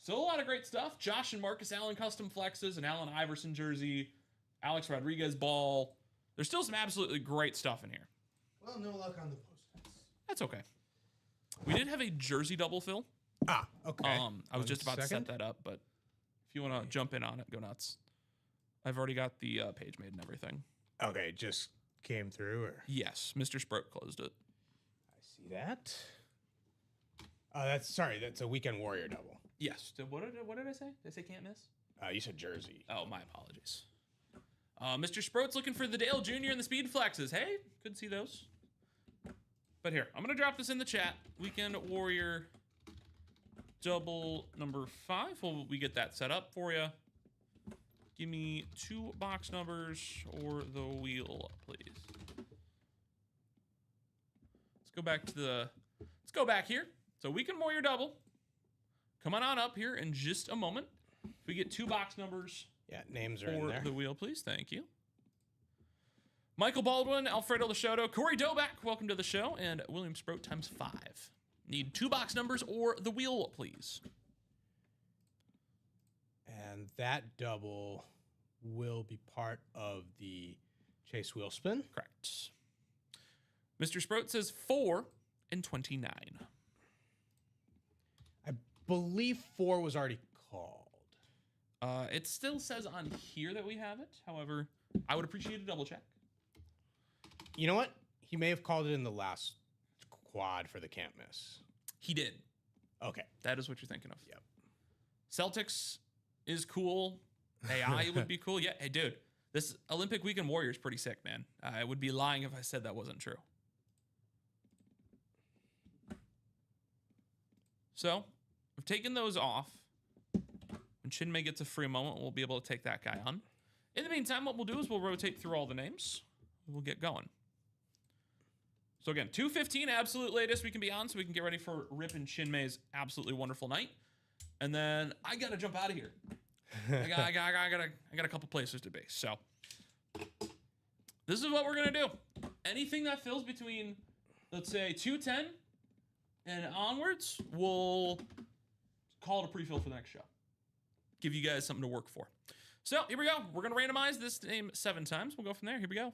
Still a lot of great stuff. Josh and Marcus Allen custom flexes, an Allen Iverson jersey, Alex Rodriguez ball. There's still some absolutely great stuff in here. Well, no luck on the Post-its. That's okay. We did have a jersey double fill. Okay. I was just about to set that up, but If you want to jump in on it, go nuts. I've already got the page made and everything. Okay, just came through. Or Yes, Mr. Sprout closed it. I see that. That's a Weekend Warrior double. Yes. What did I say? Did I say can't miss? You said jersey. Oh, my apologies. Mr. Sprout's looking for the Dale Jr. and the Speed Flexes. Hey, could see those. But here, I'm going to drop this in the chat. Weekend Warrior double number 5. Will we get that set up for you? Give me 2 box numbers or the wheel, please. Let's go back here. So Weekend Warrior double. Come on up here in just a moment. If we get 2 box numbers. Yeah, names are in there. For the wheel, please. Thank you. Michael Baldwin, Alfredo Lashotto, Corey Doback, welcome to the show, and William Sprout times 5. Need 2 box numbers or the wheel, please. And that double will be part of the Chase wheel spin. Correct. Mr. Sprout says 4 and 29. I believe 4 was already called. It still says on here that we have it. However, I would appreciate a double check. You know what? He may have called it in the last quad for the can't miss. He did. Okay. That is what you're thinking of. Yep. Celtics is cool. AI would be cool. Yeah. Hey, dude, this Olympic Weekend Warrior is pretty sick, man. I would be lying if I said that wasn't true. So, we've taken those off. When Chinmay gets a free moment, we'll be able to take that guy on. In the meantime, what we'll do is we'll rotate through all the names. We'll get going. So again, 2:15, absolute latest we can be on, so we can get ready for Rip and Chinmay's absolutely wonderful night. And then I gotta jump out of here. I got a couple places to be. So this is what we're gonna do. Anything that fills between, let's say, 2:10 and onwards, we'll call it a pre-fill for the next show. Give you guys something to work for. So here we go. We're gonna randomize this name 7 times. We'll go from there. Here we go.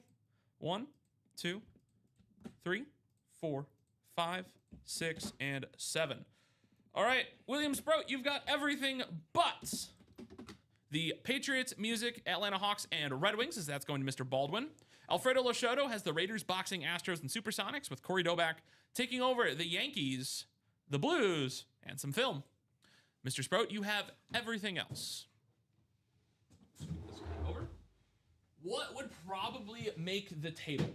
1, 2, 3, 4, 5, 6, and 7. All right, William Sprout, you've got everything but the Patriots, music, Atlanta Hawks, and Red Wings, as that's going to Mr. Baldwin. Alfredo Lashotto has the Raiders, boxing, Astros, and Supersonics, with Corey Doback taking over the Yankees, the Blues, and some film. Mr. Sprout, you have everything else. This guy over. What would probably make the table?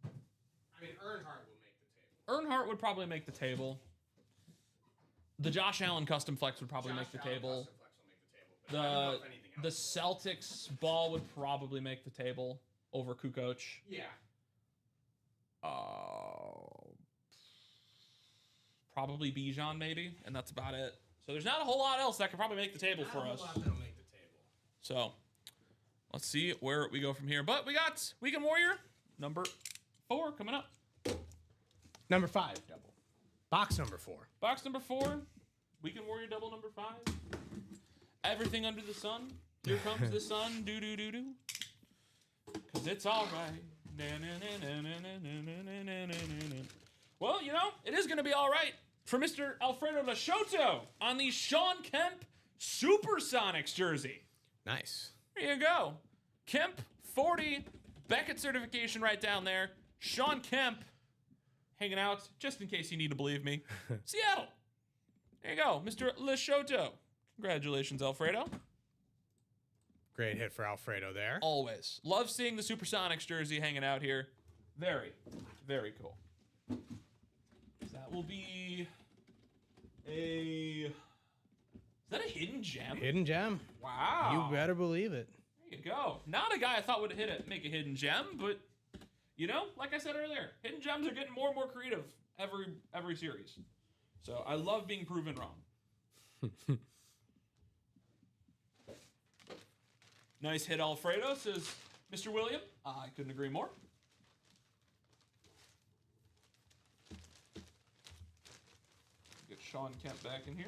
I mean, Earnhardt will make the table. Earnhardt would probably make the table. The Josh Allen custom flex would probably make the table. The Celtics ball would probably make the table over Kukoc. Yeah. Probably Bijan maybe, and that's about it. So there's not a whole lot else that could probably make the table for us. That'll make the table. So let's see where we go from here. But we got Weekend Warrior number 4 coming up. Number 5 double. Box number 4. Box number 4. Weekend Warrior double number 5. Everything under the sun. Here comes the sun. Do do do do. Cause it's all right. Well, you know, it is gonna be all right for Mr. Alfredo Lashotto on the Sean Kemp Supersonics jersey. Nice. There you go. Kemp 40 Beckett certification right down there. Sean Kemp hanging out, just in case you need to believe me. Seattle. There you go, Mr. Lashotto. Congratulations, Alfredo. Great hit for Alfredo there. Always. Love seeing the Supersonics jersey hanging out here. Very, very cool. That will be a... Is that a hidden gem? Hidden gem. Wow. You better believe it. There you go. Not a guy I thought would hit it, make a hidden gem, but, you know, like I said earlier, hidden gems are getting more and more creative every series. So I love being proven wrong. Nice hit, Alfredo, says Mr. William. I couldn't agree more. Get Sean Kemp back in here.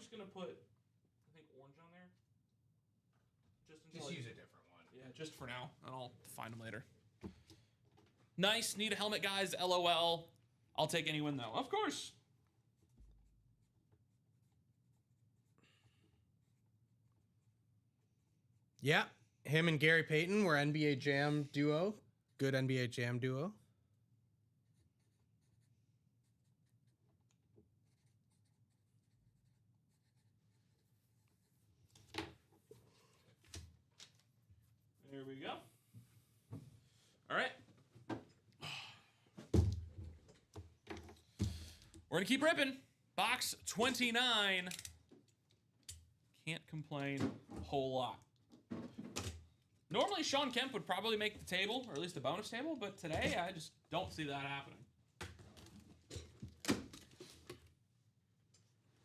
just gonna put, I think, orange on there. Just use a different one. Yeah, just for now, and I'll find them later. Nice, need a helmet, guys. LOL. I'll take any win though, of course. Yeah, him and Gary Peyton were NBA Jam duo. Good NBA Jam duo. There we go. All right. We're going to keep ripping. Box 29. Can't complain a whole lot. Normally, Sean Kemp would probably make the table, or at least the bonus table, but today I just don't see that happening.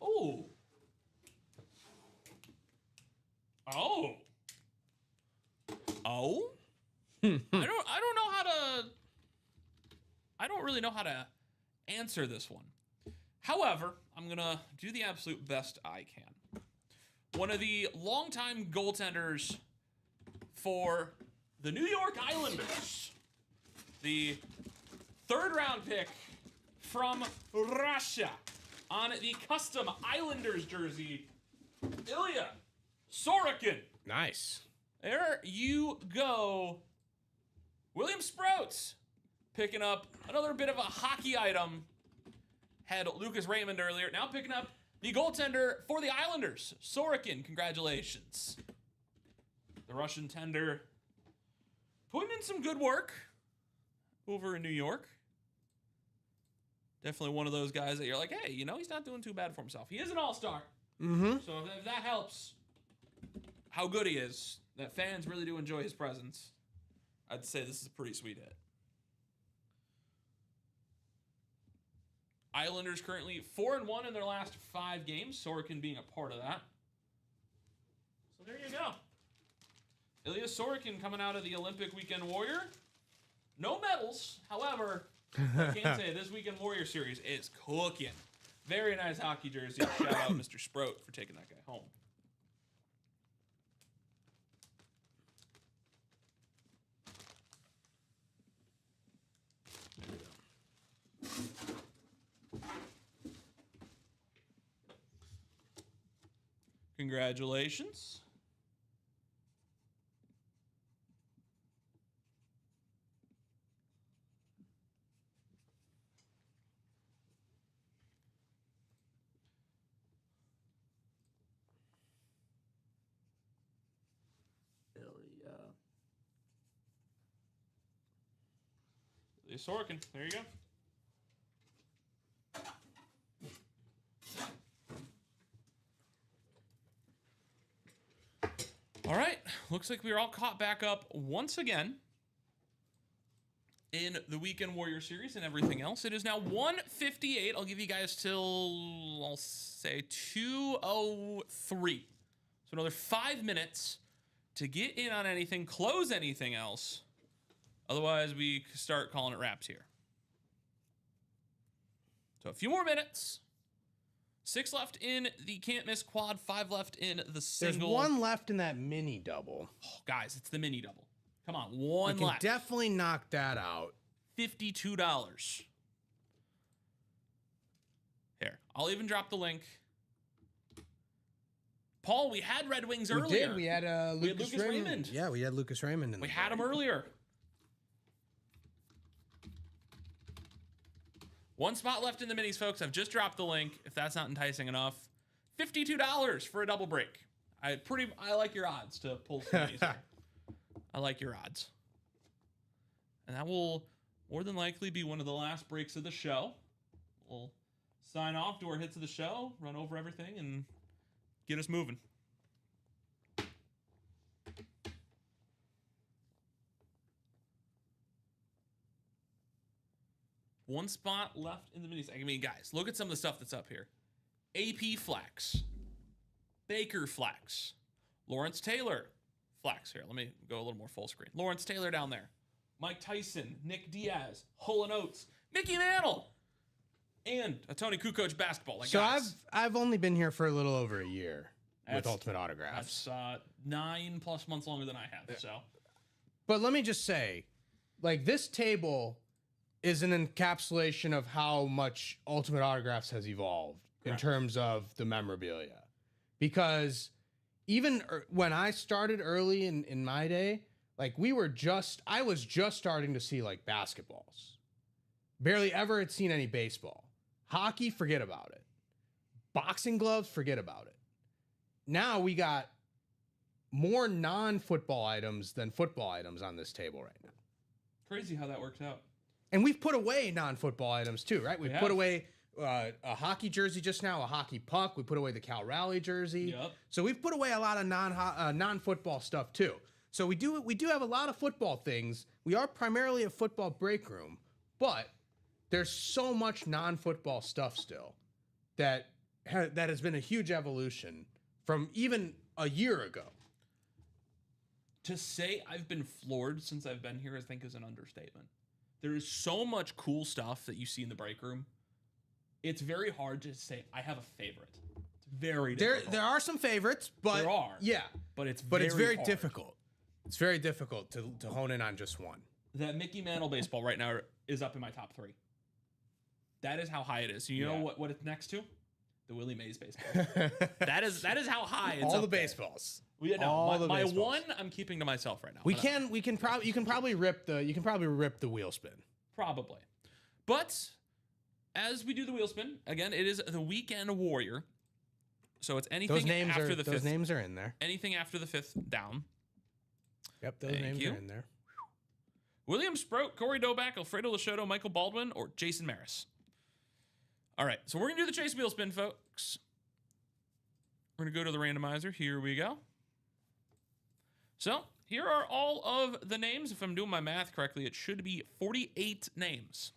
Oh. Oh. Oh? I don't really know how to answer this one. However, I'm going to do the absolute best I can. One of the longtime goaltenders for the New York Islanders, the third-round pick from Russia on the custom Islanders jersey, Ilya Sorokin. Nice. There you go. William Sprouts picking up another bit of a hockey item. Had Lucas Raymond earlier. Now picking up the goaltender for the Islanders, Sorokin. Congratulations. The Russian tender putting in some good work over in New York. Definitely one of those guys that you're like, hey, you know, he's not doing too bad for himself. He is an all-star. Mm-hmm. So if that helps, how good he is, that fans really do enjoy his presence, I'd say this is a pretty sweet hit. Islanders currently 4-1 in their last 5 games. Sorokin being a part of that. So there you go. Ilya Sorokin coming out of the Olympic Weekend Warrior. No medals. However, I can say this Weekend Warrior series is cooking. Very nice hockey jersey. Shout out Mr. Sprout for taking that guy home. Congratulations. Ilya Sorokin. There you go. All right, looks like we're all caught back up once again in the Weekend Warrior series and everything else. It is now 1:58. I'll give you guys till, I'll say, 2:03. So another 5 minutes to get in on anything, close anything else. Otherwise, we start calling it wraps here. So a few more minutes. 6 left in the can't miss quad, 5 left in the single. There's 1 left in that mini double. Oh, guys, it's the mini double. Come on, 1 we can left. Definitely knock that out. $52. Here, I'll even drop the link. Paul, we had Red Wings earlier. We did. We had Lucas Raymond. Yeah, we had Lucas Raymond. We had him earlier. 1 spot left in the minis, folks. I've just dropped the link. If that's not enticing enough, $52 for a double break. I like your odds to pull some minis here. I like your odds. And that will more than likely be one of the last breaks of the show. We'll sign off, do our hits of the show, run over everything, and get us moving. One spot left in the minis. I mean, guys, look at some of the stuff that's up here. AP Flax. Baker Flax. Lawrence Taylor Flax. Here, let me go a little more full screen. Lawrence Taylor down there. Mike Tyson. Nick Diaz. Hull and Oates. Mickey Mantle. and a Tony Kukoc basketball. Like, So guys, I've only been here for a little over a year with Ultimate Autographs. That's 9+ months longer than I have. So, But let me just say, like, this table is an encapsulation of how much Ultimate Autographs has evolved in terms of the memorabilia. Because even when I started early in my day, like, I was just starting to see, like, basketballs. Barely ever had seen any baseball. Hockey, forget about it. Boxing gloves, forget about it. Now we got more non-football items than football items on this table right now. crazy how that works out. And we've put away non-football items too, right? We've We put have. away a hockey jersey just now, a hockey puck. We put away the Cal Raleigh jersey. Yep. So we've put away a lot of non-football stuff too. So we do have a lot of football things. We are primarily a football break room, but there's so much non-football stuff still that has been a huge evolution from even a year ago. To say I've been floored since I've been here, I think, is an understatement. There is so much cool stuff that you see in the break room. It's very hard to say I have a favorite. It's very difficult. There are some favorites, but There are. yeah, But it's very hard. difficult. It's very difficult to hone in on just one. That Mickey Mantle baseball right now is up in my top 3. That is how high it is. So you know what it's next to? The Willie Mays baseball. that is how high it's All up the there. baseballs. My baseballs. one I'm keeping to myself right now. You can probably rip the wheel spin. Probably. But as we do the wheel spin, again, it is the Weekend Warrior. So it's anything after the 5th. Those names are in there. Anything after the 5th down. Yep, those Thank names you. are in there. William Sprout, Corey Doback, Alfredo Lachotto, Michael Baldwin, or Jason Maris. All right, so we're going to do the Chase wheel spin, folks. We're going to go to the randomizer. Here we go. So here are all of the names. If I'm doing my math correctly, it should be 48 names.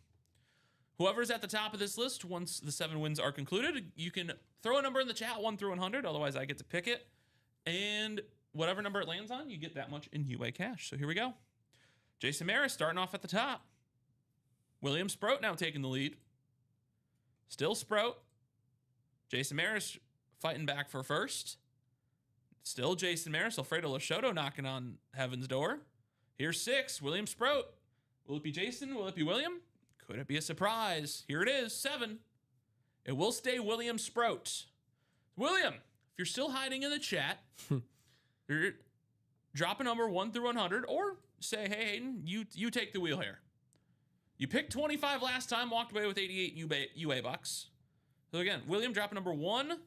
Whoever's at the top of this list, once the 7 wins are concluded, you can throw a number in the chat, 1 through 100. Otherwise, I get to pick it. And whatever number it lands on, you get that much in UA cash. So here we go. Jason Maris starting off at the top. William Sprout now taking the lead. Still Sprout. Jason Maris fighting back for first. Still Jason Maris. Alfredo Lachotto knocking on heaven's door. Here's 6. William Sprout. Will it be Jason? Will it be William? Could it be a surprise? Here it is. 7. It will stay William Sprout. William, if you're still hiding in the chat, drop a number 1 through 100, or say, hey, Hayden, you take the wheel here. You picked 25 last time, walked away with 88 UA bucks. So again, William, drop a number 1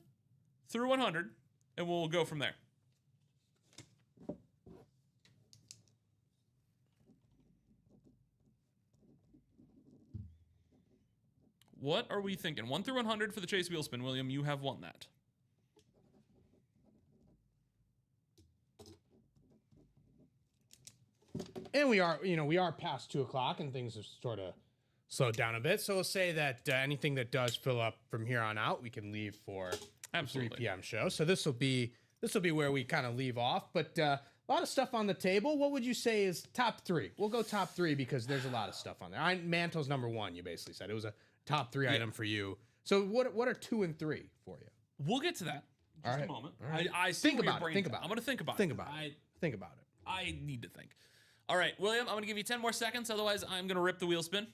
through 100, and we'll go from there. What are we thinking? 1 through 100 for the Chase wheel spin. William, you have won that. And we are past 2:00 and things have sort of slowed down a bit. So we'll say that anything that does fill up from here on out, we can leave for the 3 p.m. show. So this will be where we kind of leave off. But a lot of stuff on the table. What would you say is top 3? We'll go top 3 because there's a lot of stuff on there. Mantle's number 1. You basically said it was a top 3 item for you. So what are 2 and 3 for you? We'll get to that in just a moment. Right. I see think where about your it. brain's Think at. about it. I'm going to think about it. Think about it. Think about it. I need to think. All right, William, I'm going to give you 10 more seconds. Otherwise, I'm going to rip the wheel spin.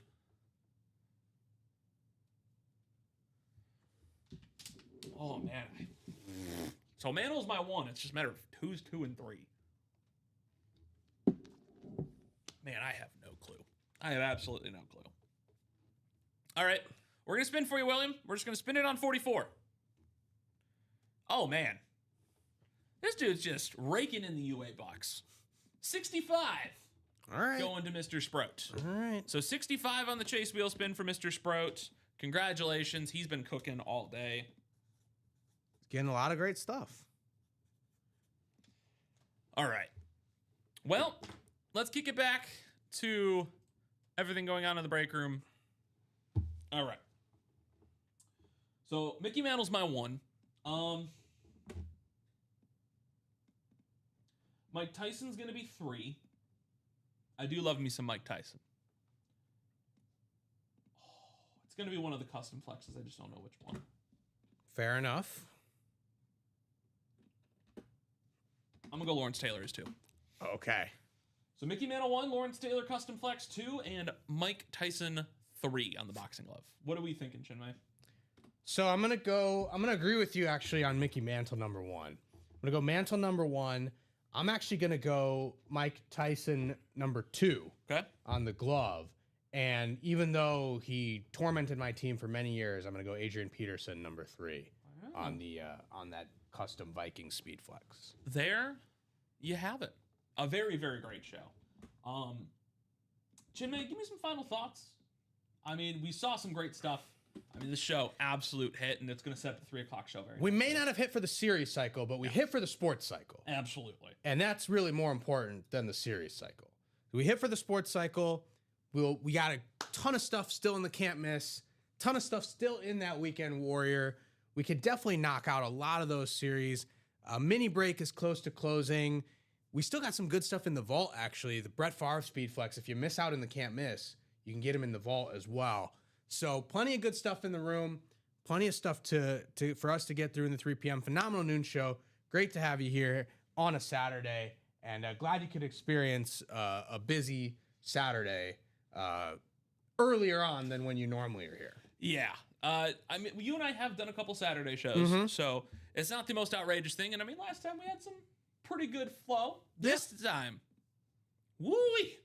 Oh, man. So Mantle's my 1. It's just a matter of who's 2 and 3. Man, I have no clue. I have absolutely no clue. All right, we're going to spin for you, William. We're just going to spin it on 44. Oh, man. This dude's just raking in the UA box. 65. All right. Going to Mr. Sprout. All right. So 65 on the Chase wheel spin for Mr. Sprout. Congratulations. He's been cooking all day. Getting a lot of great stuff. All right. Well, let's kick it back to everything going on in the break room. All right. So Mickey Mantle's my 1. Mike Tyson's going to be 3. I do love me some Mike Tyson. Oh, It's going to be one of the custom flexes. I just don't know which one. Fair enough. I'm going to go Lawrence Taylor's 2. Okay. So Mickey Mantle 1, Lawrence Taylor custom flex 2, and Mike Tyson 3 on the boxing glove. What are we thinking, Chinmay? So I'm gonna agree with you actually on Mickey Mantle number 1. I'm gonna go Mantle number 1. I'm actually gonna go Mike Tyson number 2 on the glove. And even though he tormented my team for many years, I'm gonna go Adrian Peterson number 3 on that custom Viking speed flex. There you have it. A very, very great show. Chinmay, give me some final thoughts. I mean, we saw some great stuff. I mean, this show, absolute hit, and it's going to set the 3 o'clock show very We may not have hit for the series cycle, but we hit for the sports cycle. Absolutely. And that's really more important than the series cycle. We hit for the sports cycle. We got a ton of stuff still in the can't miss, ton of stuff still in that weekend warrior. We could definitely knock out a lot of those series. Mini break is close to closing. We still got some good stuff in the vault, actually. The Brett Favre speed flex, if you miss out in the can't miss, you can get him in the vault as well. So plenty of good stuff in the room, plenty of stuff for us to get through in the 3 p.m. Phenomenal noon show. Great to have you here on a Saturday, and glad you could experience a busy Saturday earlier on than when you normally are here. Yeah. I mean, you and I have done a couple Saturday shows, so it's not the most outrageous thing. And I mean, last time we had some pretty good flow. This time, woo-wee.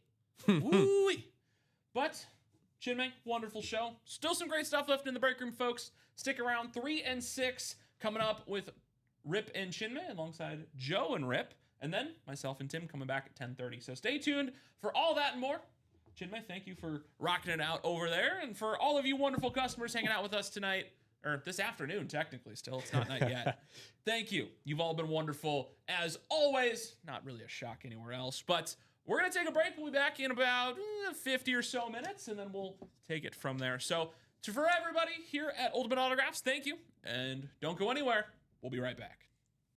Woo-wee. But, Chinmay, wonderful show. Still some great stuff left in the break room, folks. Stick around. 3 and 6 coming up with Rip and Chinmay alongside Joe and Rip. And then myself and Tim coming back at 10:30. So stay tuned for all that and more. Chinmay, thank you for rocking it out over there. And for all of you wonderful customers hanging out with us tonight, or this afternoon, technically still. It's not night yet. Thank you. You've all been wonderful. As always, not really a shock anywhere else, but we're going to take a break. We'll be back in about 50 or so minutes, and then we'll take it from there. So for everybody here at Ultimate Autographs, thank you. And don't go anywhere. We'll be right back.